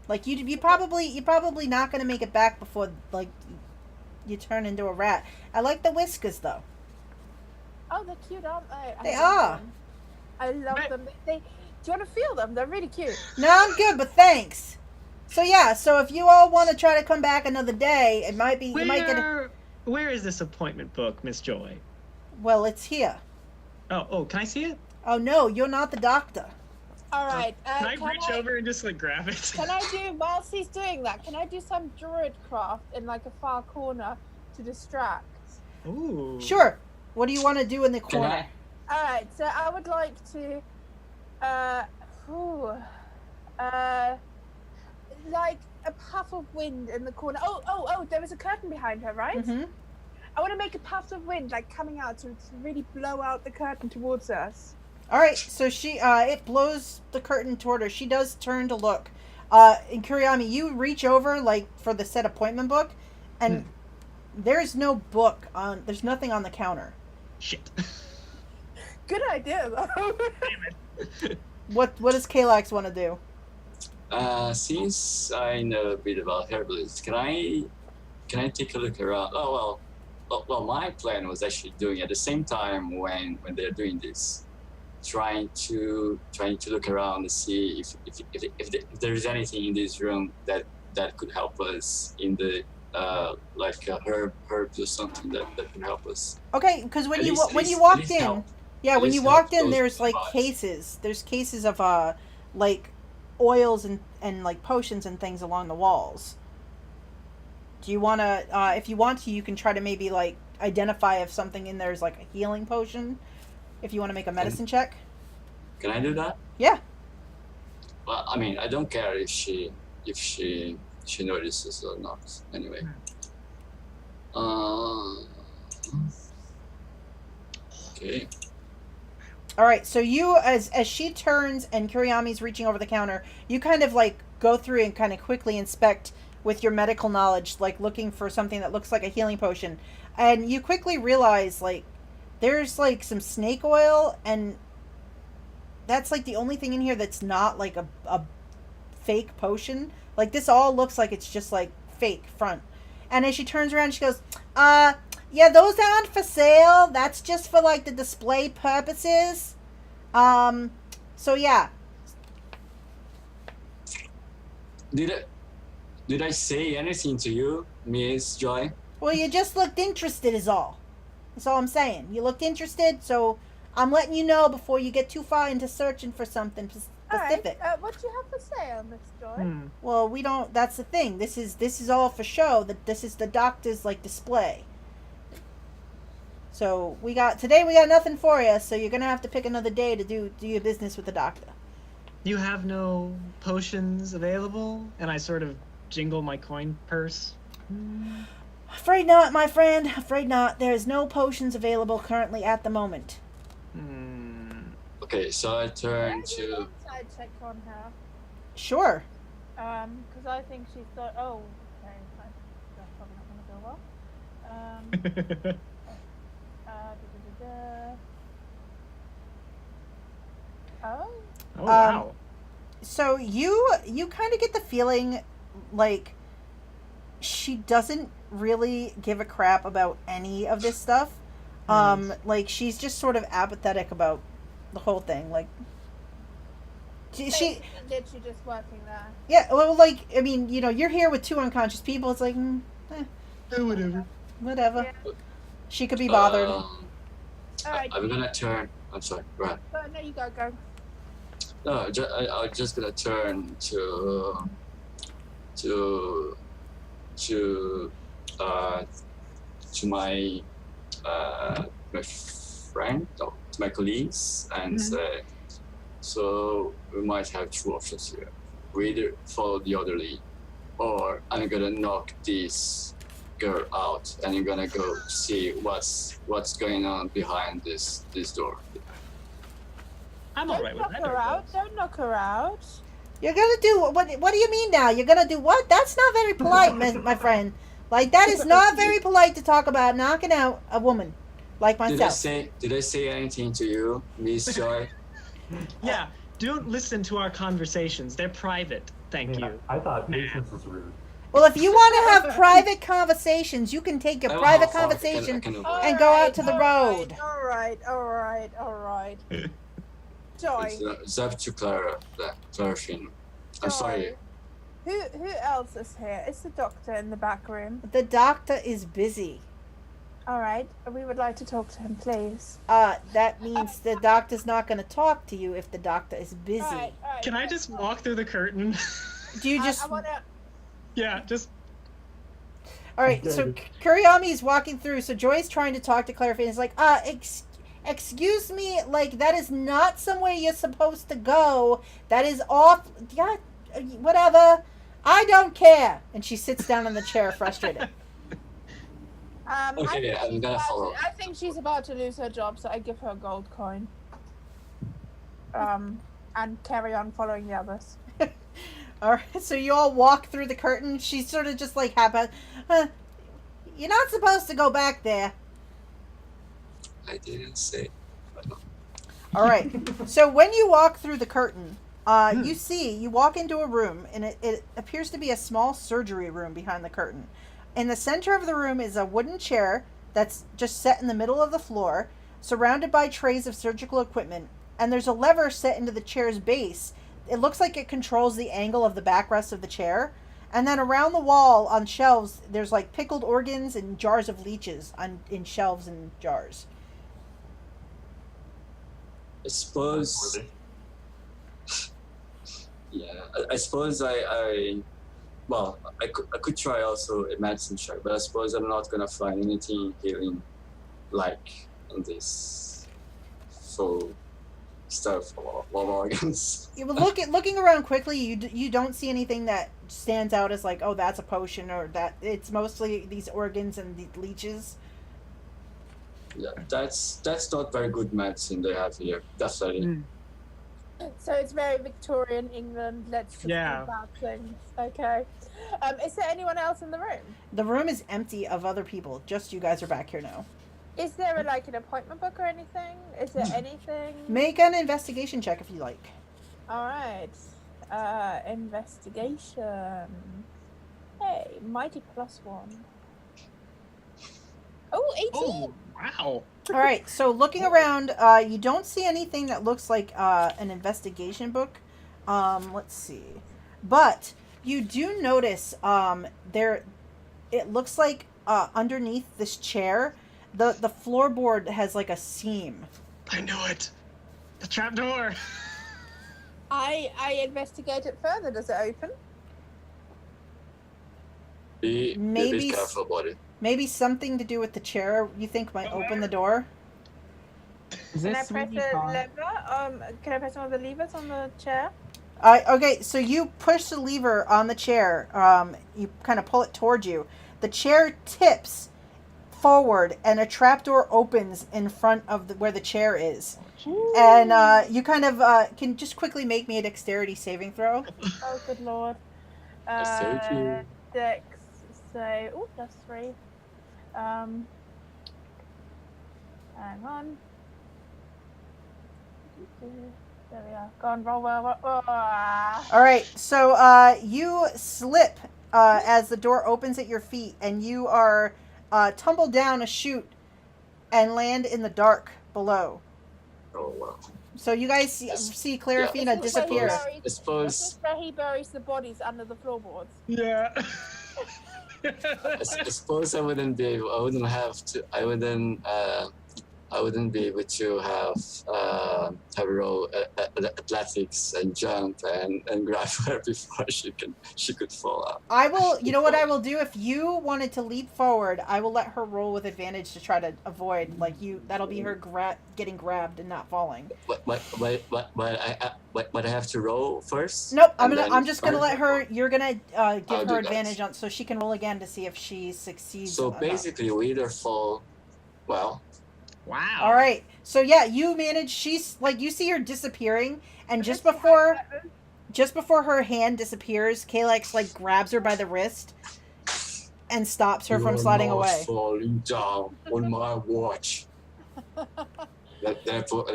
Like you're probably not gonna make it back before like you turn into a rat. I like the whiskers though. Oh, they're cute, aren't they? They are. I love them. Do you want to feel them? They're really cute. No, I'm good, but thanks. So yeah, so if you all want to try to come back another day, it might be you might get a... Where is this appointment book, Miss Joy? Well, it's here. Oh, can I see it? Oh no, you're not the doctor. All right. Can I reach over and just like grab it? Can I do, whilst he's doing that, can I do some druid craft in like a far corner to distract? Ooh. Sure. What do you want to do in the corner? All right. So I would like to, like a puff of wind in the corner. Oh, there was a curtain behind her, right? Mm-hmm. I want to make a puff of wind like coming out to really blow out the curtain towards us. All right, so she it blows the curtain toward her. She does turn to look. And Kurayami, you reach over like for the set appointment book, and there's no book on. There's nothing on the counter. Shit. Good idea, though. Damn it. What does Kalax want to do? Since I know a bit about herbalists, can I take a look around? Well, my plan was actually doing at the same time when they're doing this, trying to look around to see if there is anything in this room that could help us in the like herbs or something that could help us. Okay, because when At you least- when at you least- walked at least in, help. yeah, At when you least walked help in, those there's like spots. cases. There's cases of like oils and like potions and things along the walls. Do you want to? If you want to, you can try to maybe like identify if something in there is like a healing potion. If you want to make a medicine check. Can I do that? Yeah. Well, I mean, I don't care if she notices or not. Anyway. Okay. All right. So you, as she turns and Kurayami's reaching over the counter, you kind of like go through and kind of quickly inspect with your medical knowledge, like looking for something that looks like a healing potion, and you quickly realize like there's like some snake oil, and that's like the only thing in here that's not like a fake potion. Like this all looks like it's just like fake front. And as she turns around, she goes, yeah, those aren't for sale. That's just for like the display purposes. So yeah. Did I say anything to you, Miss Joy? Well, you just looked interested is all. That's all I'm saying. You looked interested, so I'm letting you know before you get too far into searching for something specific. Alright, what do you have for sale, Miss Joy? Well, we don't. That's the thing. This is all for show. That this is the doctor's like display. So today we got nothing for you. So you're gonna have to pick another day to do your business with the doctor. You have no potions available? And I sort of jingle my coin purse. Afraid not, my friend. Afraid not. There is no potions available currently at the moment. Okay, so I turn Can I do to. an inside check on her? Sure. Because I think she's got. Oh, okay. That's probably not going to go well. Oh. Oh, wow. So you kind of get the feeling like she doesn't really give a crap about any of this stuff. Like she's just sort of apathetic about the whole thing. Like she Literally just working there. yeah, well, like I mean, you know, you're here with two unconscious people. It's like whatever. Yeah. She could be bothered. Alright. I'm gonna turn. I'm sorry. Right. No, you go. No, I'm just gonna turn to my my friend, to my colleagues, and say, so we might have two options here. We either follow the other lead, or I'm gonna knock this girl out, and I'm gonna go see what's going on behind this door. I'm Don't alright with knock that. her out. Don't knock her out. You're gonna do what? What do you mean now? You're gonna do what? That's not very polite, my friend. Like that is not very polite to talk about knocking out a woman like myself. Did I say anything to you, Miss Joy? Yeah, don't listen to our conversations. They're private. Thank you. I thought patience was rude. Well, if you want to have private conversations, you can take your I private will follow- conversation I can avoid. and go out to the road. Alright. Joy. It's up to Claraefina. I'm sorry. Who else is here? Is the doctor in the back room? The doctor is busy. Alright, we would like to talk to him, please. That means the doctor's not going to talk to you if the doctor is busy. Alright, Can I just walk through the curtain? Do you just? I wanna... Yeah, just. All right. So Kurayami is walking through. So Joy's trying to talk to Claraefina. It's like, excuse me, like that is not somewhere you're supposed to go. That is off. Yeah, whatever. I don't care. And she sits down in the chair, frustrated. Okay, I'm gonna follow. I think she's about to lose her job, so I give her a gold coin. And carry on following the others. All right. So you all walk through the curtain. She's sort of just like happy. You're not supposed to go back there. I didn't say. All right. So when you walk through the curtain, You walk into a room, and it appears to be a small surgery room behind the curtain. In the center of the room is a wooden chair that's just set in the middle of the floor, surrounded by trays of surgical equipment, and there's a lever set into the chair's base. It looks like it controls the angle of the backrest of the chair. And then around the wall on shelves, there's like pickled organs and jars of leeches in shelves and jars. I suppose. Yeah, I suppose I could try also a medicine check, but I suppose I'm not gonna find anything healing like in this full stuff of organs. Yeah, but looking around quickly, you don't see anything that stands out as like, oh, that's a potion, or that it's mostly these organs and the leeches. Yeah, that's not very good medicine they have here. Definitely. So it's very Victorian England. Let's just do bad things. Okay. Is there anyone else in the room? The room is empty of other people. Just you guys are back here now. Is there an appointment book or anything? Is there anything? Make an investigation check if you like. All right. Investigation. Hey, mighty +1. Oh, 18. Oh, wow. All right. So looking around, you don't see anything that looks like an investigation book. Let's see. But you do notice there. It looks like underneath this chair, the floorboard has like a seam. I knew it. The trapdoor. I investigate it further. Does it open? Be careful about it. Maybe something to do with the chair you think might open the door? Can I press a lever? Can I press one of the levers on the chair? Okay, so you push the lever on the chair. You kind of pull it towards you. The chair tips forward, and a trapdoor opens in front of where the chair is. Ooh. And you kind of can just quickly make me a dexterity saving throw. Oh, good lord. Dexterity. Dex, say, that's 3. Hang on. There we are. Go on, roll well. All right, so you slip as the door opens at your feet, and you are tumbled down a chute and land in the dark below. Oh wow. So you guys see Claraefina disappear. I suppose. This is where he buries the bodies under the floorboards. Yeah. I suppose I wouldn't be able. I wouldn't be able to have roll athletics and jump and grab her before she could fall out. I will. You know what I will do? If you wanted to leap forward, I will let her roll with advantage to try to avoid that'll be her getting grabbed and not falling. But I have to roll first. Nope. I'm just gonna let her. You're gonna give her advantage on so she can roll again to see if she succeeds. So basically, we either fall. Well. Wow. All right. So yeah, you manage. She's you see her disappearing, and just before her hand disappears, Kalax grabs her by the wrist and stops her from sliding away. Falling down on my watch. That pull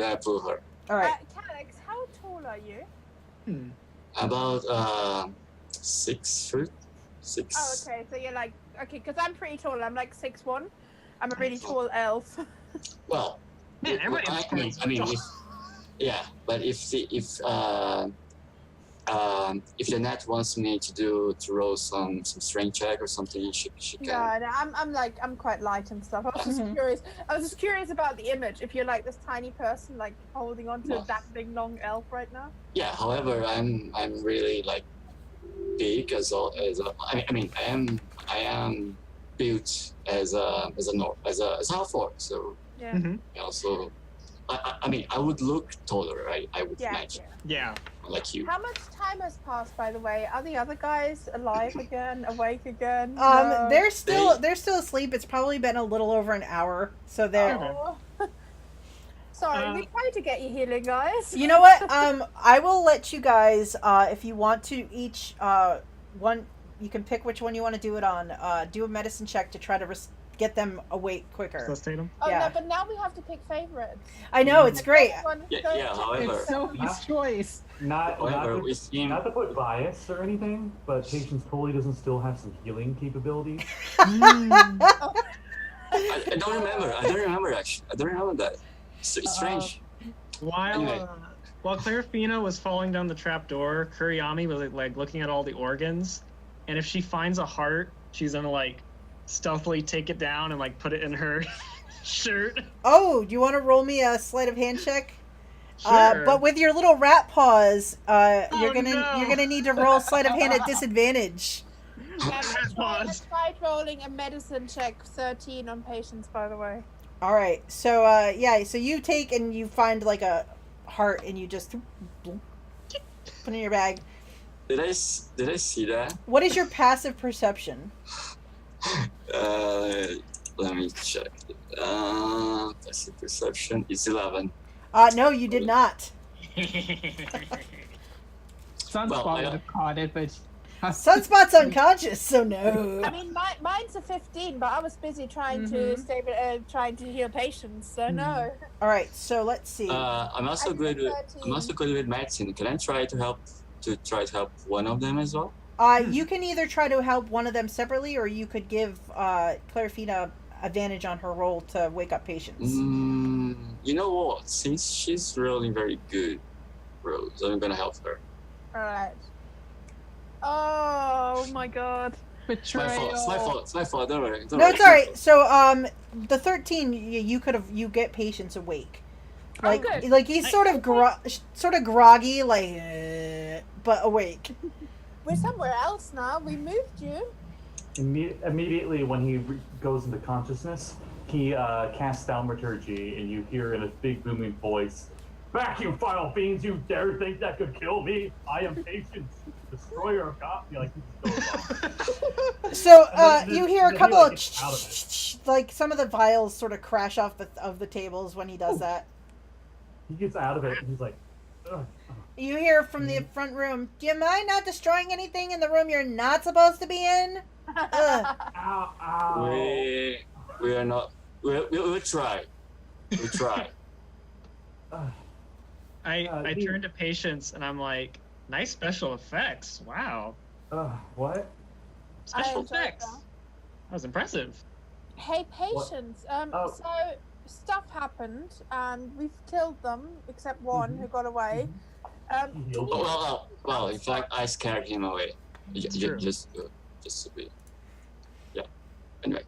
her. All right. Kalax, how tall are you? About 6 foot. 6. Oh, okay. So you're because I'm pretty tall. I'm 6'1". I'm a really tall elf. Well, man, I mean, but if Jeanette wants me to roll some strength check or something, she can. No, I'm quite light and stuff. I was just curious. I was just curious about the image. If you're this tiny person holding on to that big long elf right now. Yeah. However, I'm really big I am built as a Half-Orc, so yeah. Mm-hmm. Also, I would look taller, right? I would imagine. Yeah. Like you. How much time has passed, by the way? Are the other guys alive again? Awake again? No. They're still asleep. It's probably been a little over an hour, so they're. Oh. Sorry, we tried to get you healing, guys. You know what? I will let you guys, if you want to, each one. You can pick which one you want to do it on. Do a medicine check to try to get them awake quicker. Resuscitate him. Oh Yeah. no, but now we have to pick favorites. I know, it's great. However, It's Sophie's choice. however, we seem Not to put bias or anything, but Patience totally doesn't still have some healing capabilities. I don't remember. Actually. I don't remember that. It's strange. Anyway. While Claraefina was falling down the trapdoor, Kurayami was like looking at all the organs, and if she finds a heart, she's gonna like stealthily take it down and like put it in her shirt. Oh, do you want to roll me a sleight of hand check? Sure. But with your little rat paws, Oh, you're gonna need to roll sleight of hand at disadvantage. I tried rolling a medicine check 13 on patience, by the way. All right, so so you take and you find like a heart and you just put it in your bag. Did I see that? What is your passive perception? Let me check. Passive perception is 11. No, you did not. Sunspot would have caught it, but Sunspot's unconscious, so no. I mean, mine's a 15, but I was busy trying to trying to heal patients, so no. All right, so let's see. I'm also good with medicine. Can I try to help one of them as well? You can either try to help one of them separately, or you could give Claraefina advantage on her roll to wake up patients. You know what? Since she's rolling very good rolls, I'm gonna help her. Alright. Oh my god. betrayal. It's my fault. Don't worry. No, it's all right. So, the 13, you get patients awake. Like, good. like he's sort of groggy, like, but awake. We're somewhere else now. We moved you. Immediately when he goes into consciousness, he casts thaumaturgy, and you hear in a big booming voice, "Back, you foul fiends! You dare think that could kill me? I am Patience, destroyer of God." Like, So then you hear a he, couple like, of gets out of like some of the vials sort of crash off the tables when he does that. He gets out of it, and he's like, "Ugh." You hear from the front room, "Do you mind not destroying anything in the room you're not supposed to be in?" Ugh. Ow, ow. We are not. We'll try. We'll try. I turn to Patience and I'm like, nice special effects. Wow. What? Special enjoyed effects. that. That was impressive. Hey, patience. Oh. So stuff happened, and we've killed them except one who got away. Can Healed you- them. Well. In fact, I scared him away. True. Just to be. Yeah. Anyway,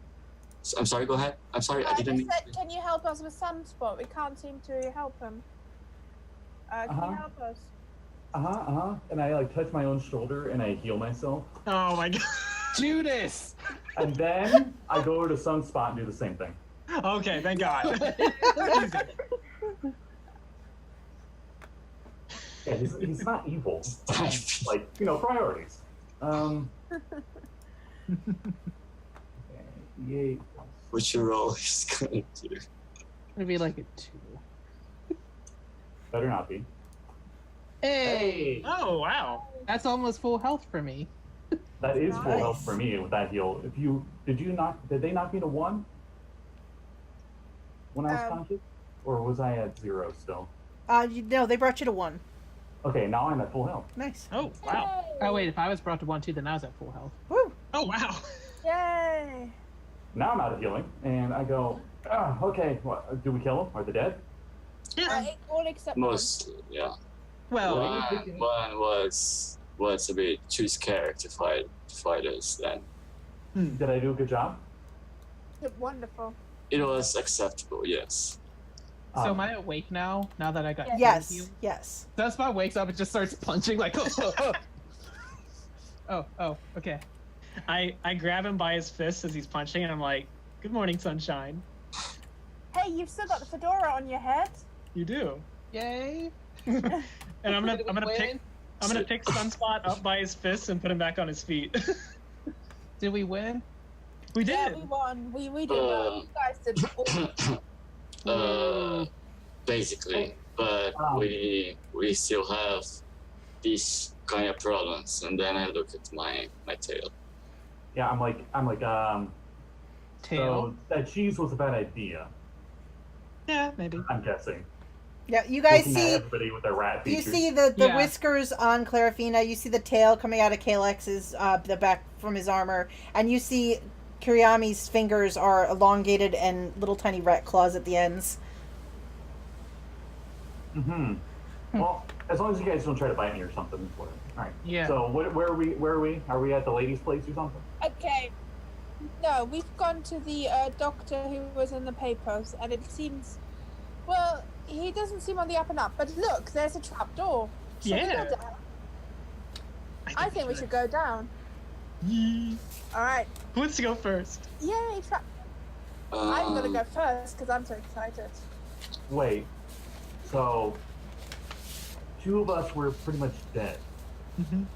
so, I'm sorry. Go ahead. I'm sorry. I I didn't just mean. said, can you help us with Sunspot? We can't seem to help him. Can you help us? And I like touch my own shoulder and I heal myself. Oh my god. Judas! And then I go over to Sunspot and do the same thing. Okay, thank God. Yeah, he's not evil. Like, priorities. Yay. Which your role is going to do. It'd be like a 2. Better not be. Hey! Oh wow. That's almost full health for me. That is full Nice. health for me with that heal. Did they knock me to 1? When I was conscious? Or was I at 0 still? No, they brought you to 1. Okay, now I'm at full health. Nice. Oh wow. Oh wait, if I was brought to 1 too, then I was at full health. Woo. Oh wow. Yay! Now I'm out of healing, and I go, okay, what, do we kill them? Are they dead? All except Most, yeah. Well, One was a bit too scared to fight us. Then Did I do a good job? one. Wonderful. it was acceptable. Yes. So am I awake now? Now that I got Yes. healed? Yes. Sunspot wakes up and just starts punching like, oh, okay. I grab him by his fist as he's punching, and I'm like, "Good morning, sunshine." Hey, you've still got the fedora on your head. You do. Yay! And I'm Did we gonna win? pick Sunspot up by his fists and put him back on his feet. Did we win? We Yeah, did. we won. We did well. You guys did. Basically, but we still have these kind of problems. And then I look at my tail. Yeah, I'm like, tail. So that cheese was a bad idea. Yeah, maybe. I'm guessing. Yeah, you guys Looking at see. everybody with their rat You features. see the Yeah. whiskers on Claraefina. You see the tail coming out of Kalax's the back from his armor, and you see Kurayami's fingers are elongated and little tiny rat claws at the ends. Mm-hmm. Well, as long as you guys don't try to bite me or something, it's whatever. All right. Yeah. So where are we? Where are we? Are we at the ladies' place or something? Okay. No, we've gone to the doctor who was in the papers, and it seems, well, he doesn't seem on the up and up. But look, there's a trap door. Shall we Yeah. go down? I think we should go down. Yee. All right. Who wants to go first? Yay, trap. I'm gonna go first because I'm so excited. Wait. So, two of us were pretty much dead, and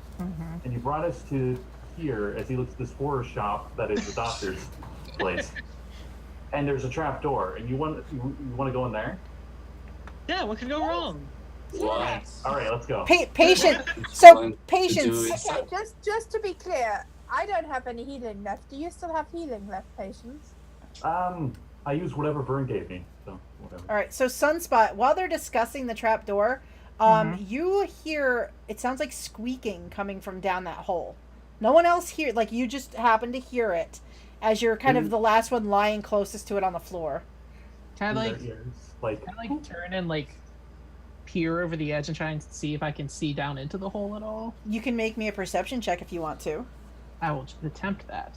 you brought us to here as he looks at this horror shop that is the doctor's place, and there's a trap door, and you want to go in there? Yeah, what could go wrong? What? All right, let's go. Patient. Going So to patience. do it. Okay, just to be clear, I don't have any healing left. Do you still have healing left, Patience? I used whatever Vern gave me, so whatever. All right. So Sunspot, while they're discussing the trap door, you hear it sounds like squeaking coming from down that hole. No one else hear. Like you just happen to hear it, as you're kind of the last one lying closest to it on the floor. Can I In like their ears, like turn and like peer over the edge and try and see if I can see down into the hole at all? You can make me a perception check if you want to. I will attempt that.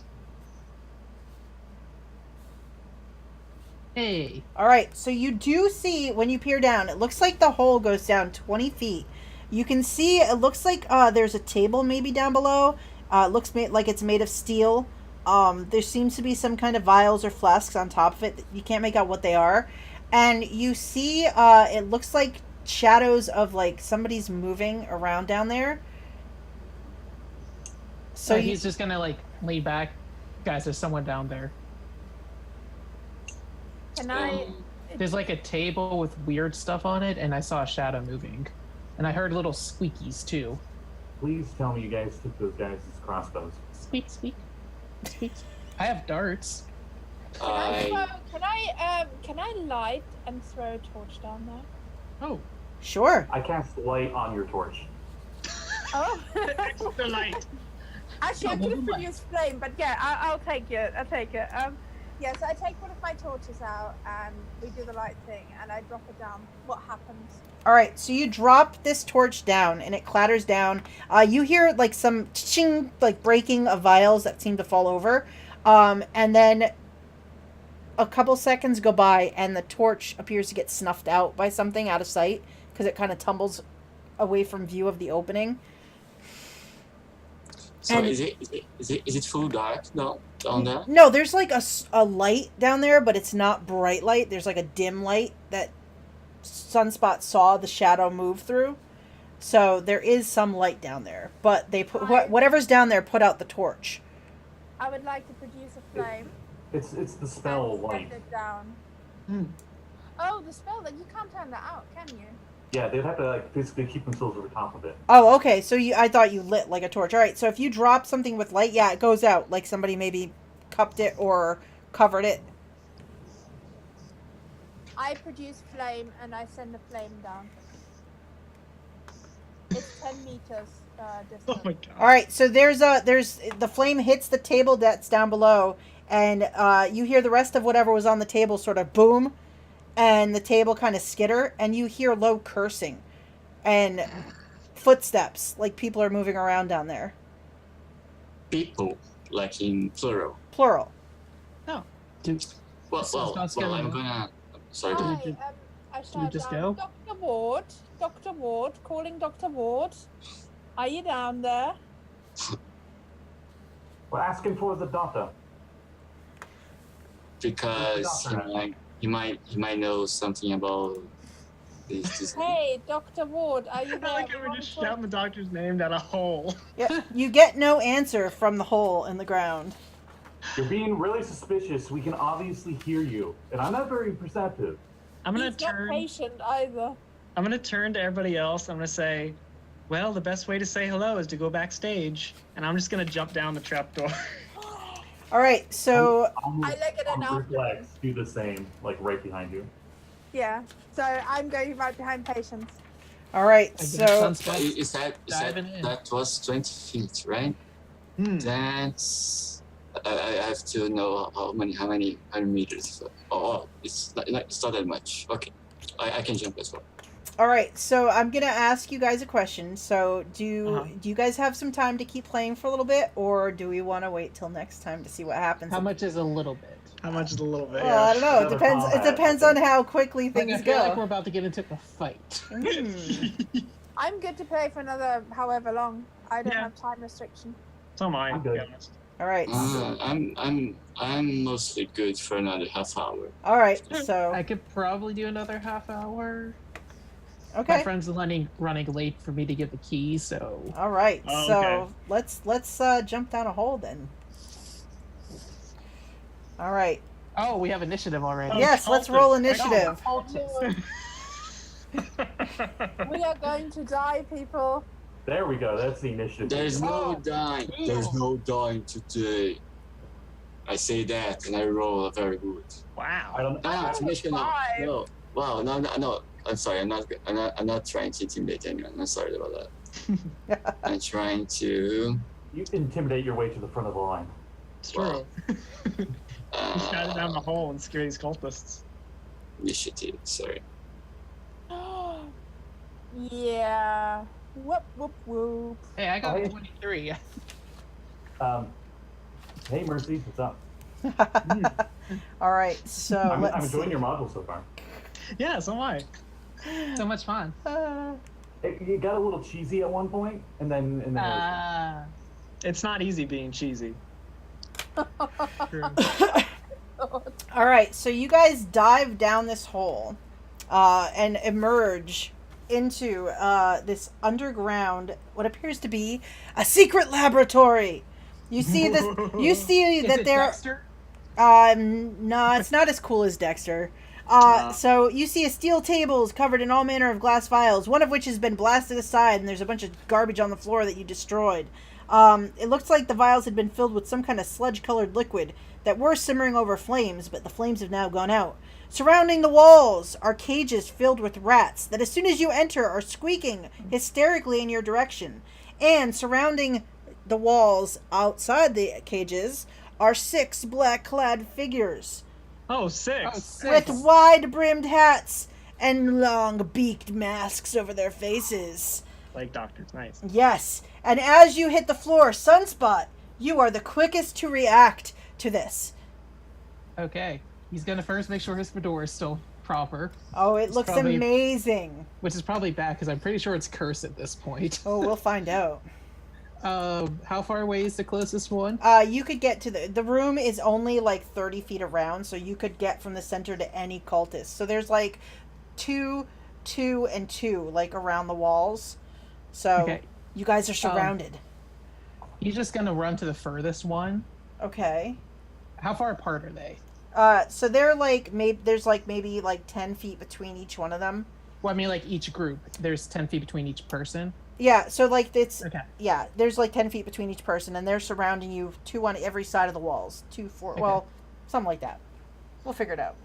Hey. All right, so you do see when you peer down, it looks like the hole goes down 20 feet. You can see it looks like there's a table maybe down below. It looks like it's made of steel. There seems to be some kind of vials or flasks on top of it. You can't make out what they are. And you see it looks like shadows of like somebody's moving around down there. So He's just gonna like lay back. Guys, there's someone down there. Can I? There's like a table with weird stuff on it, and I saw a shadow moving. And I heard little squeakies too. please tell me you guys took those guys' crossbows. Squeak, squeak, squeak. I have darts. Can I light and throw a torch down there? Oh, Sure. I cast light on your torch. Oh. The light. Actually, I Oh, could have well, produced flame, but yeah, I'll take it. I'll take it. Yeah, so I take one of my torches out and we do the light thing, and I drop it down. What happens? All right, so you drop this torch down, and it clatters down. You hear like some ching, like breaking of vials that seem to fall over, and then a couple seconds go by, and the torch appears to get snuffed out by something out of sight because it kind of tumbles away from view of the opening. So And- is it full dark down there? No, there's like a light down there, but it's not bright light. There's like a dim light that Sunspot saw the shadow move through. So there is some light down there, but they put whatever's down there put out the torch. I would like to produce a flame. It's the spell and light. set it down. Hmm. Oh, the spell that you can't turn that out, can you? Yeah, they'd have to like basically keep themselves over top of it. Oh, okay. So I thought you lit like a torch. All right. So if you drop something with light, yeah, it goes out. Like somebody maybe cupped it or covered it. I produce flame and I send the flame down. It's 10 meters distance. Oh my god. All right. So there's the flame hits the table that's down below, and you hear the rest of whatever was on the table sort of boom, and the table kind of skitter, and you hear low cursing, and footsteps like people are moving around down there. People, like in plural. Plural. Well, I'm gonna. Sorry. Hi, we I we shout just down, go? Dr. Ward, calling Dr. Ward. Are you down there? We're asking for the doctor. Because he might know something about this. Hey, Dr. Ward, are you I there? like how we're just shouting the doctor's name down a hole. Yeah. You get no answer from the hole in the ground. You're being really suspicious. We can obviously hear you, and I'm not very perceptive. I'm gonna He's not turn. patient either. I'm gonna turn to everybody else. I'm gonna say, well, the best way to say hello is to go backstage, and I'm just gonna jump down the trapdoor. All right, so Almost I look at it on after reflex, do the same, like right behind you. Yeah. So I'm going right behind Patience. all right, I guess so Sunspot Is that diving in. that was 20 feet, right? That's I have to know how many meters. Oh, it's not that much. Okay, I can jump as well. all right, so I'm gonna ask you guys a question. So do Uh-huh. you guys have some time to keep playing for a little bit, or do we want to wait till next time to see what happens? How much is a little bit? How much is a little bit? Well, I don't know. It Another depends. It combat, depends I on think. how quickly Like, things I feel go. like we're about to get into a fight. I'm good to play for another however long. I don't Yeah. have time restriction. So am I. I'm to be good. honest. All right, I'm mostly good for another half hour. all right. So I could probably do another half hour. My okay, friend's running late for me to get the key, so all right. Oh, So okay. let's jump down a hole then. All right. oh, we have initiative already. Oh, Yes, let's cultist. roll I initiative. We are going to die, people. There we go. That's the initiative. There's no Oh, dying. cool. There's no dying today. I say that and I roll a very good. Wow. I don't. Ah, it's initiative. Five. No. Wow. No. I'm sorry. I'm not trying to intimidate anyone. I'm sorry about that. I'm trying to. You intimidate your way to the front of the line. It's true. Just gotta down the Uh, hole and scare these cultists. initiative. Sorry. Yeah. Whoop whoop whoop. Hey, I got Hey. 23. Hey, Mercy, what's up? All right. So I'm let's enjoying see. your module so far. Yeah, so am I. So much fun. It got a little cheesy at one point, and then it was It's not easy being cheesy. True. All right, so you guys dive down this hole and emerge into this underground, what appears to be a secret laboratory. You see this. You see Is that it there. Dexter? No, it's not as cool as Dexter. So you see a steel tables covered in all manner of glass vials, one of which has been blasted aside, and there's a bunch of garbage on the floor that you destroyed. It looks like the vials had been filled with some kind of sludge-colored liquid that were simmering over flames, but the flames have now gone out. Surrounding the walls are cages filled with rats that as soon as you enter are squeaking hysterically in your direction. And surrounding the walls outside the cages are 6 black-clad figures Oh, 6. Oh, 6. with wide-brimmed hats and long-beaked masks over their faces. Like doctors, nice. Yes, and as you hit the floor, Sunspot, you are the quickest to react to this. Okay. He's gonna first make sure his fedora is still proper, Oh, it It's looks probably- amazing. which is probably bad because I'm pretty sure it's cursed at this point. Oh, we'll find out. How far away is the closest one? You could get to the room is only like 30 feet around, so you could get from the center to any cultist. So there's like 2, 2, and 2 like around the walls. So Okay. you guys are surrounded. He's just gonna run to the furthest one. Okay. How far apart are they? So they're like maybe like 10 feet between each one of them. Well, I mean, like each group, there's 10 feet between each person. Yeah, so like it's Okay. yeah, there's like 10 feet between each person, and they're surrounding you, 2 on every side of the walls, 2, 4, Okay. well, something like that. We'll figure it out.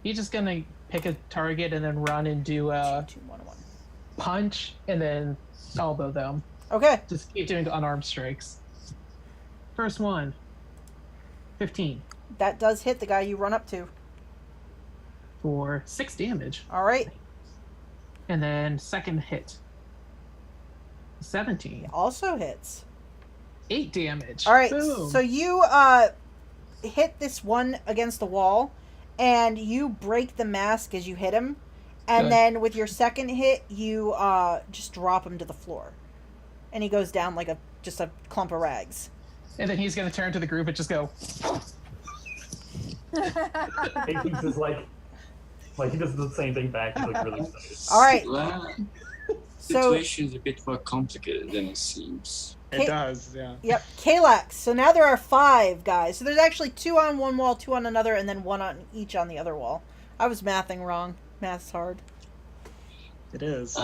He's just gonna pick a target and then run and do a 2, 1, 1. punch and then elbow them. Okay, Just keep doing unarmed strikes. First one. 15 that does hit the guy you run up to. for 6 damage. All right, And then second hit. 17. also hits. 8 damage. All right, Boom. so you hit this one against the wall, and you break the mask as you hit him, and Good. then with your second hit, you just drop him to the floor, and he goes down like just a clump of rags. And then he's gonna turn to the group and just go, Hastings is like he does the same thing back. He's like really excited. All right, Well, so situation's a bit more complicated than it seems. It does, yeah. yep, Kalax. So now there are 5 guys. So there's actually 2 on one wall, 2 on another, and then 1 on each on the other wall. I was mathing wrong. Math's hard. It is.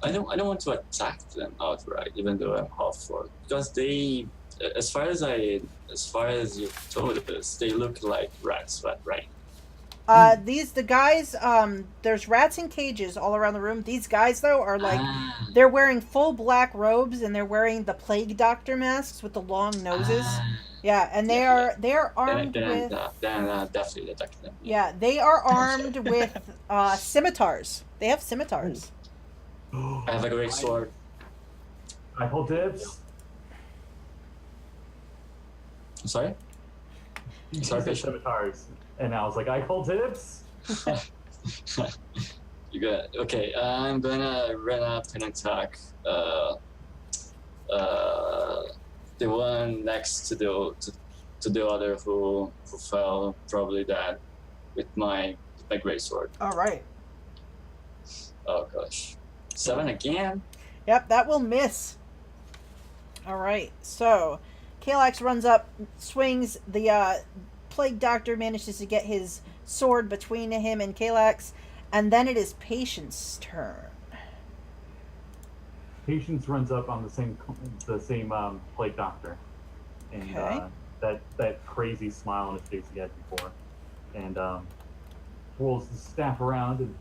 I don't want to attack them outright, even though I'm Half-Orc, because they, as far as you told us, they look like rats, right? The guys, there's rats in cages all around the room. These guys, though, are like, Ah, they're wearing full black robes and they're wearing the plague doctor masks with the long noses. Yeah, and they are armed with. Definitely attack them. Yeah, they are armed with scimitars. They have scimitars. I have a great sword. I hold dibs. Sorry? You Sorry, said Bishop. scimitars, and I was like, I call dibs. You got it. Okay, I'm gonna run up and attack the one next to the other who fell, probably dead, with my greatsword. All right. Oh gosh, 7 again. Yep, that will miss. All right, so Kalax runs up, swings. The plague doctor manages to get his sword between him and Kalax, and then it is Patience's turn. Patience runs up on the same plague doctor, and Okay. that crazy smile on his face he had before, and twirls the staff around and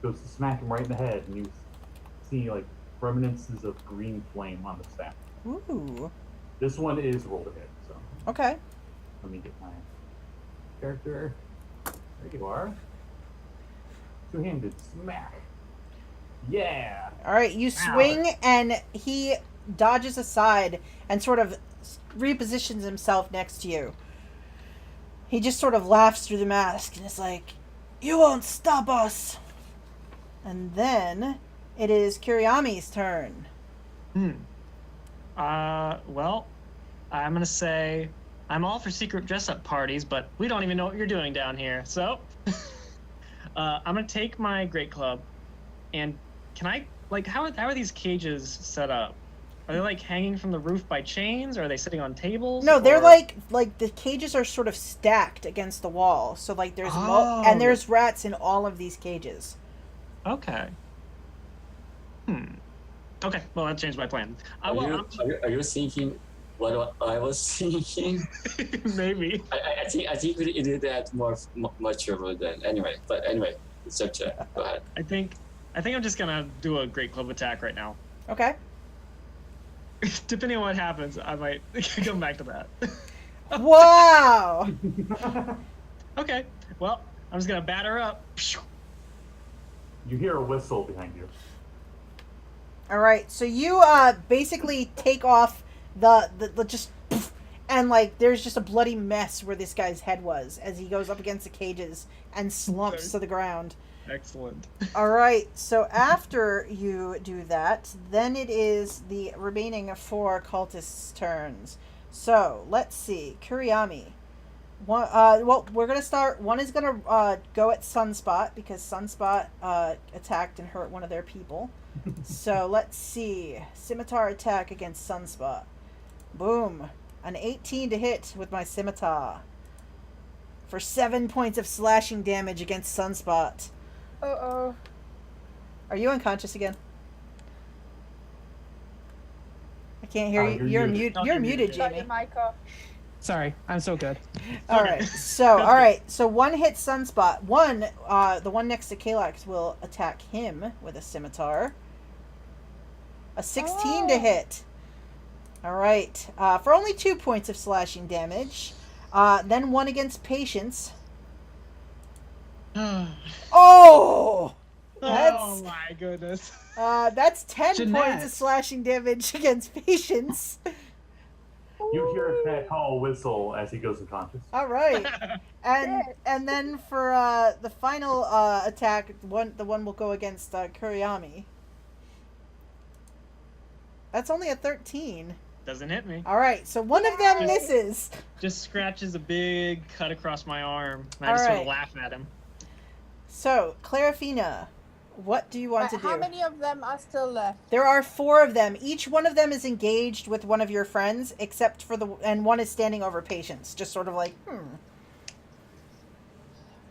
goes to smack him right in the head, and you see like reminiscences of green flame on the staff. Ooh. This one is rolled a hit, so Okay. let me get my character. There you are. Two-handed smack. Yeah. All right, you swing, and he dodges aside and sort of repositions himself next to you. He just sort of laughs through the mask and is like, "You won't stop us." And then it is Kurayami's turn. Well, I'm gonna say I'm all for secret dress-up parties, but we don't even know what you're doing down here. So, I'm gonna take my great club, and can I how are these cages set up? Are they like hanging from the roof by chains? Or are they sitting on tables? No, they're or... like the cages are sort of stacked against the wall. So like there's and there's rats in all of these cages. Okay. Okay, well that changed my plan. Are you thinking what I was thinking? Maybe. I think we did that much over then. Anyway, it's your turn. Go ahead. I think I'm just gonna do a great club attack right now. Okay. Depending on what happens, I might come back to that. Wow. Okay. Well, I'm just gonna batter up. You hear a whistle behind you. All right, so you basically take off the just, and like there's just a bloody mess where this guy's head was as he goes up against the cages and slumps to the ground. Excellent. All right, so after you do that, then it is the remaining 4 cultists' turns. So let's see, Kurayami. Well, we're gonna start. One is gonna go at Sunspot because Sunspot attacked and hurt one of their people. So let's see, scimitar attack against Sunspot. Boom, an 18 to hit with my scimitar for 7 points of slashing damage against Sunspot. Uh-oh. Are you unconscious again? I can't hear you. You're muted. muted. You're muted, Shut your Jamey. mic off. Sorry, I'm so good. All right. So one hit Sunspot. One, the one next to Kalax will attack him with a scimitar. A 16 to hit. All right. For only 2 points of slashing damage. Then one against Patience. Oh! Oh my goodness. That's 10 Jeanette. points of slashing damage against Patience. You hear a cat call whistle as he goes unconscious. All right. And then for the final attack, the one will go against Kurayami. That's only a 13. Doesn't hit me. All right, so one of them misses. Just scratches a big cut across my arm. And I All just sort right. of laugh at him. So, Claraefina, what do you want to do? How many of them are still left? There are 4 of them. Each one of them is engaged with one of your friends, except for and one is standing over Patience, just sort of like,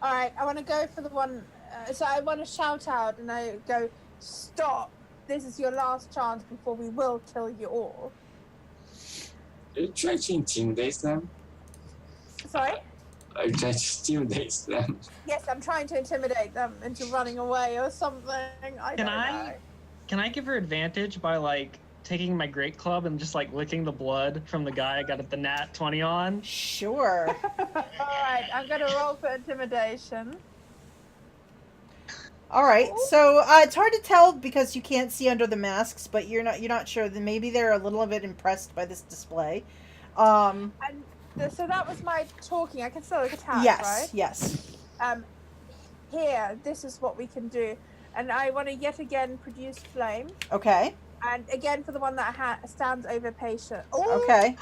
Alright, I want to go for the one. So I want to shout out and I go, stop this is your last chance before we will kill you all. Are you trying to intimidate them? Sorry? Are you trying to intimidate them? Yes, I'm trying to intimidate them into running away or something. I don't know. Can I give her advantage by like taking my great club and just like licking the blood from the guy I got the nat 20 on? Sure. Alright, I'm gonna roll for intimidation. All right, so it's hard to tell because you can't see under the masks, but you're not sure. Then maybe they're a little bit impressed by this display. And so that was my talking. I can still attack, Yes, right? yes. Here, this is what we can do, and I want to yet again produce flame, Okay. and again for the one that stands over patient. Ooh. Okay.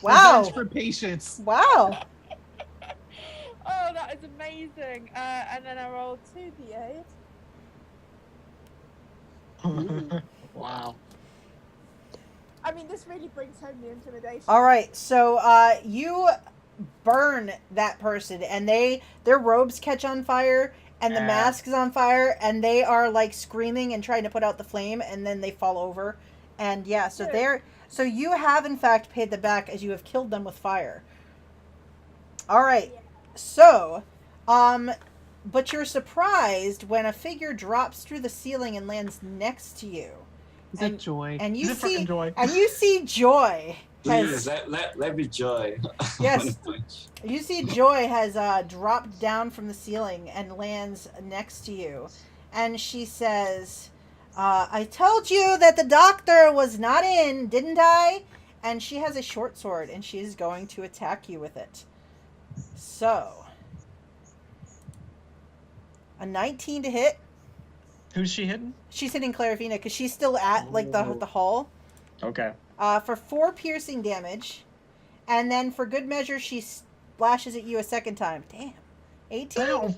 Wow. Revenge for patience. Wow. Oh, that is amazing. And then I roll 2d8. Wow. I mean, this really brings home the intimidation. All right, so you burn that person, and their robes catch on fire, and the mask is on fire, and they are like screaming and trying to put out the flame, and then they fall over, and yeah, so you have in fact paid them back as you have killed them with fire. All right, so, but you're surprised when a figure drops through the ceiling and lands next to you. Is it Joy? And you Is it see fucking Joy? And you see Joy. Please, let me Joy. Yes. You see Joy has dropped down from the ceiling and lands next to you. And she says, I told you that the doctor was not in, didn't I? And she has a short sword, and she is going to attack you with it. So, a 19 to hit. Who's she hitting? She's hitting Claraefina because she's still at like the hull. Okay. For 4 piercing damage, and then for good measure, she splashes at you a second time. Damn, 18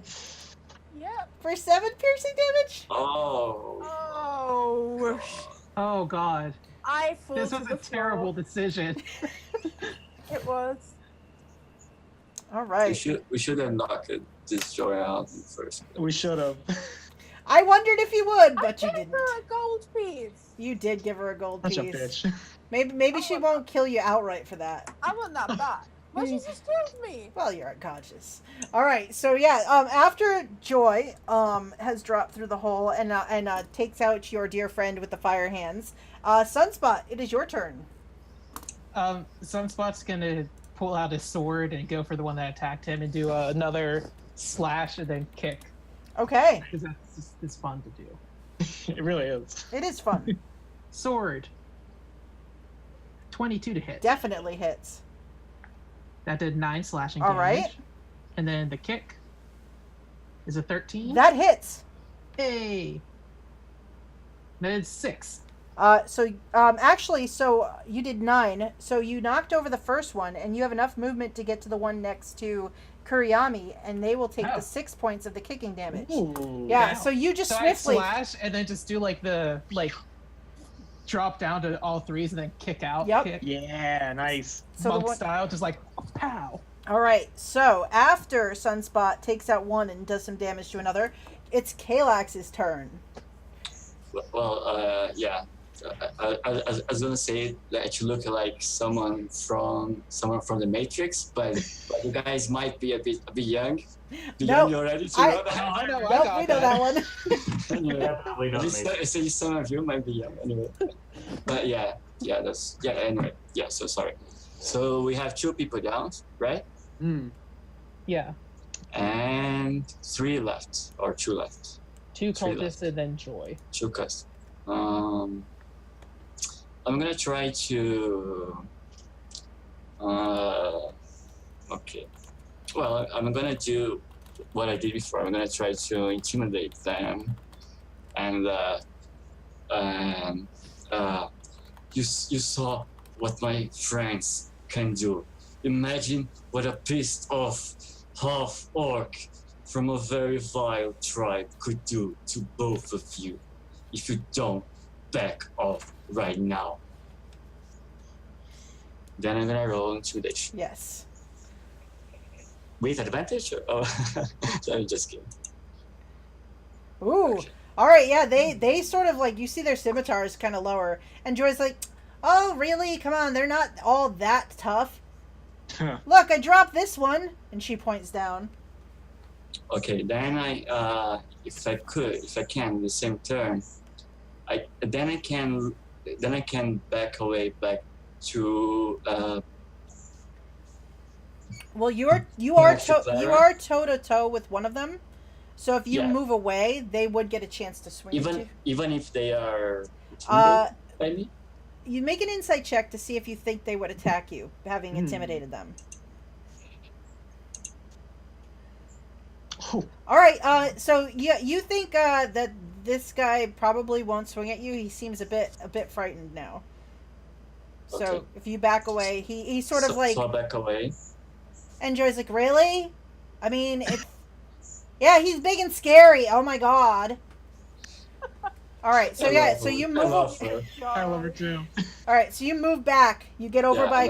Yep. for 7 piercing damage. Oh. Oh. Oh God. I fall This to was the a terrible decision. It was. All right. We should have knocked this Joy out first. We should have. I wondered if you would, but you I gave didn't. her a gold piece. You did give her a gold Such a piece. bitch. Maybe she won't kill you outright for that. I want that back. Well, she just killed me. Well, you're unconscious. All right, so yeah, after Joy has dropped through the hole and takes out your dear friend with the fire hands, Sunspot, it is your turn. Sunspot's gonna pull out his sword and go for the one that attacked him and do another slash and then kick. Okay, Because it's fun to do. It really is. it is fun. Sword. 22 to hit. Definitely hits. That did 9 slashing All damage. right. And then the kick is a 13. That hits. Hey. That is 6. Actually, so you did 9. So you knocked over the first one, and you have enough movement to get to the one next to Kurayami, and they will take the 6 points of the kicking damage. Ooh. Yeah. So you just So swiftly. I slash and then just do like the drop down to all threes and then kick out. Yep. Kick, Yeah, nice. So the monk one, style, just like pow. all right. So after Sunspot takes out one and does some damage to another, it's Kalax's turn. Well, yeah. I was gonna say that you look like someone from the Matrix, but you guys might be a bit young. No, Young already. I know. Nope, we know that one. You definitely don't make So some of you might be young anyway. But yeah. Anyway, yeah. So sorry. So we have 2 people down, right? Yeah. And 3 left, or 2 left. 2 3 cultists and then Joy. 2 cuts. I'm gonna try to. Okay. Well, I'm gonna do what I did before. I'm gonna try to intimidate them, and you saw what my friends can do. Imagine what a piece of half-orc from a very vile tribe could do to both of you if you don't back off right now. Then I'm gonna roll intimidation. Yes. With advantage? Oh, I'm just kidding. Ooh. Okay. All right, yeah, they sort of like, you see their scimitars kind of lower, and Joy's like, oh really? Come on, they're not all that tough. Look, I dropped this one, and she points down. Okay, then if I can, the same turn, I can back away back to. Well, you are toe to toe with one of them, so if you move away, they would get a chance to swing at you. Even if they are intimidated by me. You make an insight check to see if you think they would attack you, having intimidated them. Oh. All right. So you think that this guy probably won't swing at you. He seems a bit frightened now. So Okay. if you back away, he sort of like. So I back away. And Joy's like, really? I mean, it's. Yeah, he's big and scary. Oh my god. All right, so so you move. I love her too. All right, so you move back. You get over by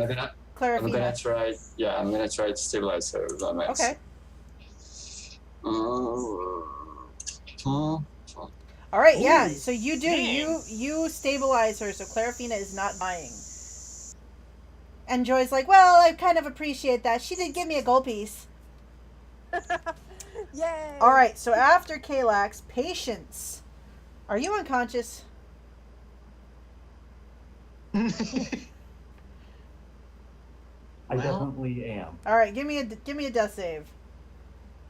Claraefina. I'm gonna try. Yeah, I'm gonna try to stabilize her. Okay. All right, yeah. So you do. You stabilize her, so Claraefina is not dying. And Joy's like, well, I kind of appreciate that. She did give me a gold piece. Yay! All right, so after Kalax, Patience. Are you unconscious? I definitely am. All right, give me a death save.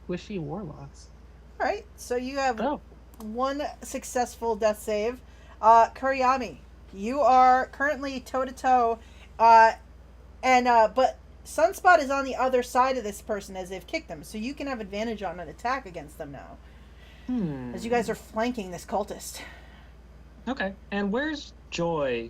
Wishy warlocks. All right, so you have Oh. one successful death save. Kurayami, you are currently toe to toe, but Sunspot is on the other side of this person as they've kicked them, so you can have advantage on an attack against them now. As you guys are flanking this cultist. Okay, and where's Joy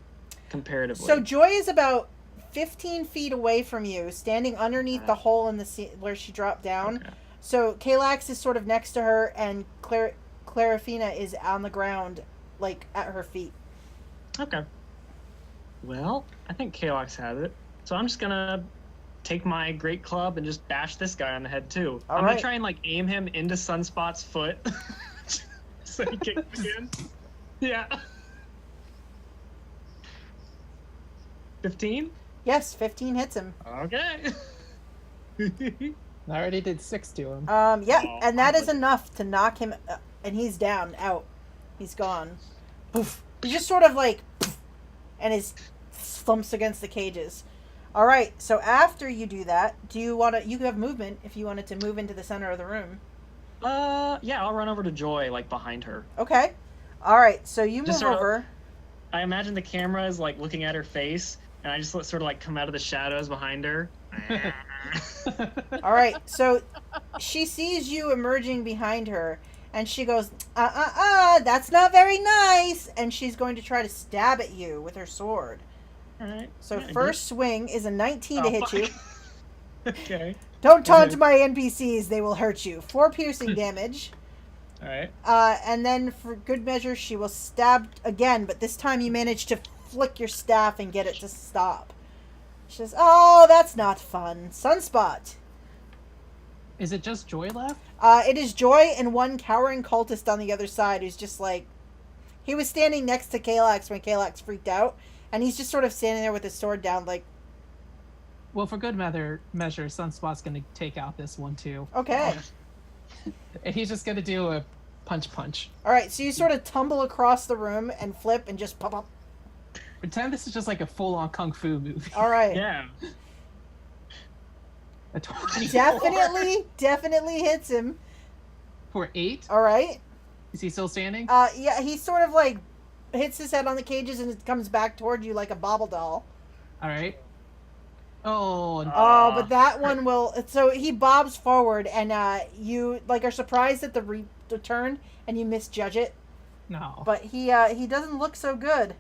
comparatively? So Joy is about 15 feet away from you, standing underneath the hole in the where she dropped down. Okay. So Kalax is sort of next to her, and Claraefina is on the ground, like at her feet. Okay. Well, I think Kalax has it, so I'm just gonna take my great club and just bash this guy on the head too. All I'm right. gonna try and like aim him into Sunspot's foot, so he kicks again. Yeah. 15? Yes, 15 hits him. Okay. I already did 6 to him. Yeah, Oh, and that is enough to knock him, and he's down, out. He's gone. Poof. He just sort of like, poof, and his slumps against the cages. All right, so after you do that, you have movement if you wanted to move into the center of the room. Yeah, I'll run over to Joy, like behind her. Okay. All right, so you Just move sort of- over. I imagine the camera is like looking at her face, and I just sort of like come out of the shadows behind her. All right, so she sees you emerging behind her, and she goes, that's not very nice, and she's going to try to stab at you with her sword. All right. So Yeah, first swing is a 19 to hit you. Okay. Don't taunt my NPCs, they will hurt you. 4 piercing damage. All right. And then for good measure, she will stab again, but this time you manage to flick your staff and get it to stop. She says, oh, that's not fun. Sunspot. Is it just Joy left? It is Joy and one cowering cultist on the other side who's just like... He was standing next to Kalax when Kalax freaked out, and he's just sort of standing there with his sword down like... Well, for good measure, Sunspot's going to take out this one too. Okay. And he's just going to do a punch. Alright, so you sort of tumble across the room and flip and just pop up. Pretend this is just like a full-on kung fu movie. Alright. Yeah. A 24. Definitely hits him. For 8? Alright. Is he still standing? Yeah, he sort of like hits his head on the cages and it comes back toward you like a bobble doll. Alright. Oh, no. Oh, but that one will... So he bobs forward and you like are surprised at the return and you misjudge it. No. But he doesn't look so good.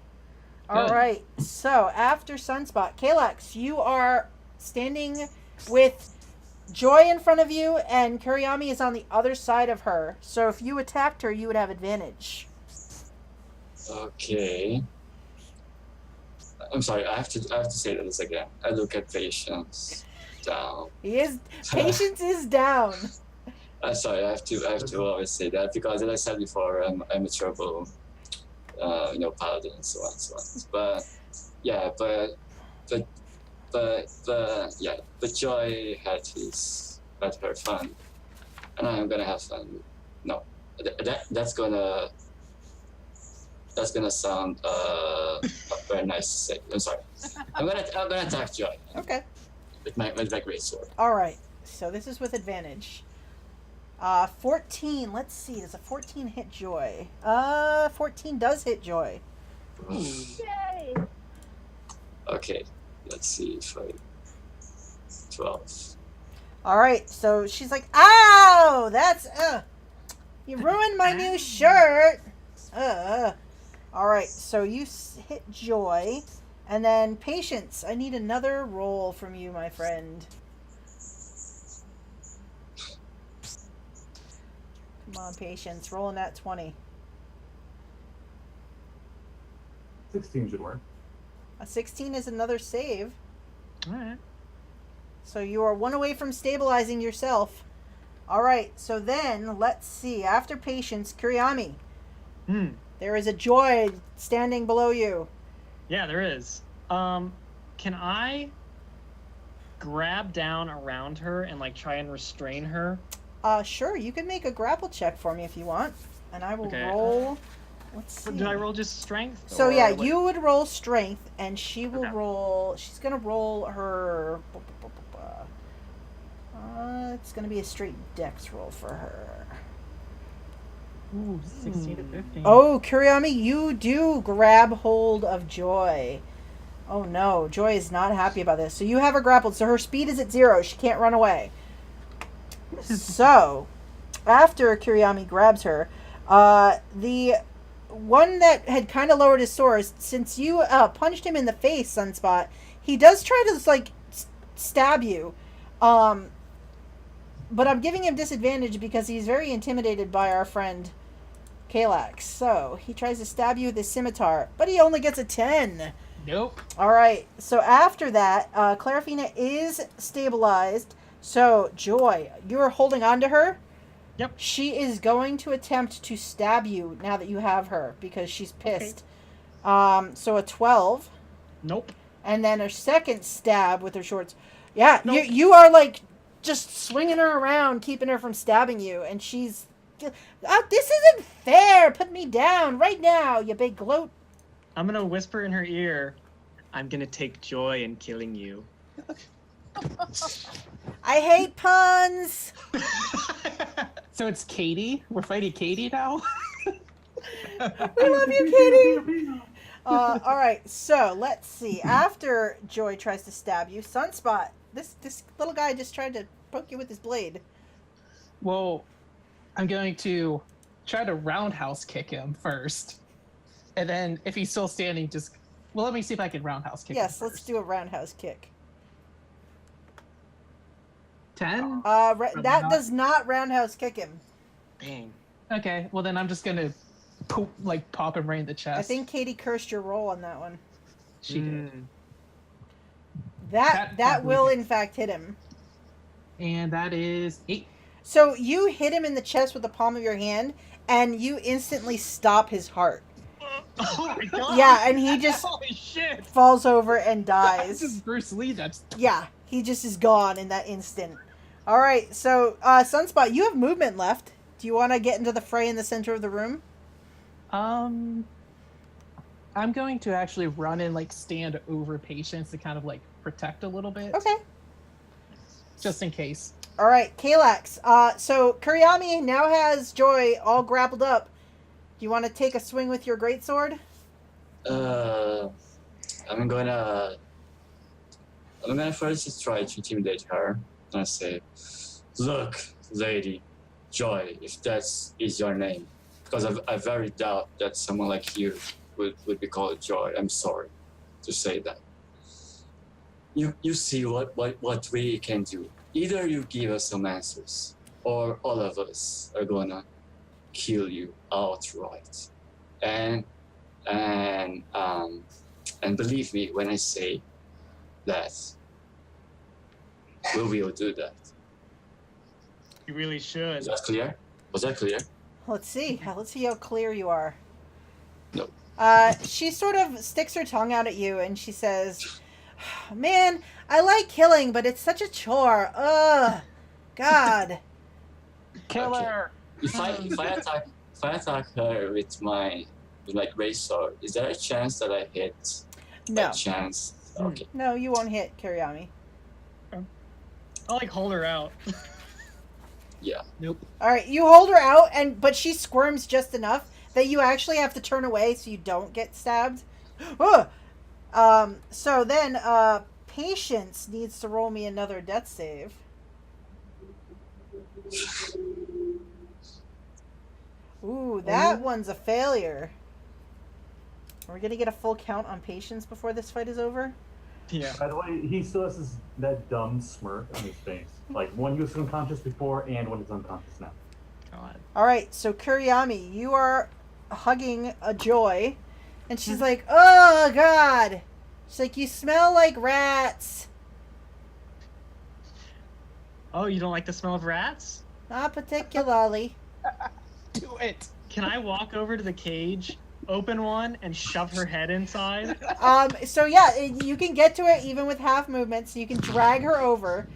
Alright, so after Sunspot, Kalax, you are standing with Joy in front of you and Kurayami is on the other side of her. So if you attacked her, you would have advantage. Okay. I'm sorry. I have to say this again. I look at Patience down. Patience is down. Sorry, I have to always say that because, as I said before, I'm a trouble, paladin and so on and so on. But yeah, but Joy had her fun, and I'm gonna have fun. No, that's gonna sound very nice to say. I'm sorry. I'm gonna attack Joy. Okay. With my great sword. All right. So this is with advantage. 14. Let's see. Does a 14 hit Joy? 14 does hit Joy. Yay! Okay. Let's see if 12. All right. So she's like, "Ow! That's you ruined my new shirt." All right. So you hit Joy, and then Patience. I need another roll from you, my friend. Come on, Patience. Rolling that 20. 16 should work. A 16 is another save. All right. So you are one away from stabilizing yourself. All right. So then, let's see. After Patience, Kurayami. There is a Joy standing below you. Yeah, there is. Can I grab down around her and try and restrain her? Sure. You can make a grapple check for me if you want, and I will Okay. roll. Let's see. Did I roll just strength? So or yeah, what? you would roll strength, and she will Okay. roll. She's gonna roll her. It's gonna be a straight dex roll for her. Ooh, 16 to 15. Oh, Kurayami, you do grab hold of Joy. Oh no, Joy is not happy about this. So you have her grappled, so her speed is at 0. She can't run away. So, after Kurayami grabs her, the one that had kind of lowered his sword, since you punched him in the face, Sunspot, he does try to stab you. But I'm giving him disadvantage because he's very intimidated by our friend Kalax. So he tries to stab you with his scimitar, but he only gets a 10. Nope. All right. So after that, Claraefina is stabilized. So Joy, you are holding on to her. Yep. She is going to attempt to stab you now that you have her because she's pissed. Okay. So a 12. Nope. And then a second stab with her shorts. Yeah, Nope. you are just swinging her around, keeping her from stabbing you, and she's, this isn't fair. Put me down right now, you big gloat. I'm gonna whisper in her ear, I'm gonna take joy in killing you. I hate puns. So it's Katie? We're fighting Katie now? We love you, Katie. All right, so let's see. After Joy tries to stab you, Sunspot, this little guy just tried to poke you with his blade. Well, I'm going to try to roundhouse kick him first. And then if he's still standing, let me see if I can roundhouse kick him Yes, first. let's do a roundhouse kick. 10? That does not roundhouse kick him. Dang. Okay, well then I'm just going to pop him right in the chest. I think Katie cursed your roll on that one. She did. That will in fact hit him. And that is 8. So you hit him in the chest with the palm of your hand, and you instantly stop his heart. Oh my god! Yeah, and he just Holy shit! falls over and This dies. is Bruce Lee. Yeah, he just is gone in that instant. All right, so Sunspot, you have movement left. Do you want to get into the fray in the center of the room? I'm going to actually run and stand over Patience to kind of protect a little bit. Okay. Just in case. All right, Kalax. So Kurayami now has Joy all grappled up. Do you want to take a swing with your greatsword? I'm gonna first try to intimidate her. I say, "Look, lady, Joy, if that is your name, because I very doubt that someone like you would be called Joy. I'm sorry to say that. You see what we can do. Either you give us some answers, or all of us are gonna kill you outright. And believe me when I say that we will do that." You really should. Is that clear? Was that clear? Let's see. Let's see how clear you are. No. She sort of sticks her tongue out at you and she says, "Man, I like killing, but it's such a chore. Ugh. God." Killer. If I attack her with my great sword, is there a chance that I hit? No. A chance. Okay. No, you won't hit Kurayami. I'll like hold her out. Yeah. Nope. All right, you hold her out, but she squirms just enough that you actually have to turn away so you don't get stabbed. Ugh. So then, Patience needs to roll me another death save. Ooh, that one's a failure. Are we gonna get a full count on Patience before this fight is over? Yeah. By the way, he still has that dumb smirk on his face. Like when he was unconscious before and when he's unconscious now. God. All right, so Kurayami, you are hugging a Joy, and she's like, "Oh God!" She's like, "You smell like rats." Oh, you don't like the smell of rats? Not particularly. Do it. Can I walk over to the cage, open one, and shove her head inside? So yeah, you can get to it even with half movement, so you can drag her over.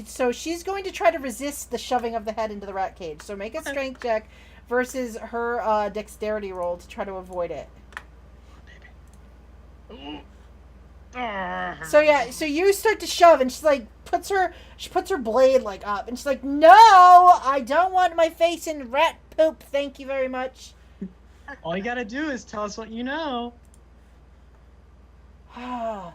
So she's going to try to resist the shoving of the head into the rat cage. So make a strength check versus her dexterity roll to try to avoid it. So yeah, so you start to shove, and she's like she puts her blade like up, and she's like, "No, I don't want my face in rat poop. Thank you very much." All you gotta do is tell us what you know. Fine,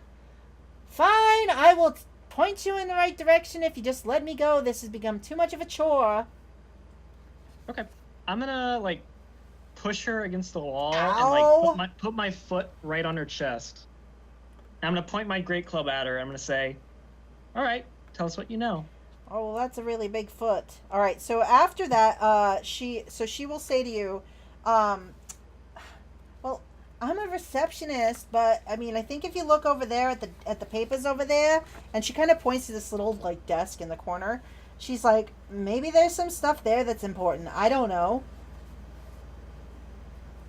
I will point you in the right direction if you just let me go. This has become too much of a chore. Okay. I'm gonna like push her against the wall Ow. and like put my foot right on her chest. And I'm gonna point my great club at her. I'm gonna say, "All right, tell us what you know." Oh, well, that's a really big foot. All right, so after that, she will say to you, "Well, I'm a receptionist, but I mean, I think if you look over there at the papers over there," and she kind of points to this little like desk in the corner. She's like, "Maybe there's some stuff there that's important. I don't know.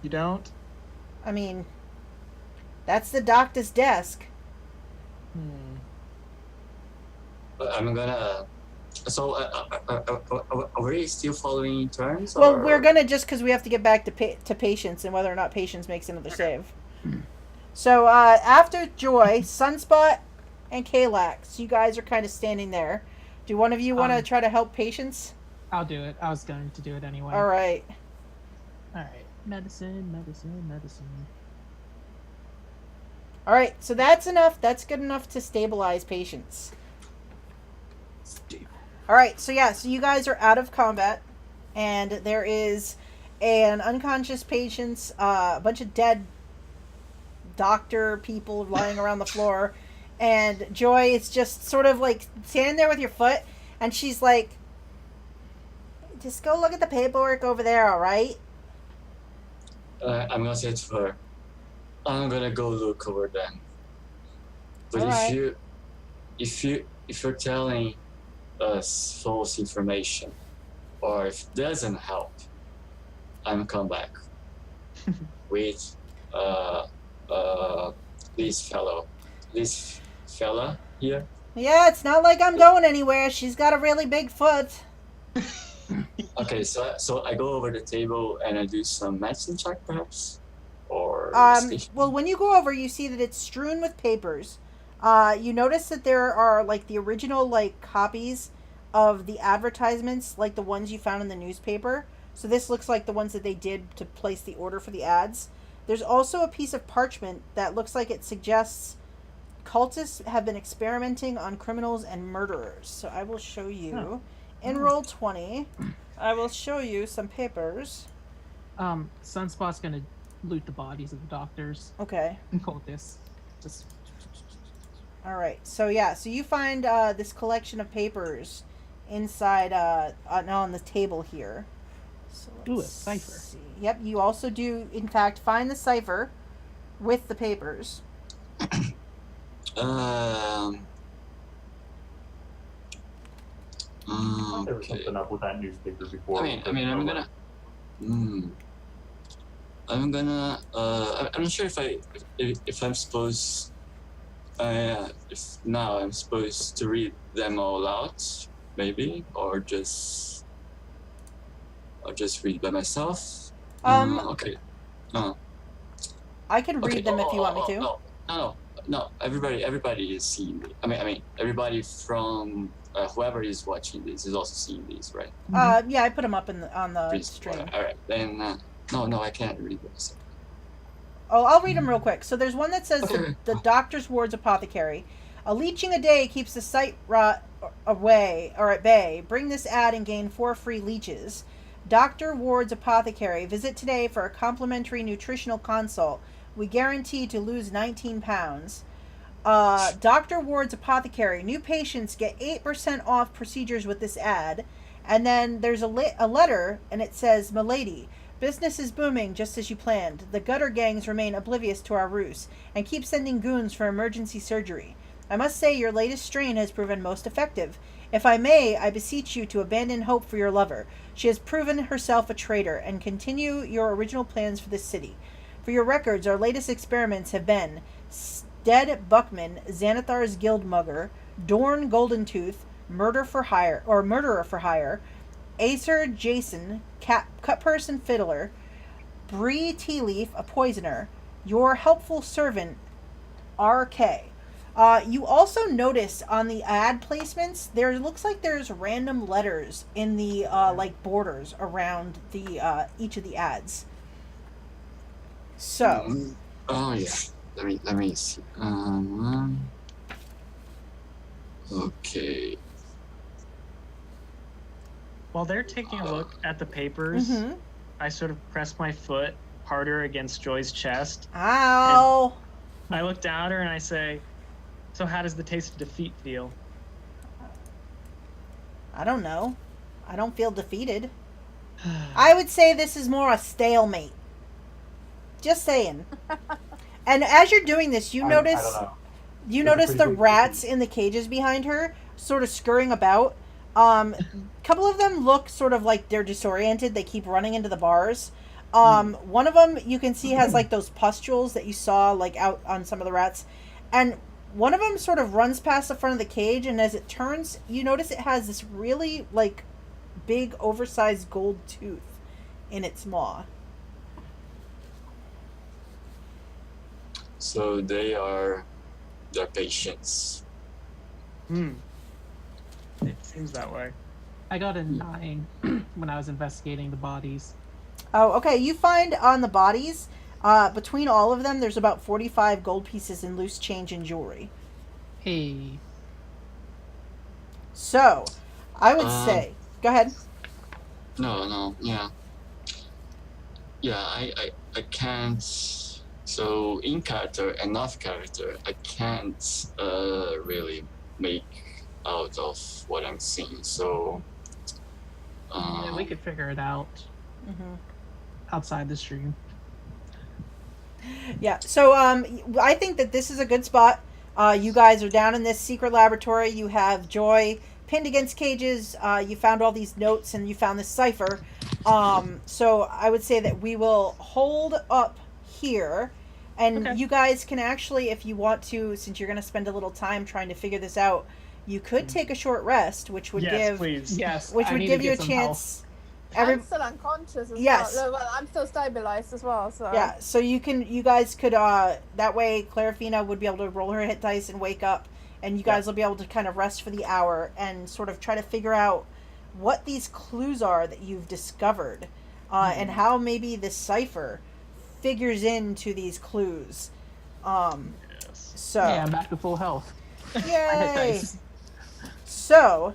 You don't? I mean, that's the doctor's desk." I'm gonna. So, are we still following turns? Well, or? we're gonna just because we have to get back to Patience and whether or not Patience makes another save. So after Joy, Sunspot, and Kalax, you guys are kind of standing there. Do one of you want to try to help Patience? I'll do it. I was going to do it anyway. All right. All right. Medicine. All right. So that's enough. That's good enough to stabilize Patience. All right. So yeah. So you guys are out of combat, and there is an unconscious Patience, a bunch of dead doctor people lying around the floor, and Joy is just sort of like standing there with your foot, and she's like, "Just go look at the paperwork over there, all right?" I'm gonna say to her, "I'm gonna go look over them." But Alright. if you're telling us false information, or if it doesn't help, I'm come back with this fella here. Yeah, it's not like I'm going anywhere. She's got a really big foot. Okay, so I go over the table and I do some medicine check, perhaps, or Well, when you go over, you see that it's strewn with papers. You notice that there are like the original like copies of the advertisements, like the ones you found in the newspaper. So this looks like the ones that they did to place the order for the ads. There's also a piece of parchment that looks like it suggests cultists have been experimenting on criminals and murderers. So I will show you. In roll 20, I will show you some papers. Sunspot's gonna loot the bodies of the doctors Okay. and cultists. Just All right. So yeah. So you find this collection of papers inside on the table here. So Ooh, a let's cipher. see. Yep. You also do, in fact, find the cipher with the papers. There was Okay. something up with that newspaper before. I'm gonna. I'm gonna. I'm not sure if I'm supposed. If now I'm supposed to read them all out, maybe, or just read by myself. Okay. I can read Okay. them if you want me to. No. Everybody is seeing it. I mean, everybody from whoever is watching this is also seeing these, right? Yeah, I put them up on the Please. stream. All right. Then no, I can't read this. Oh, I'll read them real quick. So there's one that says Okay. the Doctor's Ward's Apothecary. A leeching a day keeps the sight rot away or at bay. Bring this ad and gain 4 free leeches. Dr. Ward's Apothecary. Visit today for a complimentary nutritional consult. We guarantee to lose 19 pounds. Dr. Ward's Apothecary. New patients get 8% off procedures with this ad. And then there's a letter, and it says, Milady, business is booming just as you planned. The gutter gangs remain oblivious to our ruse and keep sending goons for emergency surgery. I must say your latest strain has proven most effective. If I may, I beseech you to abandon hope for your lover. She has proven herself a traitor, and continue your original plans for this city. For your records, our latest experiments have been Stead Buckman, Xanathar's Guild Mugger, Dorn Goldentooth, Murderer for Hire, Acer Jason, Cutpurse Fiddler, Bree Tealeaf, a Poisoner, your helpful servant, RK. You also notice on the ad placements, there looks like there's random letters in the like borders around the each of the ads. So. Oh yeah. Let me see. Okay. While they're taking a look at the papers, I sort of press my foot harder against Joy's chest. Ow! I look down at her and I say, so how does the taste of defeat feel? I don't know. I don't feel defeated. I would say this is more a stalemate. Just saying. And as you're doing this, you notice I don't know. you Those are notice pretty the big rats cookies. in the cages behind her sort of scurrying about. Couple of them look sort of like they're disoriented. They keep running into the bars. One of them you can see has like those pustules that you saw like out on some of the rats. And one of them sort of runs past the front of the cage, and as it turns, you notice it has this really like big oversized gold tooth in its maw. So they're patients. It seems that way. I got a 9 when I was investigating the bodies. Oh, okay. You find on the bodies, between all of them, there's about 45 gold pieces in loose change and jewelry. Hey. So, I would say, go ahead. No, yeah. Yeah, I can't. So in character and off character, I can't really make out of what I'm seeing. So. Yeah, we could figure it out outside the stream. Yeah. So, I think that this is a good spot. You guys are down in this secret laboratory. You have Joy pinned against cages. You found all these notes, and you found this cipher. So I would say that we will hold up here, and you guys can actually, if you want to, since you're going to spend a little time trying to figure this out, you could take a short rest, which would Please. which would give you a chance. I'm still unconscious as Yes. well. Well, I'm still stabilized as well. So Yeah, so you guys could, that way Claraefina would be able to roll her hit dice and wake up, and you guys will be able to kind of rest for the hour and sort of try to figure out what these clues are that you've discovered, and how maybe this cipher figures into these clues. So Yeah, I'm back to full health. yay! So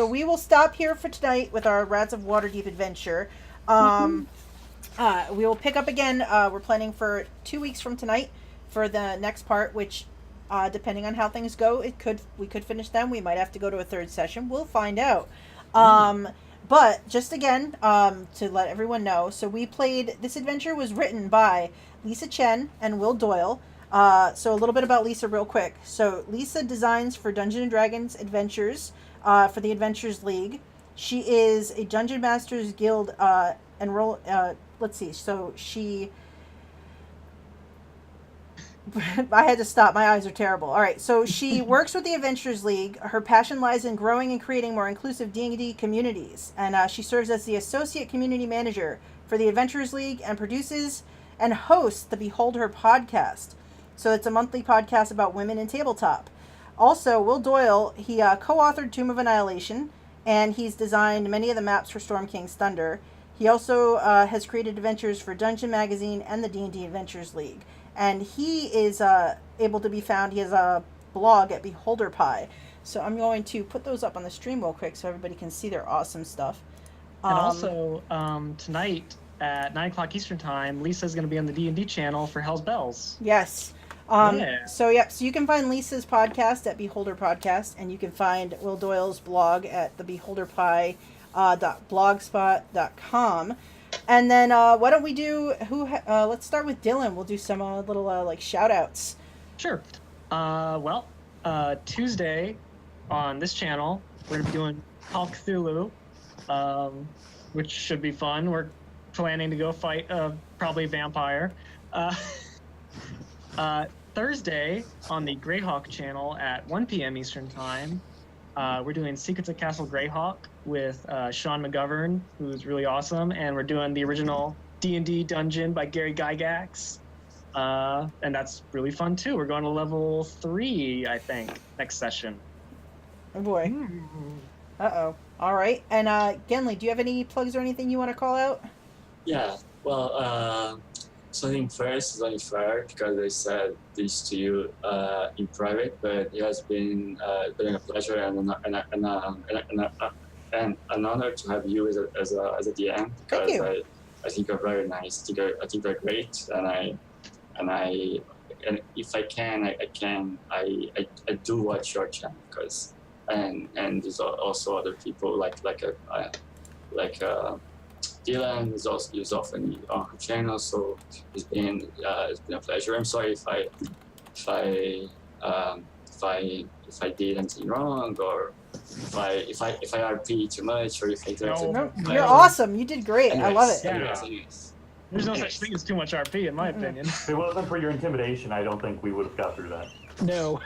we will stop here for tonight with our Rats of Waterdeep adventure. We will pick up again. We're planning for 2 weeks from tonight for the next part, which, depending on how things go, we could finish them. We might have to go to a third session. We'll find out. But just again, to let everyone know, so this adventure was written by Lysa Chen and Will Doyle. So a little bit about Lysa real quick. So Lysa designs for Dungeons & Dragons adventures for the Adventurers League. She is a Dungeon Masters Guild enroll. Let's see. So she. I had to stop. My eyes are terrible. All right. So she works with the Adventurers League. Her passion lies in growing and creating more inclusive D&D communities. And she serves as the Associate Community Manager for the Adventurers League and produces and hosts the Behold Her podcast. So it's a monthly podcast about women in tabletop. Also, Will Doyle, he co-authored Tomb of Annihilation, and he's designed many of the maps for Storm King's Thunder. He also has created adventures for Dungeon Magazine and the D&D Adventurers League. And he is able to be found. He has a blog at Beholder Pie. So I'm going to put those up on the stream real quick so everybody can see their awesome stuff. And also, tonight at 9 o'clock Eastern Time, Lisa's going to be on the D&D channel for Hell's Bells. Yes. Yeah. So you can find Lisa's podcast at Beholder Podcast, and you can find Will Doyle's blog at the beholderpie.blogspot.com. And then why don't we do let's start with Dylan. We'll do some little like shout outs. Sure. Tuesday on this channel, we're going to be doing Call of Cthulhu, which should be fun. We're planning to go fight probably a vampire. Thursday on the Greyhawk channel at 1 p.m. Eastern Time, we're doing Secrets of Castle Greyhawk with Sean McGovern, who's really awesome, and we're doing the original D&D dungeon by Gary Gygax, and that's really fun too. We're going to level 3, I think, next session. Oh boy. Uh-oh. All right. And Genli, do you have any plugs or anything you want to call out? Yeah, well, something first is only fair because I said this to you in private, but it has been a pleasure and an honor to have you as a DM because I think you're very nice. I think you're great, and if I can, I do watch your channel because and there's also other people like Dylan is often on her channel, so it's been a pleasure. I'm sorry if I did anything wrong or if I RP too much or if I did No, you're awesome. You did great. Anyways, I love it. anyways. There's no such thing as too much RP, in my opinion. If it wasn't for your intimidation, I don't think we would have got through that. No.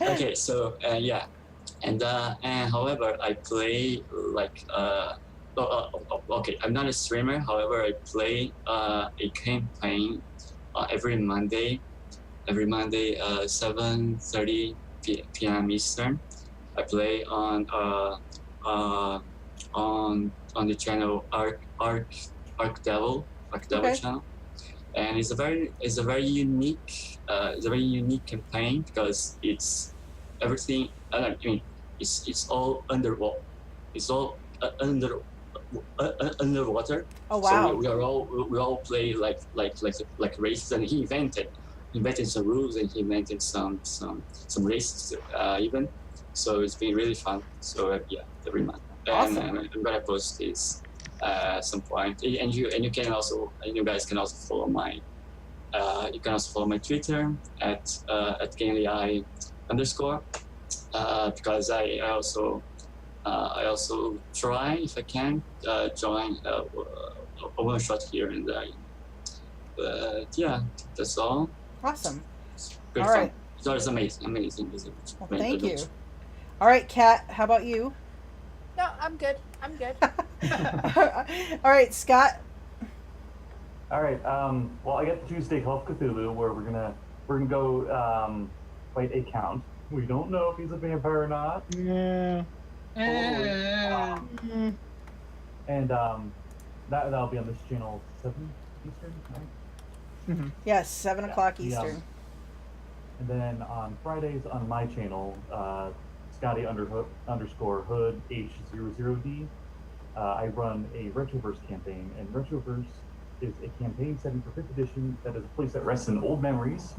Okay, so yeah, and however, I play like okay, I'm not a streamer. However, I play a campaign every Monday, 7:30 p.m. Eastern. I play on the channel Arc Devil Okay. channel, and it's a very unique campaign because it's everything. I mean, it's all underwater. It's all underwater. Oh wow. So we all play like races, and he invented some rules and he invented some races even. So it's been really fun. So yeah, every month. Awesome. And I'm gonna post this some point. And you guys can also follow my Twitter at GainlyI_, because I also try, if I can, join a one shot here and there. But yeah, that's all. Awesome. Good All fun. right. So it's amazing. Well, thank you. All right, Kat, how about you? No, I'm good. All right, Scott. All right. Well, I got the Tuesday Call of Cthulhu where we're gonna go fight a count. We don't know if he's a vampire or not. Yeah. And that'll be on this channel 7 Eastern, right? Mm-hmm. Yes, 7 o'clock Eastern. And then on Fridays on my channel, Scotty_Hood H00D, I run a Retroverse campaign, and Retroverse is a campaign setting for 5th edition that is a place that rests in old memories,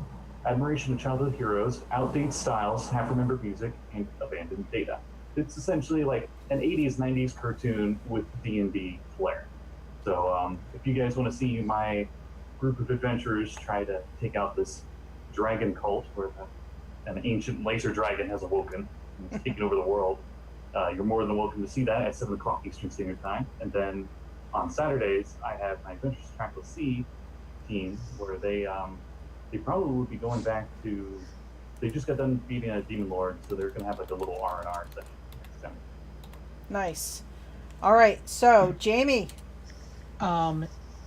admiration of childhood heroes, outdated styles, half-remembered music, and abandoned data. It's essentially like an 80s, 90s cartoon with D&D flair. So if you guys want to see my group of adventurers try to take out this dragon cult where an ancient laser dragon has awoken, and taking over the world. You're more than welcome to see that at 7 o'clock Eastern Standard Time. And then on Saturdays, I have my Adventures Trackless Sea team, where they probably would be going back to. They just got done beating a demon lord, so they're gonna have like a little R&R session next time. Nice. All right, so Jamey.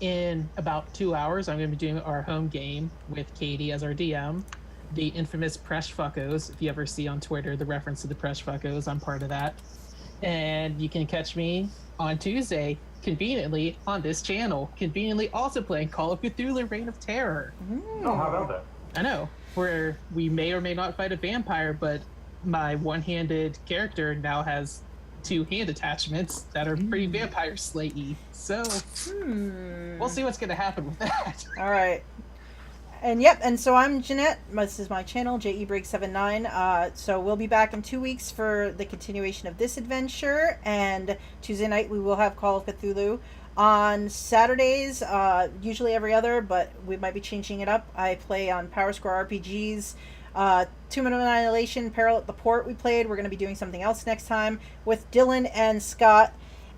In about 2 hours, I'm going to be doing our home game with Katie as our DM. The infamous Presh Fuckos. If you ever see on Twitter the reference to the Presh Fuckos, I'm part of that. And you can catch me on Tuesday, conveniently, on this channel. Conveniently also playing Call of Cthulhu Reign of Terror. Oh, how about that? I know. Where we may or may not fight a vampire, but my one-handed character now has 2 hand attachments that are pretty vampire slayy. So we'll see what's going to happen with that. All right. And yep, and so I'm Jeanette. This is my channel, JEBreak79. So we'll be back in 2 weeks for the continuation of this adventure. And Tuesday night we will have Call of Cthulhu. On Saturdays, usually every other, but we might be changing it up. I play on Power Score RPGs. 2 Minute Annihilation, Peril at the Port we played. We're going to be doing something else next time with Dylan and Scott.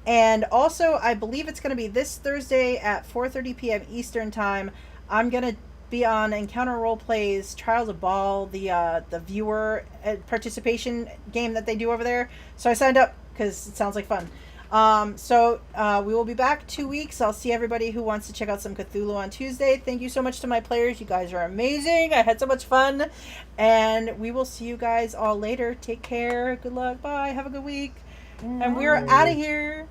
And also, I believe it's going to be this Thursday at 4:30 p.m. Eastern Time. I'm going to be on Encounter Roleplays Trials of Baal, the viewer participation game that they do over there. So I signed up because it sounds like fun. So we will be back 2 weeks. I'll see everybody who wants to check out some Cthulhu on Tuesday. Thank you so much to my players. You guys are amazing. I had so much fun. And we will see you guys all later. Take care. Good luck. Bye. Have a good week. And we're out of here.